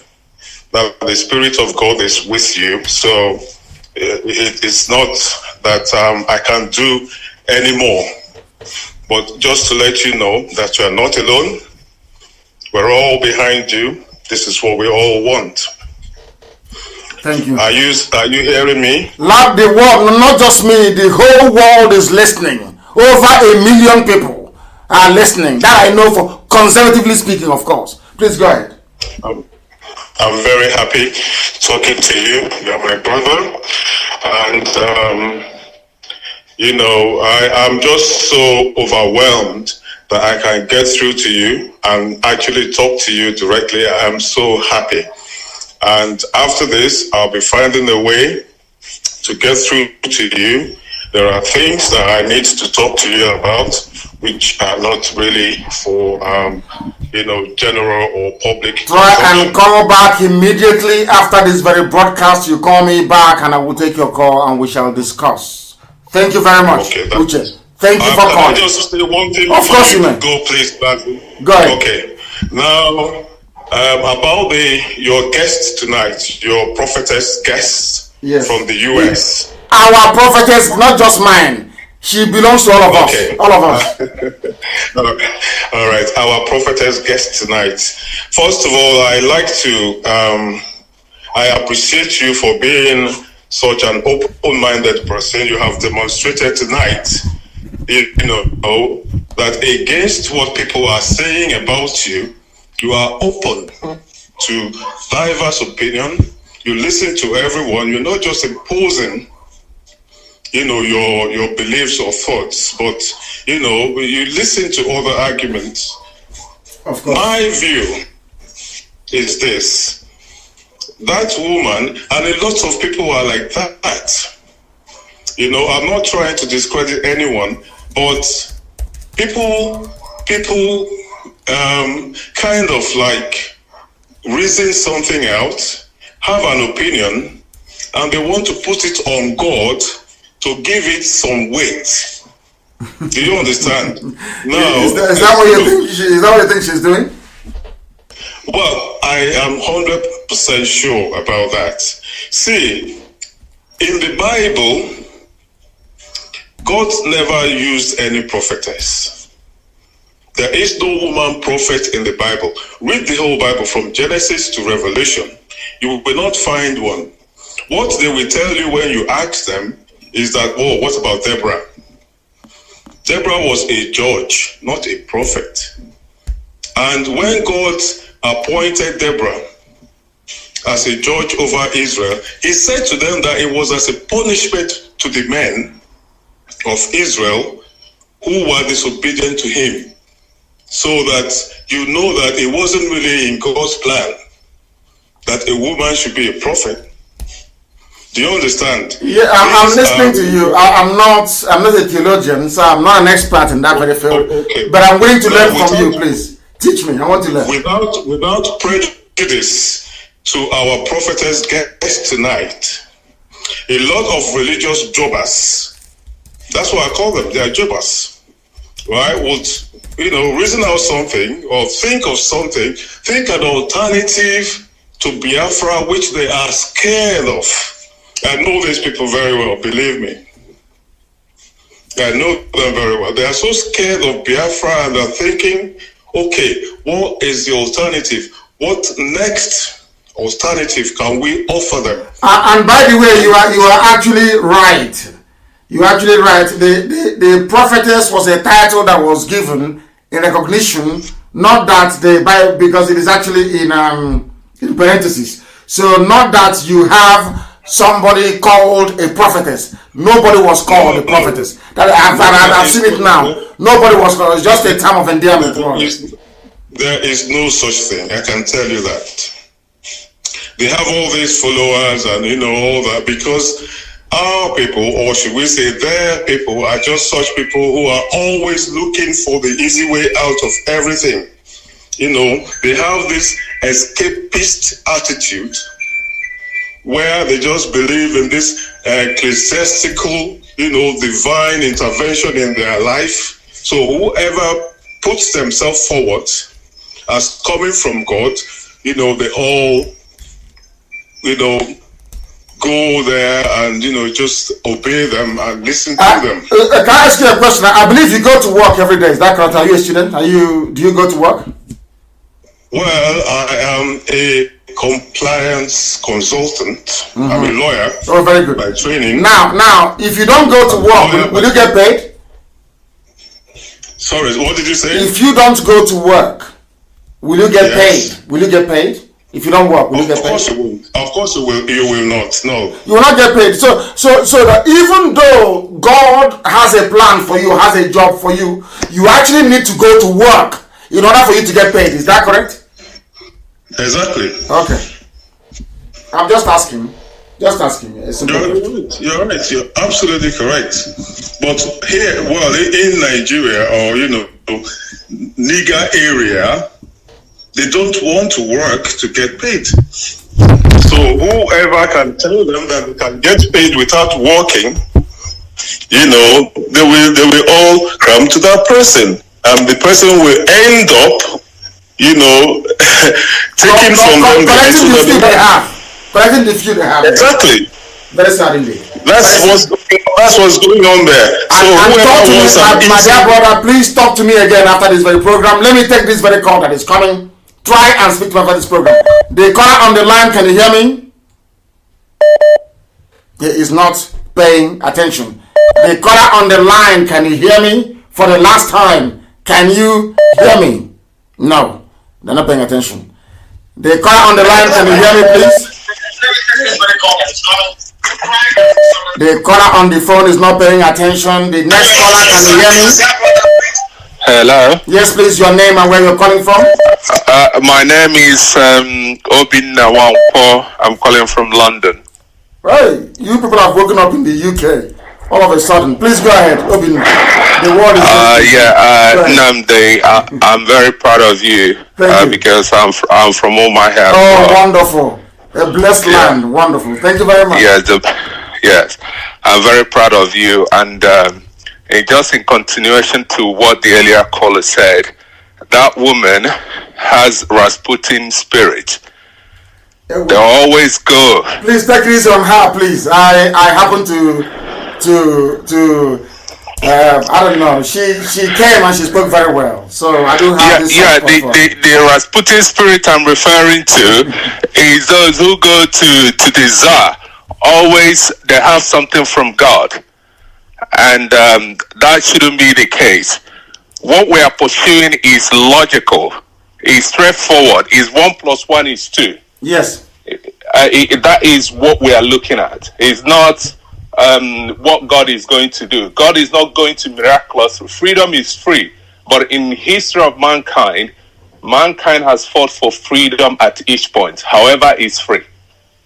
that the Spirit of God is with you. So it's not that I can't do anymore, but just to let you know that you are not alone. We're all behind you. This is what we all want. Thank you. Are you hearing me? Loud the world, not just me, the whole world is listening. Over 1 million people are listening. That I know, for conservatively speaking, of course. Please go ahead. I'm very happy talking to you. You're my brother. And, I'm just so overwhelmed that I can get through to you and actually talk to you directly. I am so happy. And after this, I'll be finding a way to get through to you. There are things that I need to talk to you about, which are not really for, general or public. Try and call back immediately after this very broadcast. You call me back and I will take your call and we shall discuss. Thank you very much, Okay, Uche. Thank you for I calling. just say one thing Of course you may. go, please. Go ahead. Okay. Now, about your guest tonight, your prophetess guest from the US. Our prophetess, not just mine. She belongs to all of us. All of us. All right. Our prophetess guest tonight. First of all, I appreciate you for being such an open-minded person. You have demonstrated tonight, that against what people are saying about you, you are open to diverse opinion. You listen to everyone. You're not just imposing, your beliefs or thoughts, but, you listen to other arguments. Of course. My view is this. That woman, and a lot of people are like that. I'm not trying to discredit anyone, but people kind of like reason something out, have an opinion, and they want to put it on God to give it some weight. Do you understand? Now, is that what you think? Is that what you think she's doing? Well, I am 100% sure about that. See, in the Bible, God never used any prophetess. There is no woman prophet in the Bible. Read the whole Bible from Genesis to Revelation. You will not find one. What they will tell you when you ask them is that, what about Deborah? Deborah was a judge, not a prophet. And when God appointed Deborah as a judge over Israel, he said to them that it was as a punishment to the men of Israel who were disobedient to him. so that you know that it wasn't really in God's plan that a woman should be a prophet. Do you understand? Yeah, I'm listening to you. I'm not a theologian, so I'm not an expert in that very field. Okay. But I'm willing to learn from you, please. Teach me. I want to learn. Without prejudice to our prophetess guest tonight, a lot of religious jobbers, that's what I call them, they are jobbers, right, would, reason out something or think of something, think an alternative to Biafra, which they are scared of. I know these people very well, believe me. I know them very well. They are so scared of Biafra and they're thinking, okay, what is the alternative? What next alternative can we offer them? And by the way, you are actually right. You're actually right. The prophetess was a title that was given in recognition, not that because it is actually in parentheses. So not that you have somebody called a prophetess. Nobody was called a prophetess. I've seen it now. Nobody was called. It's just a term of endearment. There is no such thing. I can tell you that. They have all these followers and all that because our people, or should we say their people, are just such people who are always looking for the easy way out of everything. They have this escapist attitude where they just believe in this ecclesiastical, divine intervention in their life. So whoever puts themselves forward as coming from God, they all, go there and, just obey them and listen to them. Can I ask you a question? I believe you go to work every day. Is that correct? Are you a student? Do you go to work? Well, I am a compliance consultant. Mm-hmm. I'm a lawyer. Oh, very good. By training. Now, if you don't go to work, will you get paid? Sorry, what did you say? If you don't go to work, will you get paid? Will you get paid? If you don't work, will you get paid? Of course you will. Of course you will. You will not. No. You will not get paid. So that even though God has a plan for you, has a job for you, you actually need to go to work in order for you to get paid. Is that correct? Exactly. Okay. I'm just asking. You're right. You're absolutely correct. But here, in Nigeria or Niger area, they don't want to work to get paid. So whoever can tell them that they can get paid without working, they will all come to that person, and the person will end up, taking from them collecting the few they have. Exactly. Very sad indeed. That's what's going on there. So whoever wants my dear brother, please talk to me again after this very program. Let me take this very call that is coming. Try and speak to me after this program. The caller on the line, can you hear me? He is not paying attention. The caller on the line, can you hear me? For the last time, can you hear me? No, they're not paying attention. The caller on the line, can you hear me, please? The caller on the phone is not paying attention. The next caller, can you hear me? Hello. Yes, please, your name and where you're calling from? My name is Obinna Wampo. I'm calling from London. Hey, you people have woken up in the UK all of a sudden. Please go ahead, Obinna. The word is Nnamdi, I'm very proud of you, because I'm from Umuahia. Oh, wonderful. A blessed land. Wonderful. Thank you very much. Yes. I'm very proud of you, and just in continuation to what the earlier caller said, that woman has Rasputin spirit. They always go. Please take it easy on her, please. I happen to I don't know. She came and she spoke very well, so I do have this. The Rasputin spirit I'm referring to is those who go to the Tsar. Always they have something from God, and that shouldn't be the case. What we are pursuing is logical, is straightforward, is 1 + 1 is 2. Yes. That is what we are looking at. It's not what God is going to do. God is not going to miraculously. Freedom is free. But in history of mankind has fought for freedom at each point. However, it's free.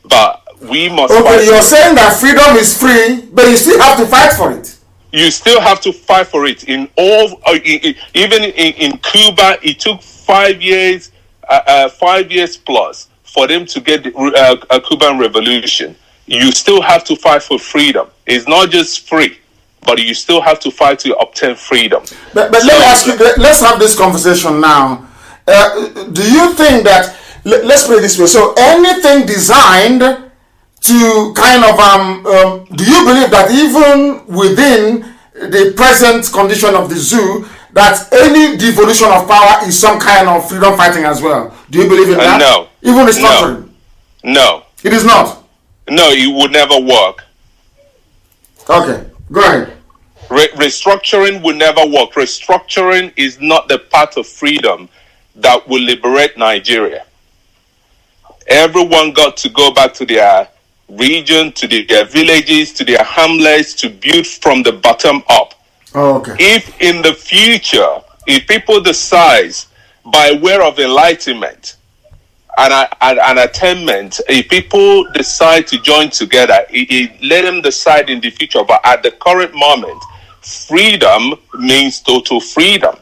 But we must Okay, fight. you're saying that freedom is free, but you still have to fight for it. You still have to fight for it. In all, even in Cuba, it took 5 years, 5 years plus for them to get a Cuban revolution. You still have to fight for freedom. It's not just free, but you still have to fight to obtain freedom. But let me ask you, let's have this conversation now. Do you think that, let's put it this way, so anything designed to kind of, do you believe that even within the present condition of the zoo, that any devolution of power is some kind of freedom fighting as well? Do you believe in that? No. Even restructuring? No. It is not? No, it would never work. Okay, go ahead. Restructuring will never work. Restructuring is not the path of freedom that will liberate Nigeria. Everyone got to go back to their region, to their villages, to their hamlets, to build from the bottom up. Oh, okay. If in the future, if people decide by way of enlightenment and attainment, if people decide to join together, let them decide in the future. But at the current moment, freedom means total freedom.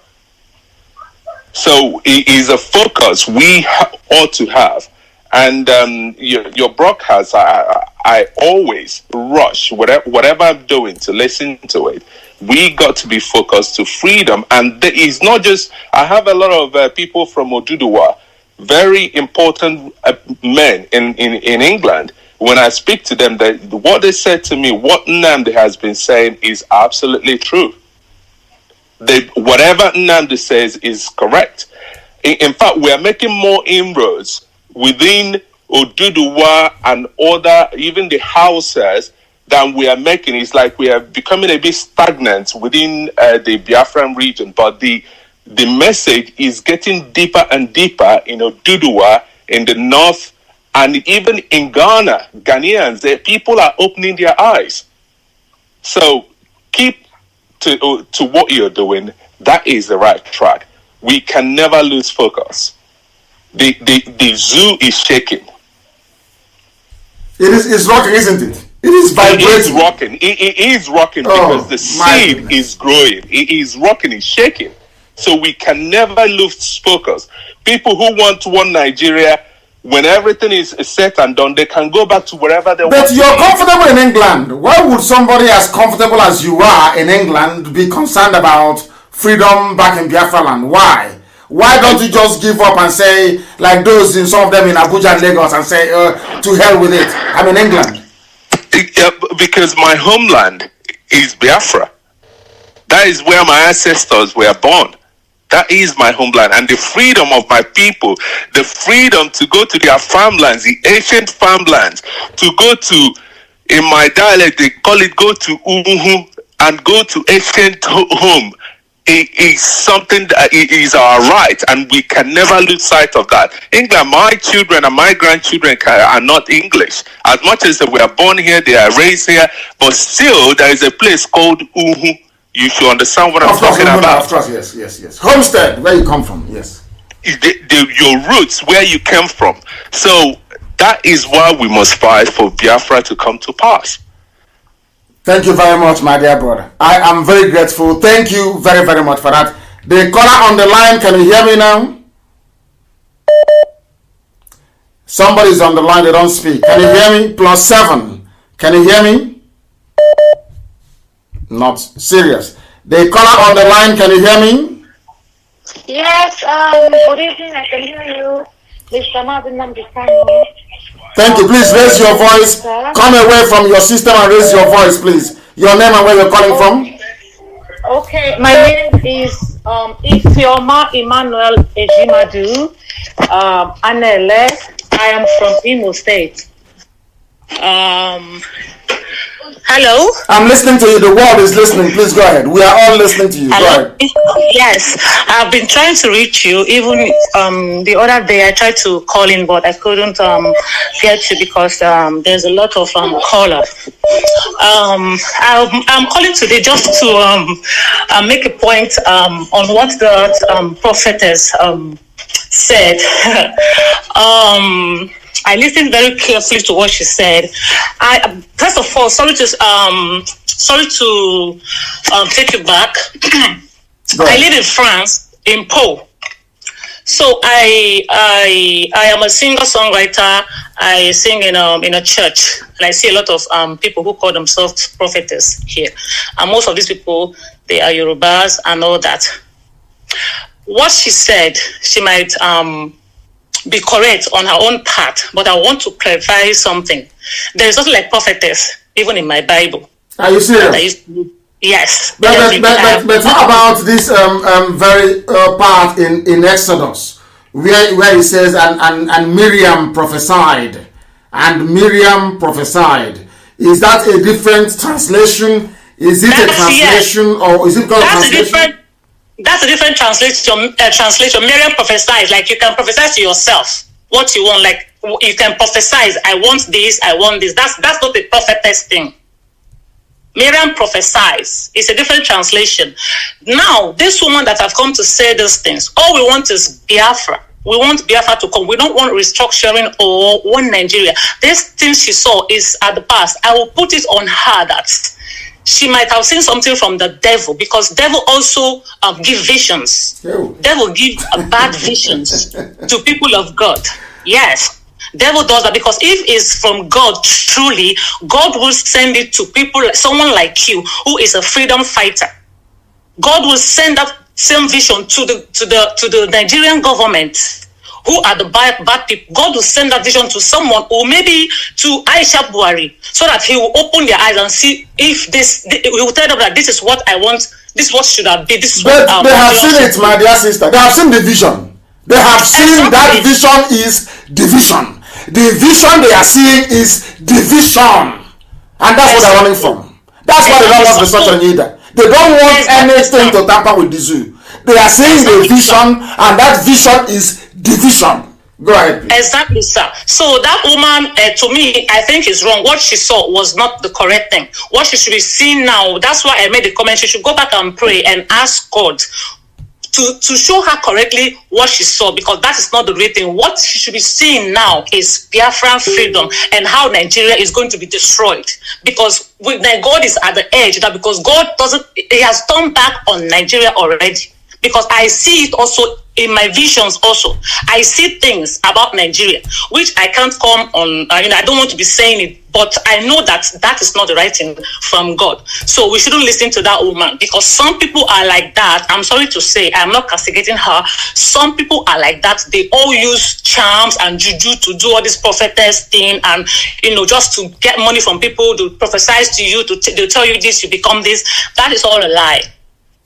So it is a focus we ought to have. And your broadcast, I always rush whatever I'm doing to listen to it. We got to be focused to freedom. And there is not just, I have a lot of people from Oduduwa, very important men in England. When I speak to them, what they said to me, what Nnamdi has been saying is absolutely true. Whatever Nnamdi says is correct. In fact, we are making more inroads within Oduduwa and other, even the houses, than we are making. It's like we are becoming a bit stagnant within the Biafran region, but the message is getting deeper and deeper in Oduduwa, in the north, and even in Ghana, Ghanaians, people are opening their eyes. So keep to what you're doing. That is the right track. We can never lose focus. The zoo is shaking. It's rocking, isn't it? It is vibrating. It is rocking. It is rocking because the seed is growing. It is rocking. It's shaking. So we can never lose focus. People who want one Nigeria, when everything is set and done, they can go back to wherever they want. But you're comfortable in England. Why would somebody as comfortable as you are in England be concerned about freedom back in Biafra land? Why? Why don't you just give up and say, like those in some of them in Abuja and Lagos, and say, to hell with it, I'm in England? Because my homeland is Biafra. That is where my ancestors were born. That is my homeland. And the freedom of my people, the freedom to go to their farmlands, the ancient farmlands, to go to, in my dialect, they call it go to Uhu and go to ancient home. It is something that is our right, and we can never lose sight of that. England, my children and my grandchildren are not English. As much as they were born here, they are raised here, but still there is a place called Uhu. You should understand what I'm talking about. Of course, yes. Homestead, where you come from, yes. Your roots, where you came from. So that is why we must fight for Biafra to come to pass. Thank you very much, my dear brother. I am very grateful. Thank you very, very much for that. The caller on the line, can you hear me now? Somebody's on the line, they don't speak. Can you hear me? +7. Can you hear me? Not serious. The caller on the line, can you hear me? Yes, good evening, I can hear you. Mr. Nnamdi. Thank you. Please raise your voice. Come away from your system and raise your voice, please. Your name and where you're calling from? Okay, my name is Isioma Emmanuel Ejimadu Anele. I am from Imo State. Hello. I'm listening to you. The world is listening. Please go ahead. We are all listening to you. Hello? Go ahead. Yes, I've been trying to reach you. Even the other day, I tried to call in, but I couldn't get you because there's a lot of callers. I'm calling today just to make a point on what the prophetess said. I listened very carefully to what she said. I first of all, sorry to take you back. I live in France, in Pau. So I am a singer-songwriter. I sing in a church, and I see a lot of people who call themselves prophetess here. And most of these people, they are Yorubas and all that. What she said, she might be correct on her own part, but I want to clarify something. There is nothing like prophetess, even in my Bible. Are you serious? Yes. But how about this very part in Exodus, where it says, and Miriam prophesied, and Miriam prophesied. Is that a different translation? Is it a translation, or is it called translation? That's a different translation. Miriam prophesies, like you can prophesy to yourself what you want. Like you can prophesize, I want this, I want this. That's not a prophetess thing. Miriam prophesies. It's a different translation. Now, this woman that have come to say these things, all we want is Biafra. We want Biafra to come. We don't want restructuring or one Nigeria. This thing she saw is at the past. I will put it on her that she might have seen something from the devil, because devil also give visions. Ew. Devil give bad visions to people of God. Yes. Devil does that, because if it's from God truly, God will send it to people, someone like you who is a freedom fighter. God will send that same vision to the Nigerian government, who are the bad people. God will send that vision to someone, or maybe to Aisha Buhari, so that he will open their eyes and see if he will tell them that this is what I want, this is what should have been, this is But what they have seen it, my dear sister. They have seen the vision. They have seen that vision is division. The vision they are seeing is division. And that's what they're running from. That's why they don't want destruction either. They don't want anything to tamper with the zoo. They are seeing the vision, and that vision is division. Go ahead, please. Exactly, sir. So that woman, to me, I think is wrong. What she saw was not the correct thing. What she should be seeing now, that's why I made the comment, she should go back and pray and ask God to show her correctly what she saw, because that is not the real thing. What she should be seeing now is Biafran freedom and how Nigeria is going to be destroyed. Because God is at the edge, that because God he has turned back on Nigeria already. Because I see it also in my visions also. I see things about Nigeria, which I can't come on, I don't want to be saying it, but I know that that is not the right thing from God. So we shouldn't listen to that woman, because some people are like that. I'm sorry to say, I'm not castigating her. Some people are like that. They all use charms and juju to do all this prophetess thing, and, just to get money from people, to prophesy to you, to tell you this, you become this. That is all a lie.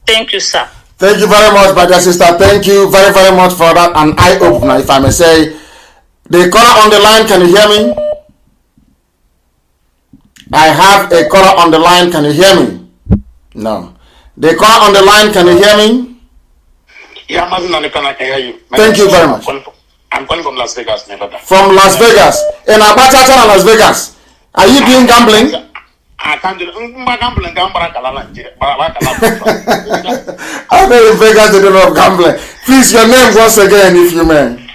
Thank you, sir. Thank you very much, my dear sister. Thank you very, very much for that. An eye-opener, if I may say. The caller on the line, can you hear me? I have a caller on the line. Can you hear me? No. The caller on the line, can you hear me? Yeah, Mazi, I can hear you. Thank you very much. I'm calling from Las Vegas, Nevada. From Las Vegas. In Abacha and Las Vegas. Are you doing gambling? I can't do gambling. I know in Vegas they do not gambling. Please, your name once again, if you may.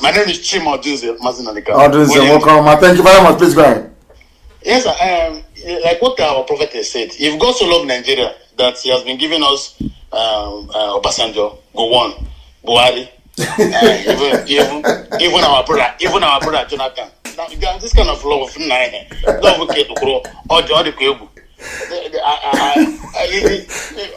My name is Chim Oduze, Mazi. Oduze, welcome. Thank you very much. Please go ahead. Yes, like what our prophet has said, if God so loved Nigeria that he has been giving us Obasanjo, Gowon, Buhari, even our brother Jonathan. Now, this kind of love, love okay to grow, or the cable.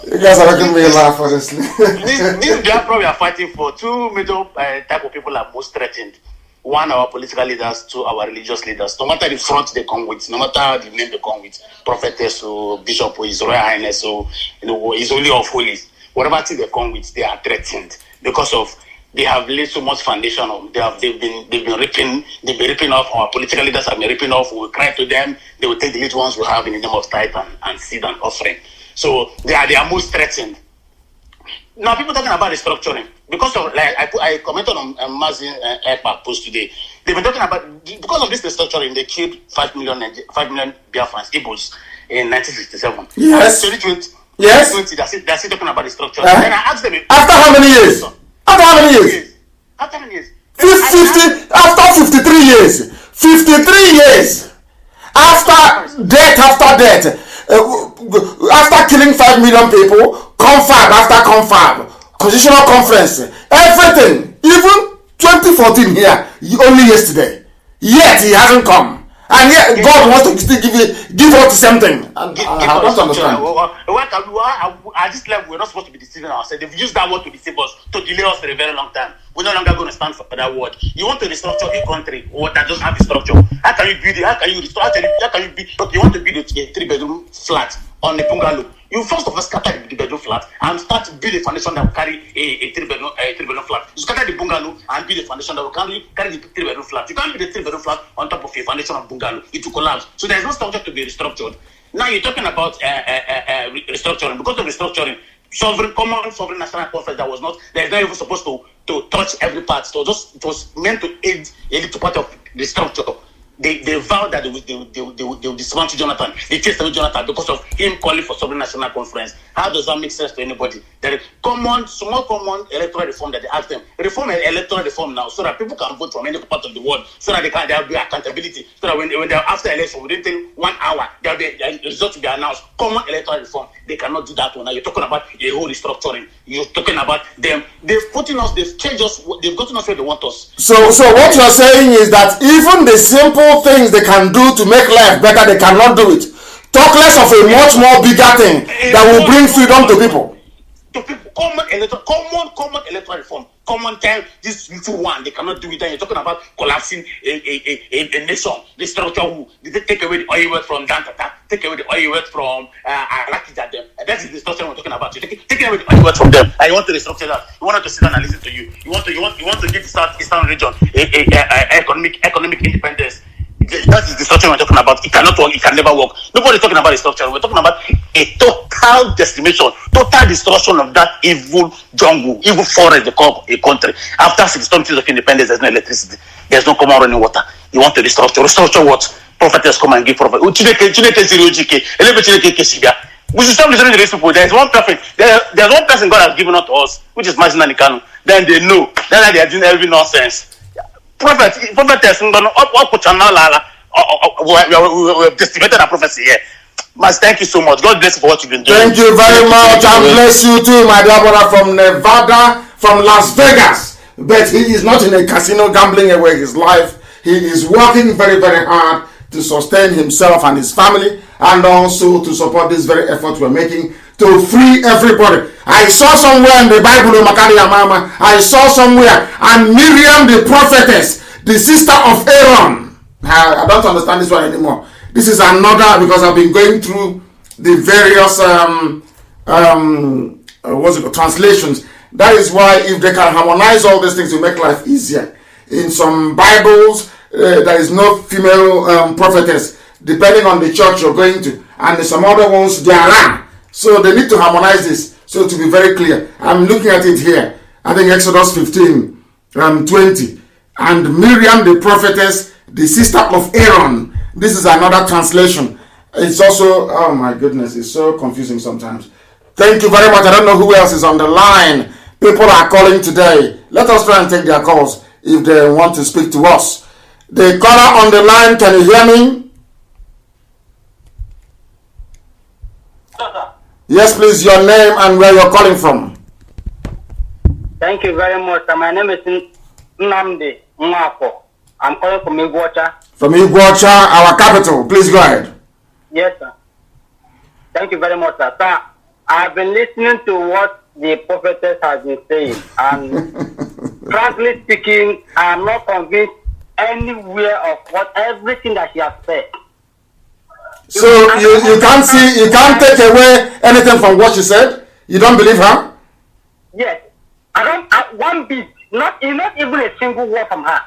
You guys are making me laugh, honestly. This Biafra we are fighting for, two major type of people are most threatened. One, our political leaders, two, our religious leaders. No matter the front they come with, no matter the name they come with, prophetess or bishop or his royal highness or his holy of holies, whatever thing they come with, they are threatened because of they have laid so much foundation on. They've been ripping off our political leaders have been ripping off. We will cry to them. They will take the little ones we have in the name of tithe and seed and offering. So they are most threatened. Now people talking about restructuring because of like I commented on Mazi Ipob post today. They've been talking about because of this restructuring they killed 5 million Biafrans, Ibos in 1967. Yes. 2020. Yes. 2020, they're still talking about restructuring. And I asked them after how many years? After how many years? After how many years? 50 after 53 years. 53 years. After death. After killing 5 million people, confab after confab, constitutional conference, everything, even 2014 here, only yesterday. Yet he hasn't come. And yet God wants to still give us something. And I don't understand. At this level, we're not supposed to be deceiving ourselves. They've used that word to deceive us, to delay us for a very long time. We're no longer going to stand for that word. You want to restructure a country that doesn't have a structure. How can you build it? How can you restore? How can you build? Look, you want to build a 3-bedroom flat on a bungalow. You first of all scatter the bedroom flat and start to build a foundation that will carry a 3-bedroom flat. You scatter the bungalow and build a foundation that will carry the 3-bedroom flat. You can't build a 3-bedroom flat on top of a foundation of bungalow. It will collapse. So there is no structure to be restructured. Now you're talking about restructuring. Because of restructuring, common sovereign national conference that was not even supposed to touch every part. So it was meant to aid a little part of the structure. They vowed that they will dismantle Jonathan. They chased away Jonathan because of him calling for sovereign national conference. How does that make sense to anybody? There is small common electoral reform that they asked them. Reform electoral reform now so that people can vote from any part of the world, so that there will be accountability, so that when they're after election, within 1 hour, there will be a result to be announced. Common electoral reform, they cannot do that one. Now you're talking about a whole restructuring. You're talking about them. They've changed us, they've gotten us where they want us. So what you're saying is that even the simple things they can do to make life better, they cannot do it. Talk less of a much more bigger thing that will bring freedom to people. Common electoral reform. Common time, this little one, they cannot do it. And you're talking about collapsing a nation. The structure they take away the oil wealth from Dantata, take away the oil wealth from Arakija. That is the structure we're talking about. You're taking away the oil wealth from them. And you want to restructure that. You want to sit down and listen to you. You want to give the Southeastern region economic independence. That is the structure we're talking about. It cannot work. It can never work. Nobody's talking about the structure. We're talking about a total decimation, total destruction of that evil jungle, evil forest they call a country. After 60 years of independence, there's no electricity. There's no common running water. You want to restructure. Restructure what? Prophets come and give prophet. We should stop listening to these people. There's one person God has given out to us, which is Mazi and Kanu'S. Then they know. Then they are doing every nonsense. Prophetess, we have decimated our prophecy here. Mas, thank you so much. God bless you for what you've been doing. Thank you very much, and bless you too, my dear brother from Nevada, from Las Vegas. But he is not in a casino gambling away his life. He is working very, very hard to sustain himself and his family, and also to support this very effort we're making to free everybody. I saw somewhere in the Bible, I saw somewhere, and Miriam the prophetess, the sister of Aaron. I don't understand this one anymore. This is another, because I've been going through the various translations. That is why if they can harmonize all these things to make life easier. In some Bibles, there is no female prophetess, depending on the church you're going to. And in some other ones, there are. So they need to harmonize this, so to be very clear. I'm looking at it here. I think Exodus 15, 20. And Miriam the prophetess, the sister of Aaron. This is another translation. It's also, oh my goodness, it's so confusing sometimes. Thank you very much. I don't know who else is on the line. People are calling today. Let us try and take their calls if they want to speak to us. The caller on the line, can you hear me? Yes, please, your name and where you're calling from. Thank you very much. My name is Nnamdi. I'm calling from Iguacha. From Iguacha, our capital. Please go ahead. Yes, sir. Thank you very much, sir. Sir, I've been listening to what the prophetess has been saying, and frankly speaking, I'm not convinced anywhere of everything that she has said. So you can't take away anything from what she said? You don't believe her? Yes. I don't one bit. Not even a single word from her.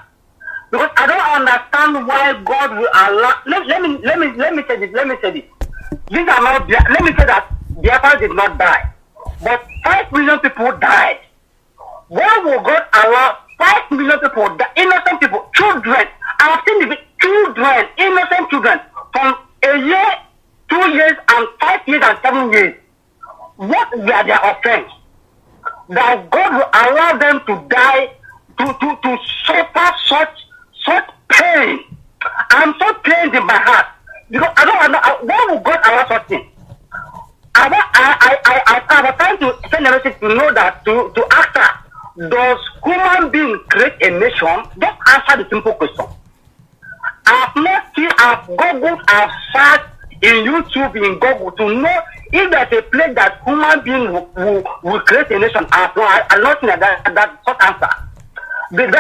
Because I don't understand why God will allow. Let me say this. These are not. Let me say that Biafra did not die, but 5 million people died. Why will God allow 5 million people, the innocent people, children? I have seen the children, innocent children, from a year, 2 years, and 5 years and 7 years. What were their offense? That God will allow them to die, to suffer such pain. I'm so pained in my heart because I don't know why would God allow such thing. I was trying to send a message to know that to ask her, does human being create a nation? Just answer the simple question. I've not seen, I've googled, I've searched in YouTube, in Google to know if there's a place that human being will create a nation. I'm not seen that short answer. It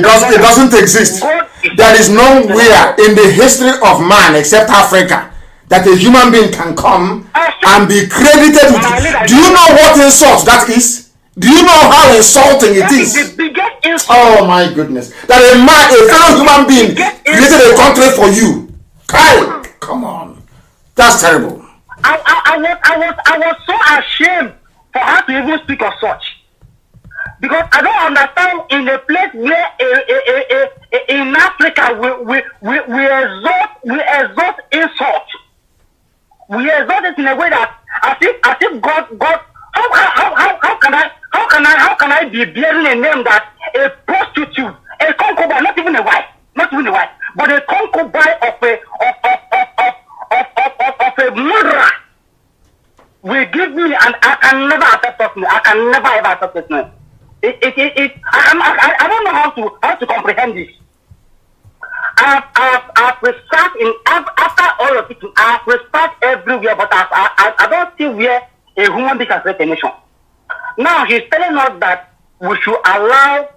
doesn't exist. There is nowhere in the history of man except Africa that a human being can come and be credited with it. Do you know what insult that is? Do you know how insulting it is? Oh my goodness. That a fellow human being created a country for you. Come on. That's terrible. I was so ashamed for her to even speak of such. Because I don't understand in a place where in Africa we exalt insult. We exalt it in a way that as if God how can I be bearing a name that a prostitute, a concubine, not even a wife, but a concubine of a murderer will give me, and I can never accept such name. I can never ever accept such name. I don't know how to comprehend this. I've researched after all of it. I've researched everywhere, but I don't see where a human being can create a nation. Now he's telling us that we should allow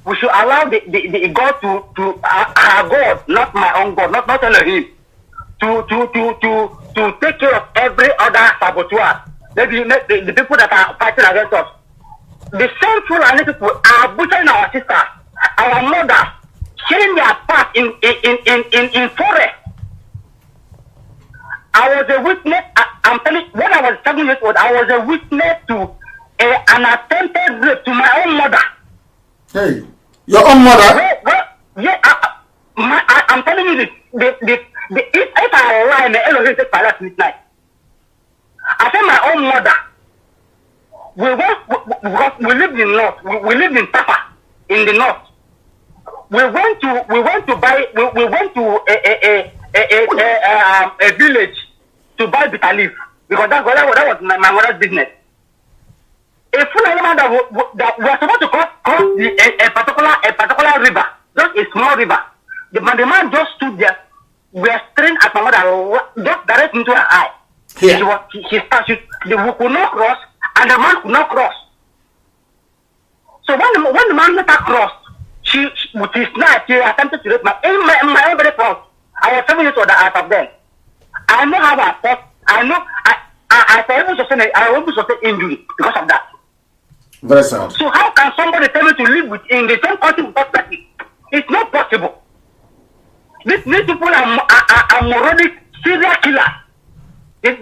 the God to our God, not my own God, not Elohim, to take care of every other saboteur. Maybe the people that are fighting against us. The same Fulani people are butchering our sisters, our mothers, killing their path in forest. I was a witness. I'm telling you, when I was 7 years old, I was a witness to an attempted rape to my own mother. Hey, your own mother? Yeah, I'm telling you this. If I lie, the Elohim takes my life midnight. I said my own mother. We lived in north. We lived in Tapa, in the north. We went to a village to buy bitter leaf because that was my mother's business. A full animal that was supposed to cross a particular river, just a small river. The man just stood there. We are staring at my mother, just direct into her eye. Yeah. She started. We could not cross, and the man could not cross. So when the man let her cross, she with his knife, she attempted to rape my own very front. I was 7 years old out of them. I know how I fought. I know I was able to sustain injury because of that. Very sad. So how can somebody tell me to live in the same country without that? It's not possible. These people are moronic serial killers. This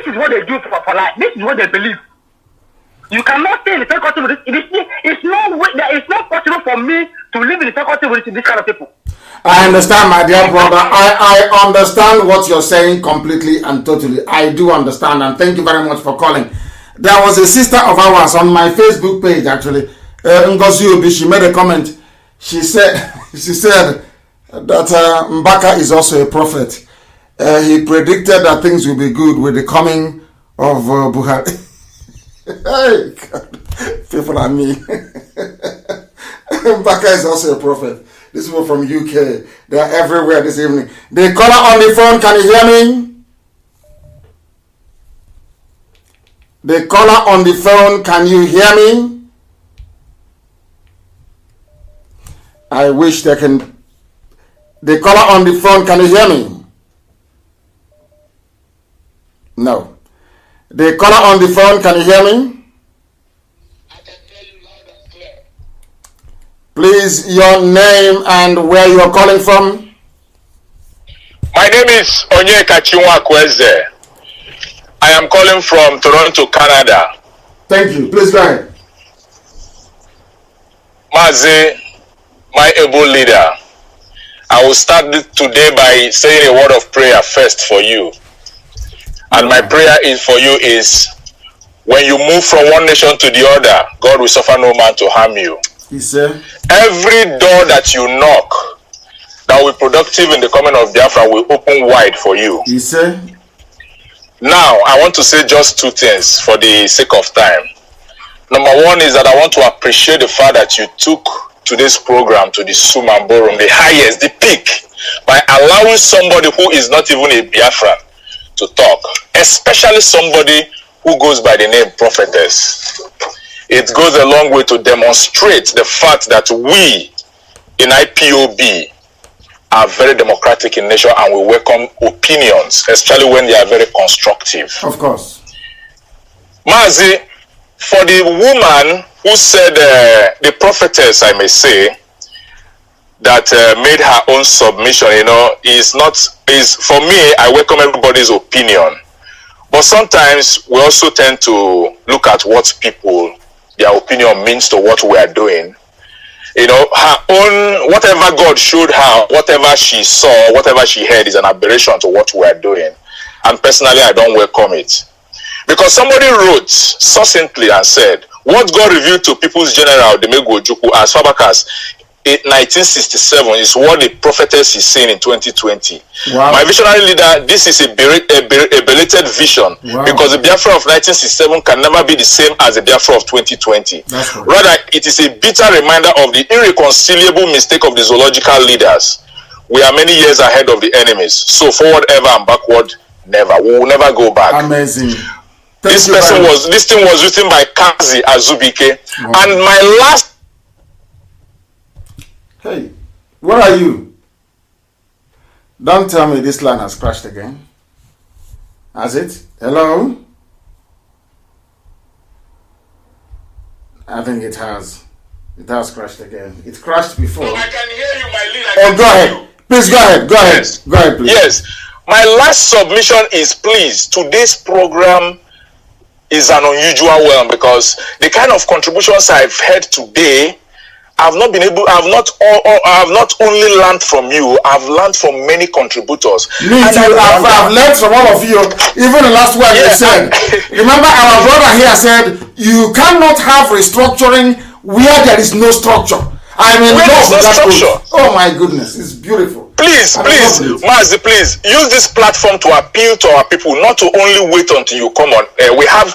is what they do for life. This is what they believe. You cannot stay in the same country with this. It's not possible for me to live in the same country with this kind of people. I understand, my dear brother. I understand what you're saying completely and totally. I do understand, and thank you very much for calling. There was a sister of ours on my Facebook page, actually, Ngozi Obi. She made a comment. She said that Mbaka is also a prophet. He predicted that things will be good with the coming of Buhari. Hey, God. People are me. Mbaka is also a prophet. These people from UK, they are everywhere this evening. The caller on the phone, can you hear me? The caller on the phone, can you hear me? I wish they can. The caller on the phone, can you hear me? No. The caller on the phone, can you hear me? I can hear you loud and clear. Please, your name and where you are calling from? My name is Onyeka Chinwakweze. I am calling from Toronto, Canada. Thank you. Please go ahead. Mazi, my able leader, I will start today by saying a word of prayer first for you. And my prayer is for you is, when you move from one nation to the other, God will suffer no man to harm you. Every door that you knock that will be productive in the coming of Biafra will open wide for you. Now, I want to say just two things for the sake of time. Number one is that I want to appreciate the fact that you took today's program to the Sumamborum, the highest, the peak, by allowing somebody who is not even a Biafran to talk, especially somebody who goes by the name Prophetess. It goes a long way to demonstrate the fact that we in IPOB are very democratic in nature and we welcome opinions, especially when they are very constructive. Of course. Mazi, for the woman who said, the prophetess, I may say, that made her own submission, for me, I welcome everybody's opinion. But sometimes we also tend to look at what people, their opinion means to what we are doing. Her own, whatever God showed her, whatever she saw, whatever she heard is an aberration to what we are doing. And personally, I don't welcome it. Because somebody wrote succinctly and said, what God revealed to People's General, Demego Ojukwu, as far back as 1967 is what the prophetess is saying in 2020. Wow. My visionary leader, this is a belated vision. Wow. Because the Biafra of 1967 can never be the same as the Biafra of 2020. Rather, it is a bitter reminder of the irreconcilable mistake of the zoological leaders. We are many years ahead of the enemies. So forward ever and backward never. We will never go back. Amazing. This thing was written by Kazi Azubike. Wow. And my last. Hey, where are you? Don't tell me this line has crashed again. Has it? Hello? I think it has. It has crashed again. It crashed before. I can hear you, my leader. Oh, go ahead. Please go ahead. Go ahead. Yes. Go ahead, please. Yes. My last submission is, please, today's program is an unusual one because the kind of contributions I've heard today, I've not only learned from you, I've learned from many contributors. Me too. I've learned from all of you. Even the last one you said. Remember our brother here said, you cannot have restructuring where there is no structure. I mean, no structure. Oh my goodness, it's beautiful. Please, Mazi, please use this platform to appeal to our people, not to only wait until you come on. We have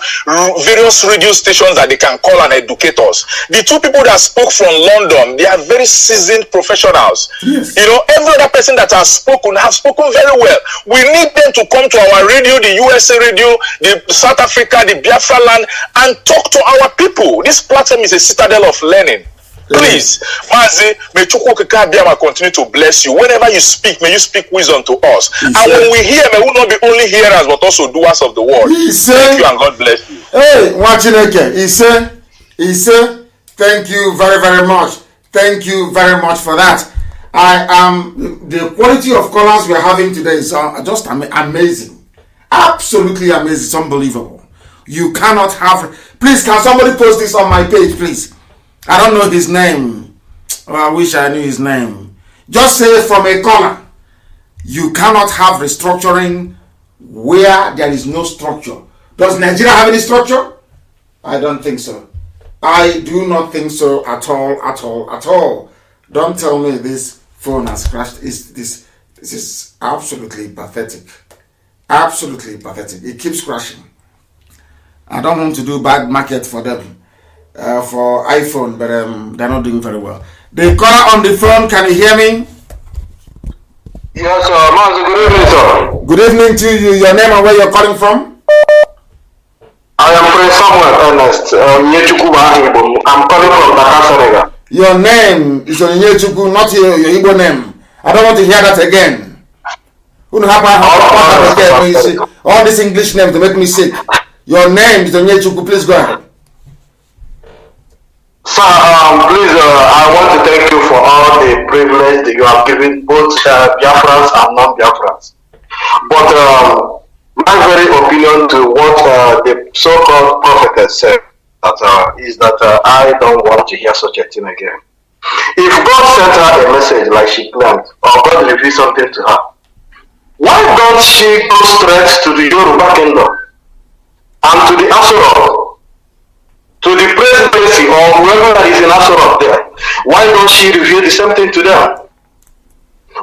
various radio stations that they can call and educate us. The two people that spoke from London, they are very seasoned professionals. Yes. Every other person that has spoken have spoken very well. We need them to come to our radio, the USA radio, the South Africa, the Biafra land, and talk to our people. This platform is a citadel of learning. Please, Mazi, may Chukwukabiyama continue to bless you. Whenever you speak, may you speak wisdom to us. And when we hear, may we not be only hearers, but also doers of the word. Thank you and God bless you. Hey, Wachineke, he said, thank you very, very much. Thank you very much for that. The quality of callers we are having today is just amazing. Absolutely amazing. It's unbelievable. You cannot have, please, can somebody post this on my page, please? I don't know his name. Oh, I wish I knew his name. Just say from a caller, you cannot have restructuring where there is no structure. Does Nigeria have any structure? I don't think so. I do not think so at all. Don't tell me this phone has crashed. This is absolutely pathetic. Absolutely pathetic. It keeps crashing. I don't want to do bad market for them. For iPhone, but they're not doing very well. The caller on the phone, can you hear me? Yes, sir. Mazi, good evening, sir. Good evening to you. Your name and where you're calling from? I am Prince Samuel Ernest. I'm calling from Dakar, Senegal. Your name is Onyechukwu, not your Igbo name. I don't want to hear that again. All this English name to make me sick. Your name is Onyechukwu. Please go ahead. Sir, please, I want to thank you for all the privilege that you have given both Biafrans and non-Biafrans. But my very opinion to what the so-called prophetess said is that I don't want to hear such a thing again. If God sent her a message like she claimed, or God revealed something to her, why don't she go straight to the Yoruba kingdom and to the Asura, to the presidency or whoever that is in Asura there? Why don't she reveal the same thing to them?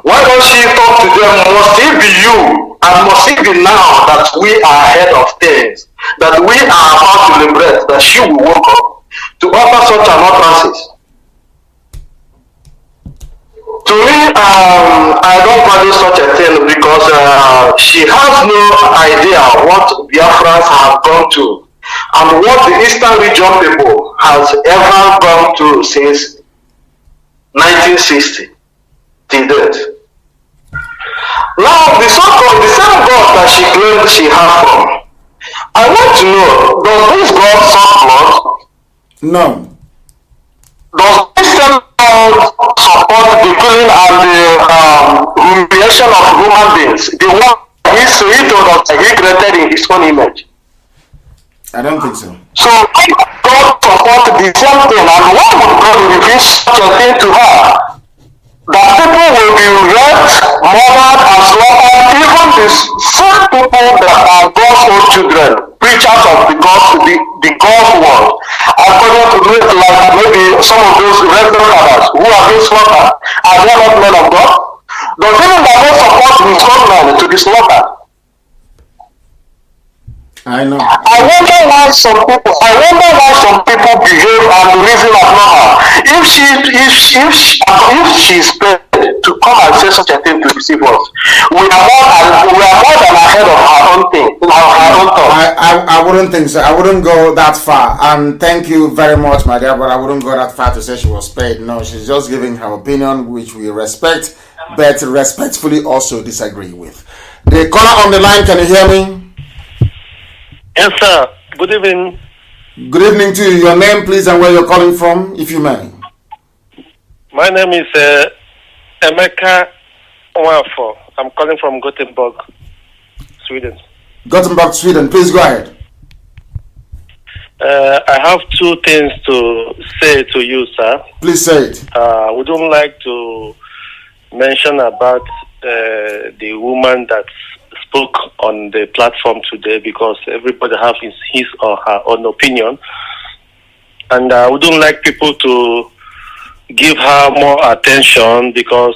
Why don't she talk to them? Must it be you, and must it be now that we are ahead of things, that we are about to liberate, that she will wake up to offer such an utterances? To me, I don't value such a thing because she has no idea what Biafrans have gone to and what the Eastern region people has ever gone through since 1960 till date. Now, the so-called, the same God that she claimed she had from, I want to know, does this God suck blood? No. Does this same God support the killing and the humiliation of human beings? The one he told us that he created in his own image. I don't think so. So God support the same thing, and why would God reveal such a thing to her? That people will be raped, murdered, and slaughtered, even the same people that are God's own children, preachers of the God's word, according to like maybe some of those reverend fathers who are being slaughtered, are they not men of God? Does even that not support his own men to be slaughtered? I know. I wonder why some people behave and reason as normal. If she's paid to come and say such a thing to deceive us, we are more than ahead of our own thing, our own thought. I wouldn't think so. I wouldn't go that far. And thank you very much, my dear, but I wouldn't go that far to say she was paid. No, she's just giving her opinion, which we respect, but respectfully also disagree with. The caller on the line, can you hear me? Yes, sir. Good evening. Good evening to you. Your name, please, and where you're calling from, if you may. My name is Emeka Nwafo. I'm calling from Gothenburg, Sweden. Gothenburg, Sweden. Please go ahead. I have two things to say to you, sir. Please say it. We don't like to mention about the woman that spoke on the platform today because everybody has his or her own opinion, and we don't like people to give her more attention because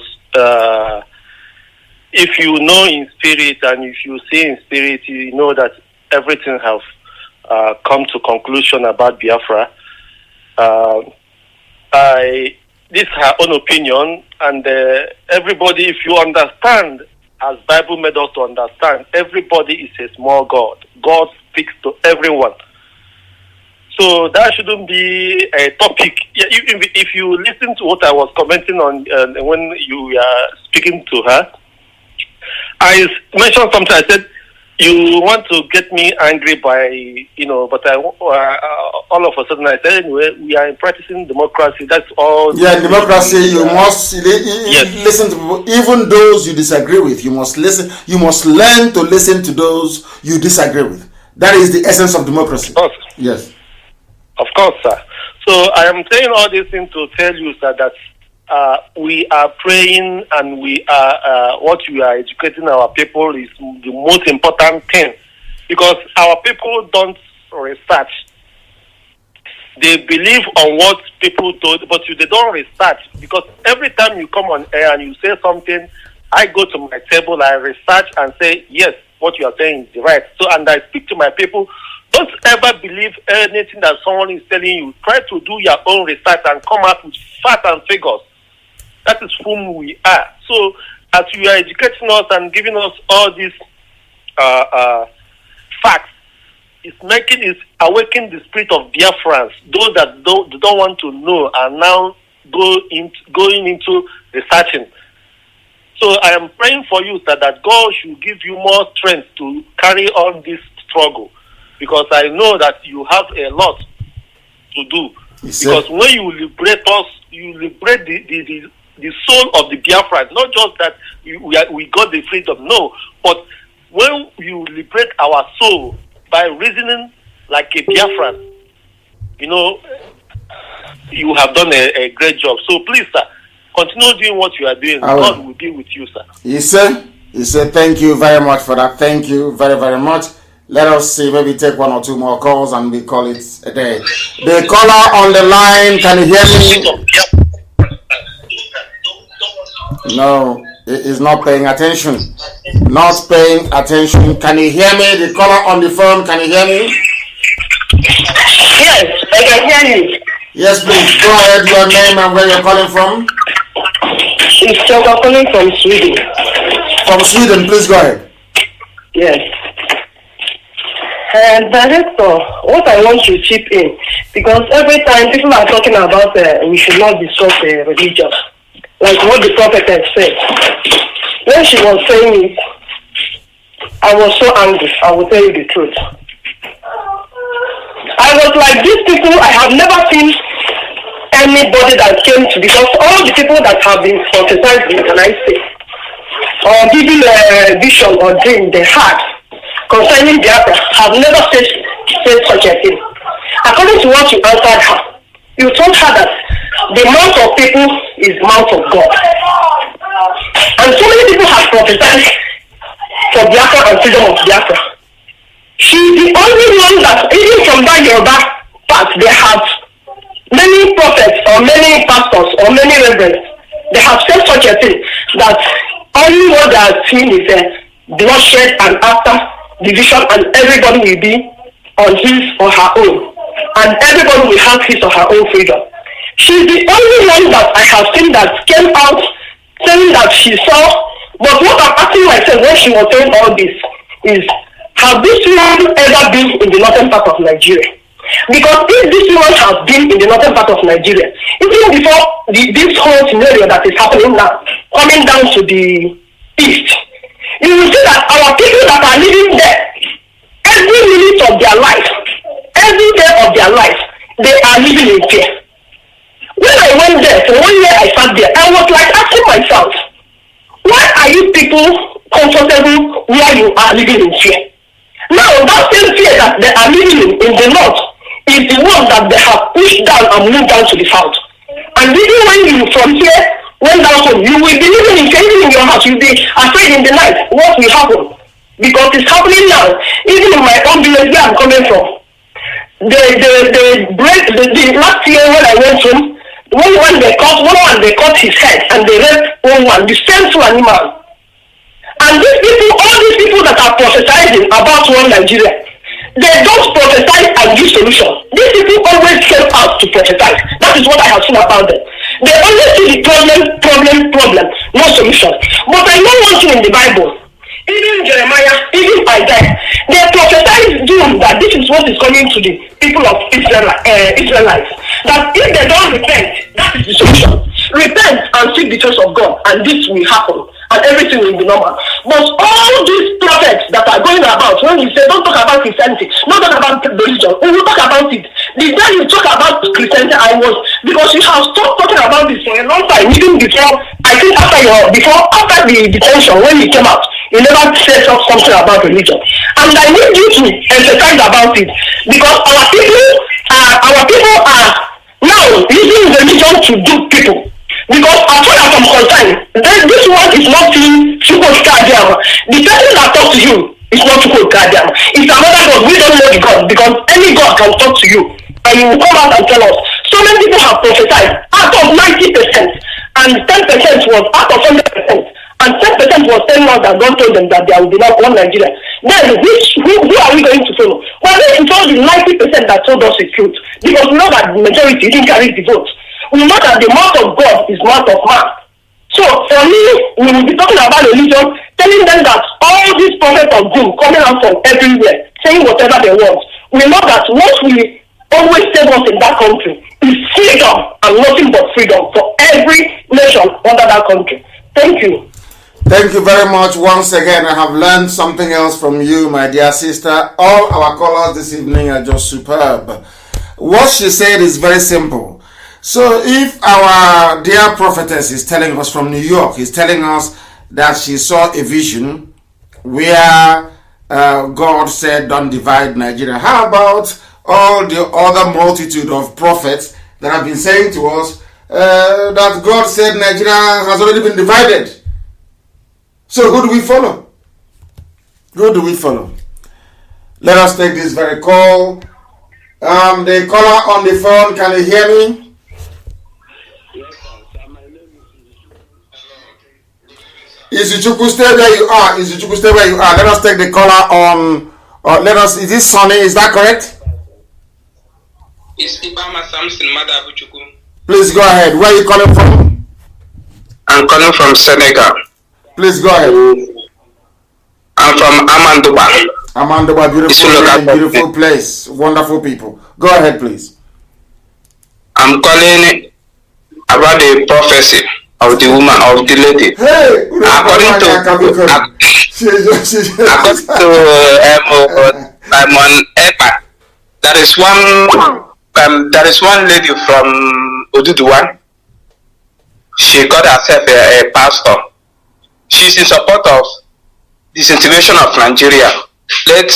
if you know in spirit and if you see in spirit, you know that everything have come to conclusion about Biafra. This is her own opinion, and everybody, if you understand, as Bible made us to understand, everybody is a small God. God speaks to everyone. So that shouldn't be a topic. If you listen to what I was commenting on when you were speaking to her, I mentioned something. I said, you want to get me angry by, but all of a sudden I said, anyway, we are practicing democracy. That's all. Yeah, democracy, you must listen to people, even those you disagree with. You must listen. You must learn to listen to those you disagree with. That is the essence of democracy. Of course. Yes. Of course, sir. So I am saying all these things to tell you, sir, that we are praying and we are what we are educating our people is the most important thing, because our people don't research. They believe on what people told, but they don't research, because every time you come on air and you say something, I go to my table, I research and say, yes, what you are saying is right. So, and I speak to my people. Don't ever believe anything that someone is telling you. Try to do your own research and come out with facts and figures. That is whom we are. So, as you are educating us and giving us all these facts, it's awakening the spirit of Biafrans. Those that don't want to know are now going into researching. So I am praying for you, sir, that God should give you more strength to carry on this struggle, because I know that you have a lot to do. Because when you liberate us, you liberate the soul of the Biafra. Not just that we got the freedom, no. But when you liberate our soul by reasoning like a Biafran, you have done a great job. So please, sir, continue doing what you are doing. God will be with you, sir. He said, thank you very much for that. Thank you very, very much. Let us see, maybe take one or two more calls and we call it a day. The caller on the line, can you hear me? No, he is not paying attention. Not paying attention. Can you hear me? The caller on the phone, can you hear me? Yes, I can hear you. Yes, please. Go ahead, your name and where you're calling from. It's Choka calling from Sweden. From Sweden, please go ahead. Yes. Director, what I want to chip in, because every time people are talking about we should not discuss religion, like what the prophetess said. When she was saying it, I was so angry, I will tell you the truth. I was like, these people, I have never seen anybody that came to, because all the people that have been prophesizing, can I say, or giving a vision or dream they had concerning Biafra, have never said such a thing. According to what you answered her, you told her that the mouth of people is mouth of God. And so many people have prophesied for Biafra and freedom of Biafra. She's the only one that, even from that Yoruba part, they have many prophets or many pastors or many reverends. They have said such a thing that only what they are seeing is bloodshed and after division, and everybody will be on his or her own, and everybody will have his or her own freedom. She's the only one that I have seen that came out saying that she saw. But what I'm asking myself when she was saying all this is, have this woman ever been in the northern part of Nigeria? Because if this woman has been in the northern part of Nigeria, even before this whole scenario that is happening now, coming down to the east, you will see that our people that are living there, every minute of their life, every day of their life, they are living in fear. When I went there, for 1 year I sat there, I was like asking myself, why are you people comfortable where you are living in fear? Now, that same fear that they are living in the north is the one that they have pushed down and moved down to the south. And even when you from here went down home, you will be living in fear, even in your house, you'll be afraid in the night what will happen. Because it's happening now, even in my own village where I'm coming from. The last year when I went home, one they cut his head and they raped one, the same two animal. And these people, all these people that are prophesying about one Nigeria, they don't prophesy and give solution. These people always came out to prophesy. That is what I have seen about them. They always see the problem, no solution. But I know one thing in the Bible. Even Jeremiah, even Isaiah, they prophesy doom that this is what is coming to the people of Israelites. That if they don't repent, that is the solution. Repent and seek the face of God, and this will happen, and everything will be normal. But all these prophets that are going about, when we say don't talk about Christianity, don't talk about religion, we will talk about it. The day you talk about Christianity, because you have stopped talking about this for a long time, even before, I think after the detention, when you came out, you never said something about religion. And I need you to emphasize about it, because our people are now using religion to do people. Because as far as I'm concerned, this one is not Chukwu Kadiama. The person that talks to you is not Chukwu Kadiama. It's another God. We don't know the God, because any God can talk to you and you will come out and tell us. So many people have prophesied out of 90%, and 10% was out of 100%, and 10% was telling us that God told them that there will be not one Nigeria. Then who are we going to follow? Well, this is all the 90% that told us the truth, because we know that the majority didn't carry the vote. We know that the mouth of God is mouth of man. So for me, we will be talking about religion, telling them that all these prophets of doom coming out from everywhere, saying whatever they want. We know that what we always save us in that country is freedom, and nothing but freedom for every nation under that country. Thank you. Thank you very much once again. I have learned something else from you, my dear sister. All our callers this evening are just superb. what she said is very simple. So if our dear prophetess is telling us from New York, is telling us that she saw a vision where God said, don't divide Nigeria. How about all the other multitude of prophets that have been saying to us that God said Nigeria has already been divided? So who do we follow? Who do we follow? Let us take this very call. The caller on the phone, can you hear me? Izuchukwu, stay where you are. Izuchukwu, stay where you are. Let us take the caller on. Is this Sonny? Is that correct? It's Ibama Samson Madabuchuku. Please go ahead. Where are you calling from? I'm calling from Senegal. Please go ahead. I'm from Amandoba. Amandoba, beautiful place. Wonderful people. Go ahead, please. I'm calling about the prophecy of the woman, of the lady. Hey, according to Simon Epa, there is one lady from Oduduwa. She got herself a pastor. She's in support of disintegration of Nigeria. Let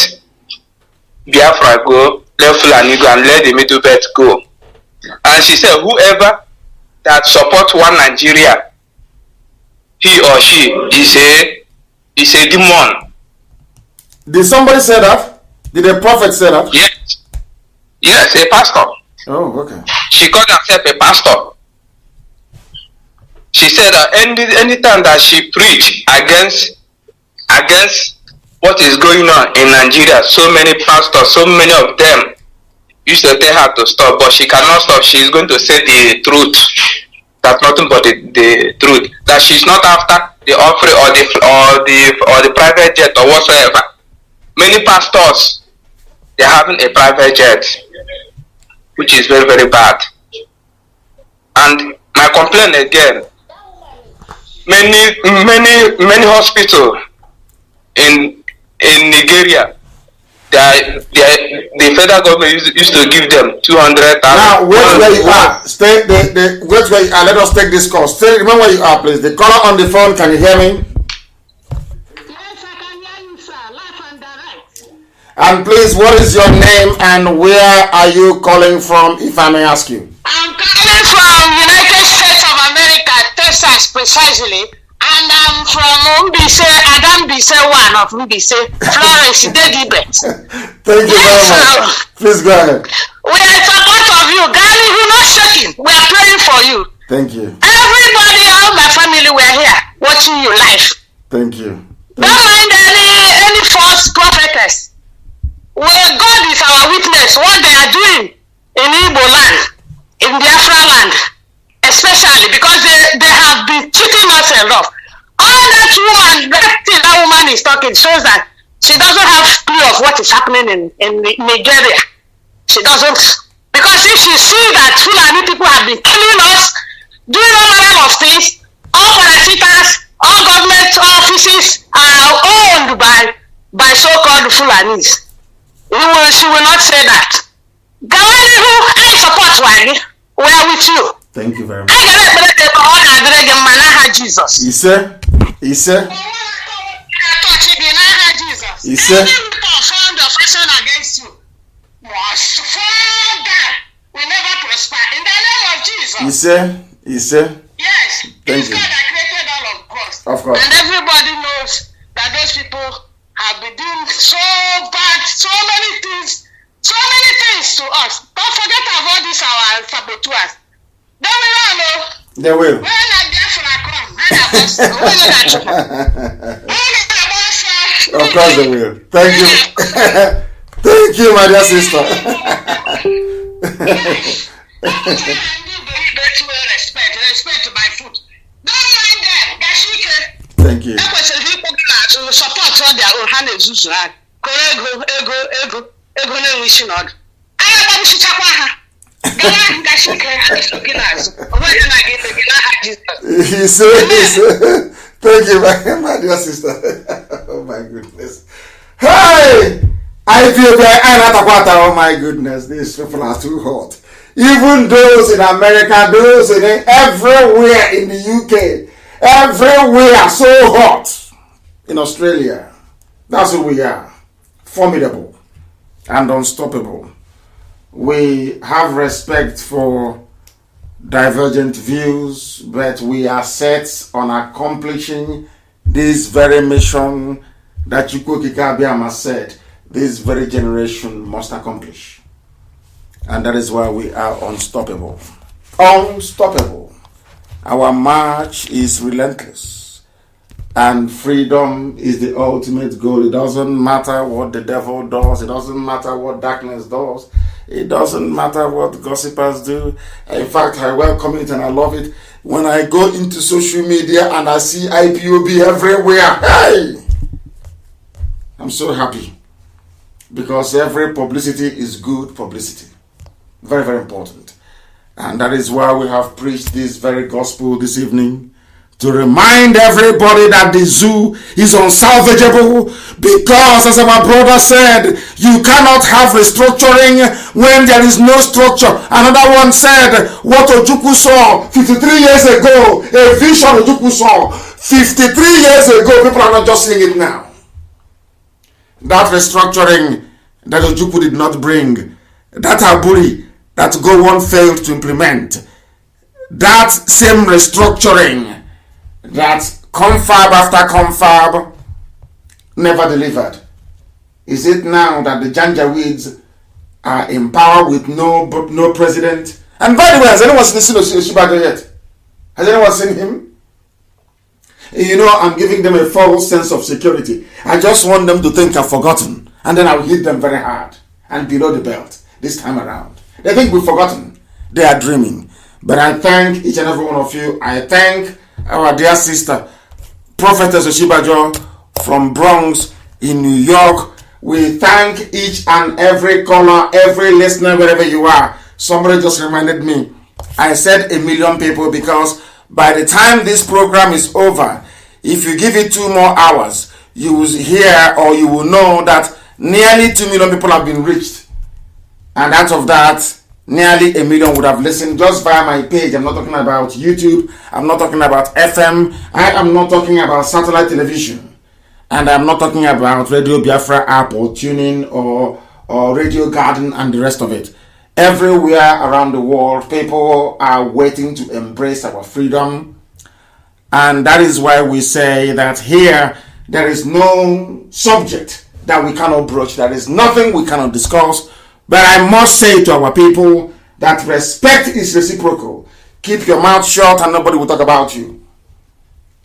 Biafra go, let Fulani go, and let the Middle Belt go. And she said, whoever that supports one Nigeria, he or she is a demon. Did somebody say that? Did a prophet say that? Yes. Yes, a pastor. Oh, okay. She called herself a pastor. She said that anytime that she preached against what is going on in Nigeria, so many pastors, so many of them used to tell her to stop, but she cannot stop. She is going to say the truth. That's nothing but the truth. That she's not after the offering or the private jet or whatsoever. Many pastors, they're having a private jet, which is very, very bad. And my complaint again, many hospitals in Nigeria, the federal government used to give them 200,000. Now, wait where you are. Stay. Wait where you are. Let us take this call. Stay. Remember where you are, please. The caller on the phone. Can you hear me? Yes, I can hear you, sir. Live and direct. And please, what is your name and where are you calling from, if I may ask you? I'm calling from United States of America, Texas, precisely. And I'm from Mbise, Adam Bise 1 of Mbise, Florence, Dedibet. Thank you very much. Please go ahead. We are in support of you. Gali, you're not shaking. We are praying for you. Thank you. Everybody, all my family, we're here watching you live. Thank you. Don't mind any false prophetess. Well, God is our witness. What they are doing in Igbo land, in Biafra land, especially because they have been cheating us a lot. All that woman, that woman is talking shows that she doesn't have clue of what is happening in Nigeria. She doesn't. Because if she sees that Fulani people have been killing us, doing all manner of things, all politicians, all government offices are owned by so-called Fulanis. She will not say that. Gawani, who I support Wani, we are with you. Thank you very much. Jesus. You say? You say? You say? Found oppression against you. Was fall down. We never prosper. In the name of Jesus. You say? You say? Yes. Thank you. God that created all of us. Of course. And everybody knows that those people have been doing so bad, so many things to us. Don't forget about this, our saboteurs. They will all know. They will. When I get from Of course they will. Thank you. Thank you, my dear sister. Respect my food. Don't mind them. Thank you. Support all their own hand is ego na-enweshi n'ọdụ. Anya gbabuchichakwa ha. Gawa ngashi ike esogi n'azụ. Onweghị na gị gị n'aha Jizọs. He said, thank you, my dear sister. Oh my goodness. Hey! Oh my goodness, these people are too hot. Even those in America, those in everywhere in the UK, everywhere so hot. In Australia, that's who we are. Formidable and unstoppable. We have respect for divergent views, but we are set on accomplishing this very mission that Chukwuka Abiyama said this very generation must accomplish. And that is why we are unstoppable. Unstoppable. Our march is relentless. And freedom is the ultimate goal. It doesn't matter what the devil does. It doesn't matter what darkness does. It doesn't matter what gossipers do. In fact, I welcome it and I love it. When I go into social media and I see IPOB everywhere, hey! I'm so happy. Because every publicity is good publicity. Very, very important. And that is why we have preached this very gospel this evening. To remind everybody that the zoo is unsalvageable, because as our brother said, you cannot have restructuring when there is no structure. Another one said, what Ojukwu saw 53 years ago, a vision Ojukwu saw 53 years ago, people are not just seeing it now. That restructuring that Ojukwu did not bring, that Aburi that Gowon failed to implement, that same restructuring that confab after confab never delivered. Is it now that the Janjaweeds are in power with no president? And by the way, has anyone seen Oshibajo yet? Has anyone seen him? You know, I'm giving them a false sense of security. I just want them to think I've forgotten. And then I'll hit them very hard and below the belt this time around. They think we've forgotten. They are dreaming. But I thank each and every one of you. I thank our dear sister, Prophetess Oshibajo from Bronx in New York. We thank each and every caller, every listener, wherever you are. Somebody just reminded me. I said 1 million people because by the time this program is over, if you give it 2 more hours, you will hear or you will know that nearly 2 million people have been reached. And out of that, nearly 1 million would have listened just via my page. I'm not talking about YouTube. I'm not talking about FM. I am not talking about satellite television. And I'm not talking about Radio Biafra app or tuning or Radio Garden and the rest of it. Everywhere around the world, people are waiting to embrace our freedom. And that is why we say that here, there is no subject that we cannot broach. There is nothing we cannot discuss. But I must say to our people that respect is reciprocal. Keep your mouth shut and nobody will talk about you.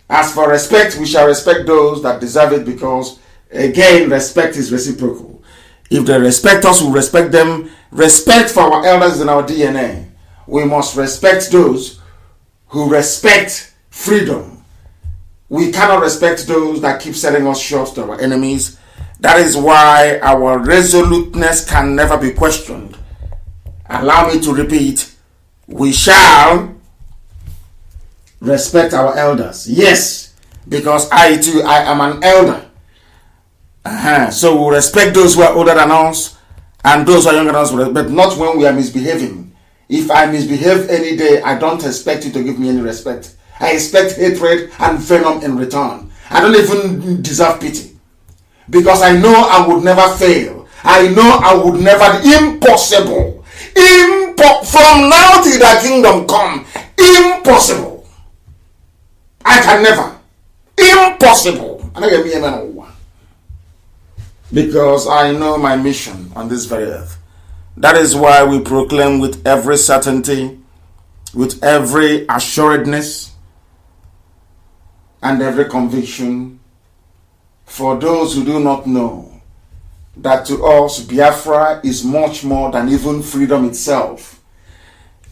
As for respect, we shall respect those that deserve it because, again, respect is reciprocal. If they respect us, we respect them. Respect for our elders is in our DNA. We must respect those who respect freedom. We cannot respect those that keep selling us short to our enemies. That is why our resoluteness can never be questioned. Allow me to repeat, we shall respect our elders. Yes, because I too, I am an elder. So we respect those who are older than us and those who are younger than us, but not when we are misbehaving. If I misbehave any day, I don't expect you to give me any respect. I expect hatred and venom in return. I don't even deserve pity. Because I know I would never fail. I know I would never. Impossible. From now till the kingdom come. Impossible. I can never. Impossible. Because I know my mission on this very earth. That is why we proclaim with every certainty, with every assuredness, and every conviction. For those who do not know, that to us, Biafra is much more than even freedom itself.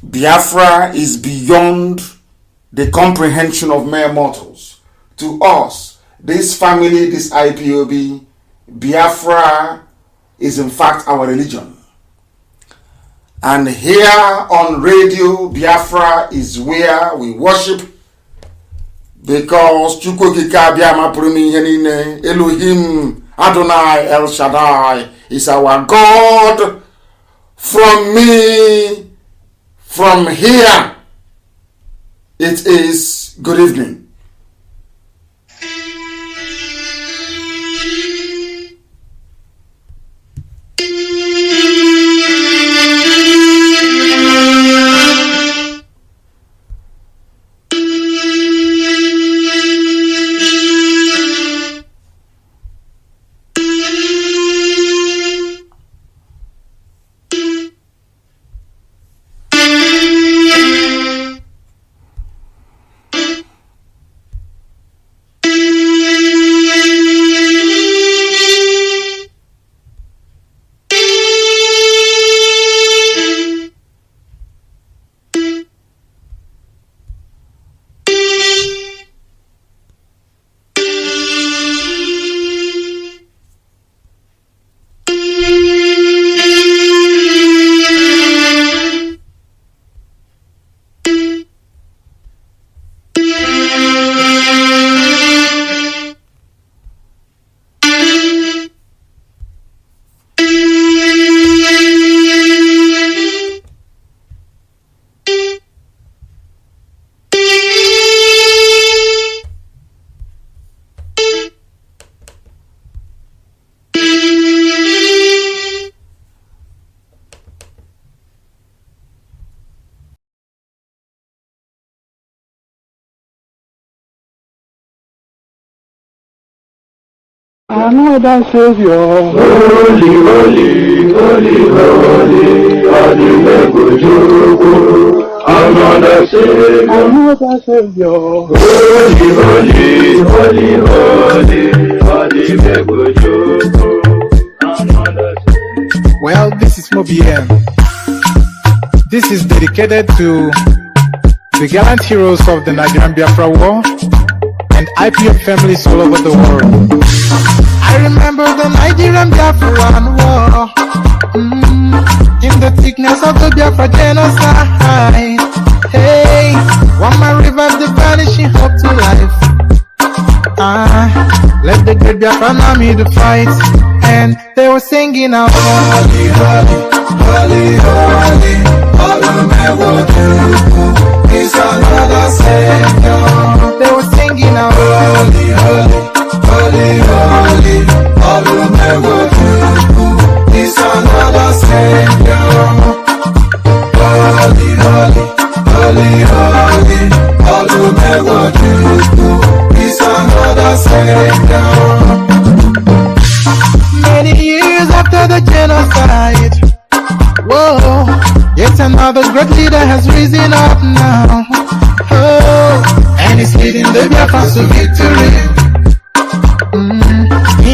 Biafra is beyond the comprehension of mere mortals. To us, this family, this IPOB, Biafra is in fact our religion. And here on radio, Biafra is where we worship. Because Chukwuka Abiyama pụrụ ime ihe niile, Elohim, Adonai, El Shaddai is our God. From me, from here, it is good evening. Another Savior. Holy, holy, holy, holy, another Savior. Another Savior. Holy, holy, holy, another Savior. Well, this is Mobien. This is dedicated to the gallant heroes of the Nigerian Biafra War and IPF families all over the world. I remember the Nigerian Biafran War, in the thickness of the Biafra genocide. Hey, one man revived the vanishing hope to life. Let the great Biafran army to fight, and they were singing out, holy, holy, holy, holy, is another Savior. They were singing out, holy, holy, holy, holy, is another Savior. Holy, holy, holy, holy, is another Savior. Many years after the genocide, whoa, yet another great leader has risen up now. Oh, and he's leading the Biafrans to victory.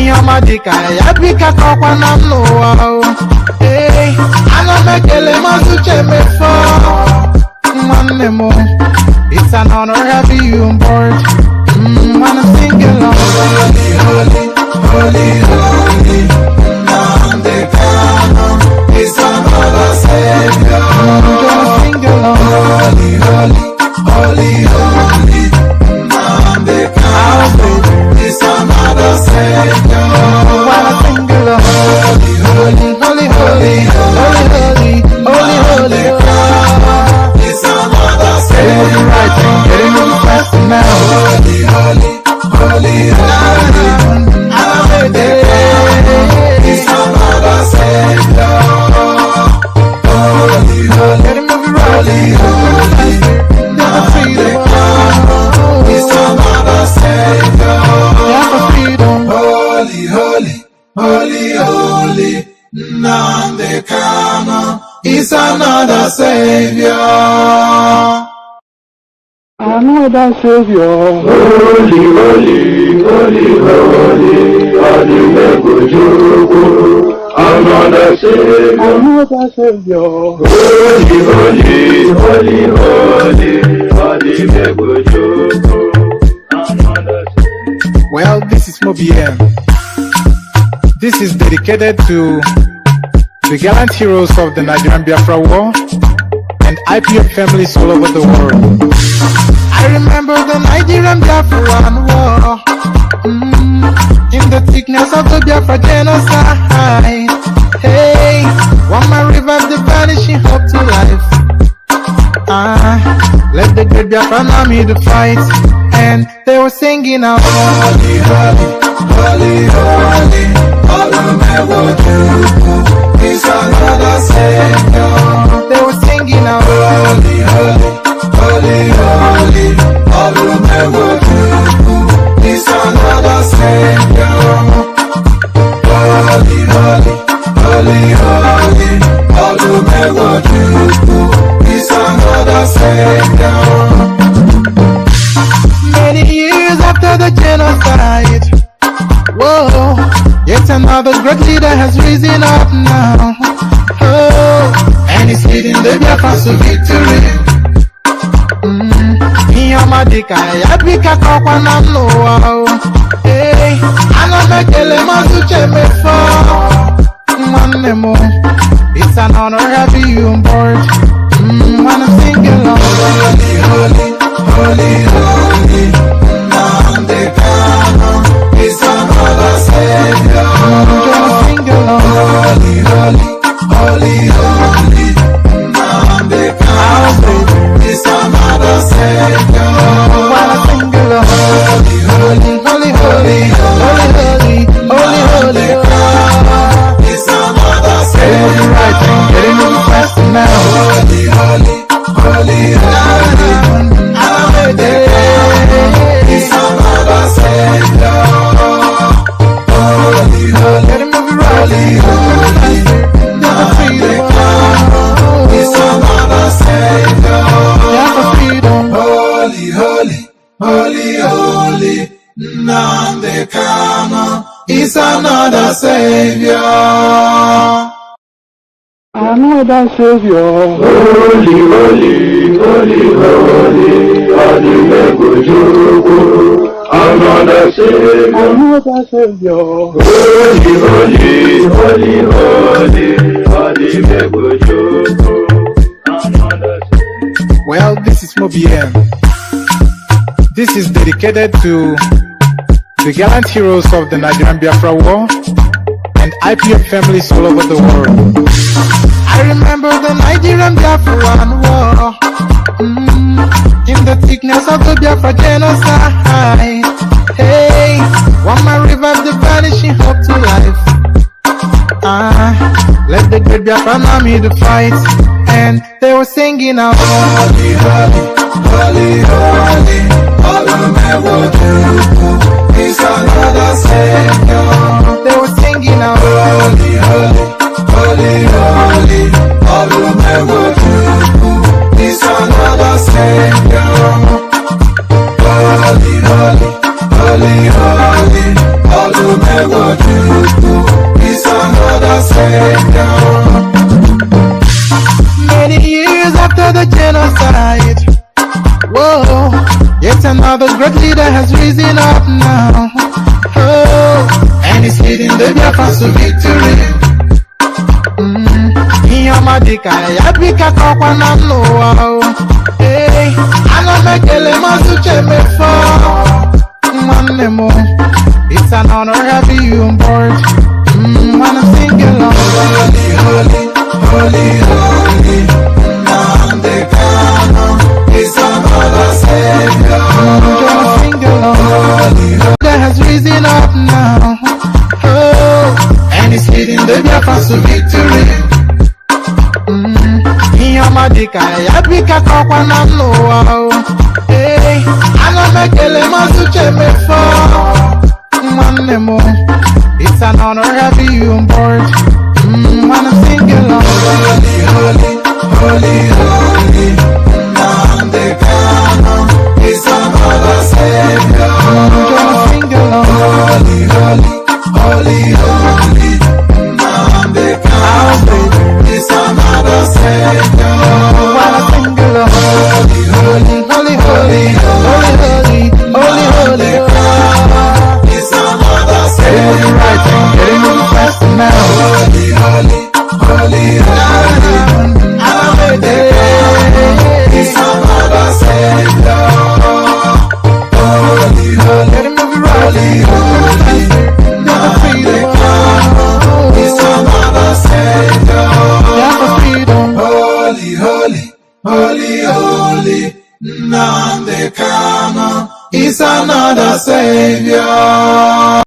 Yamadika, Yabika, Kokwana, no. Hey, Anamekele, Mazuche, one memo. It's an honor having you on board. Wanna sing along. Holy, holy, holy, holy, Nnamdi Kanu is another Savior. Wanna sing along. Holy, holy, holy, holy, Nnamdi Kanu is another Savior. Wanna sing along. Holy, holy, holy, holy, holy, holy, holy, holy, is another Savior. Getting right and getting on fast now. Holy, holy, holy, holy, is another Savior. Holy, holy, getting moving right. Holy, holy, never freedom. Is another Savior. Never freedom. Holy, holy, holy, holy, Nnamdi Kanu is another Savior. Another Savior. Holy, holy, holy, another Savior. Another Savior. Holy, holy, holy, another Savior. Well, this is Mobien. This is dedicated to the gallant heroes of the Nigerian Biafra War and IPF families all over the world. I remember the Nigerian Biafran War, in the thickness of the Biafra genocide. Hey, one man revive the vanishing hope to life. Let the great Biafra army to fight. And they were singing out, holy, holy, holy, holy, is another Savior. They were singing out, holy, holy, holy, holy, is another Savior. Holy, holy, holy, holy, is another Savior. Many years after the genocide, whoa, yet another great leader has risen up now. Oh, and he's leading the Biafra to victory. Iyamadika, Yabika Kakwana Noa. Hey, Anamekele Mazuche Mefo. Manemo, it's an honor having you on board. Wanna sing along. Holy, holy, holy, holy, Nnamdi Kanu is another Savior. Wanna sing along. Holy, holy, holy, holy, Nnamdi Kanu is another Savior. Wanna sing along. Holy, holy, holy, holy, holy, holy, holy, holy, is another Savior. Right thing, getting on fast now. Holy, holy, holy, holy, is another Savior. Holy, holy, let him move it right. Holy, holy, is another Savior. Holy, holy, holy, holy, Nnamdi Kanu is another Savior. Another Savior. Holy, holy, holy, holy, holy, another Savior. Another Savior. Holy, holy, holy, holy, holy, another Savior. Well, this is Mobien. This is dedicated to the gallant heroes of the Nigerian Biafra War and IPF families all over the world. I remember the Nigerian Biafran War, in the thickness of the Biafra genocide. Hey, one man revived the vanishing hope to life. Let the great Biafran army to fight. And they were singing out, holy, holy, holy, holy, is another Savior. They were singing out, holy, holy, holy, holy, is another Savior. Holy, holy, holy, holy, is another Savior. Many years after the genocide, whoa, yet another great leader has risen up now. Oh, and he's leading the Biafra to victory. Iyamadika, Yabika Kakwana Noa. Hey, Anamekele Mazuche Mefo. Manemo, it's an honor having you on board. Wanna sing along. Holy, holy, holy, holy, Nnamdi Kanu is another Savior. Wanna sing along. Holy, holy, that has risen up now. Oh, and he's leading the Biafra to victory. Iyamadika, Yabika Kakwana Noa. Hey, Anamekele Mazuche Mefo. Manemo, it's an honor having you on board. Wanna sing along. Holy, holy, holy, holy, Nnamdi Kanu is another Savior. Wanna sing along. Holy, holy, holy, holy, Nnamdi Kanu is another Savior. Wanna sing along. Holy, holy, holy, holy, holy, holy, is another Savior. Right thing, getting on fast now. Holy, holy, holy, holy, Holy, holy, Nnamdi Kanu is another savior.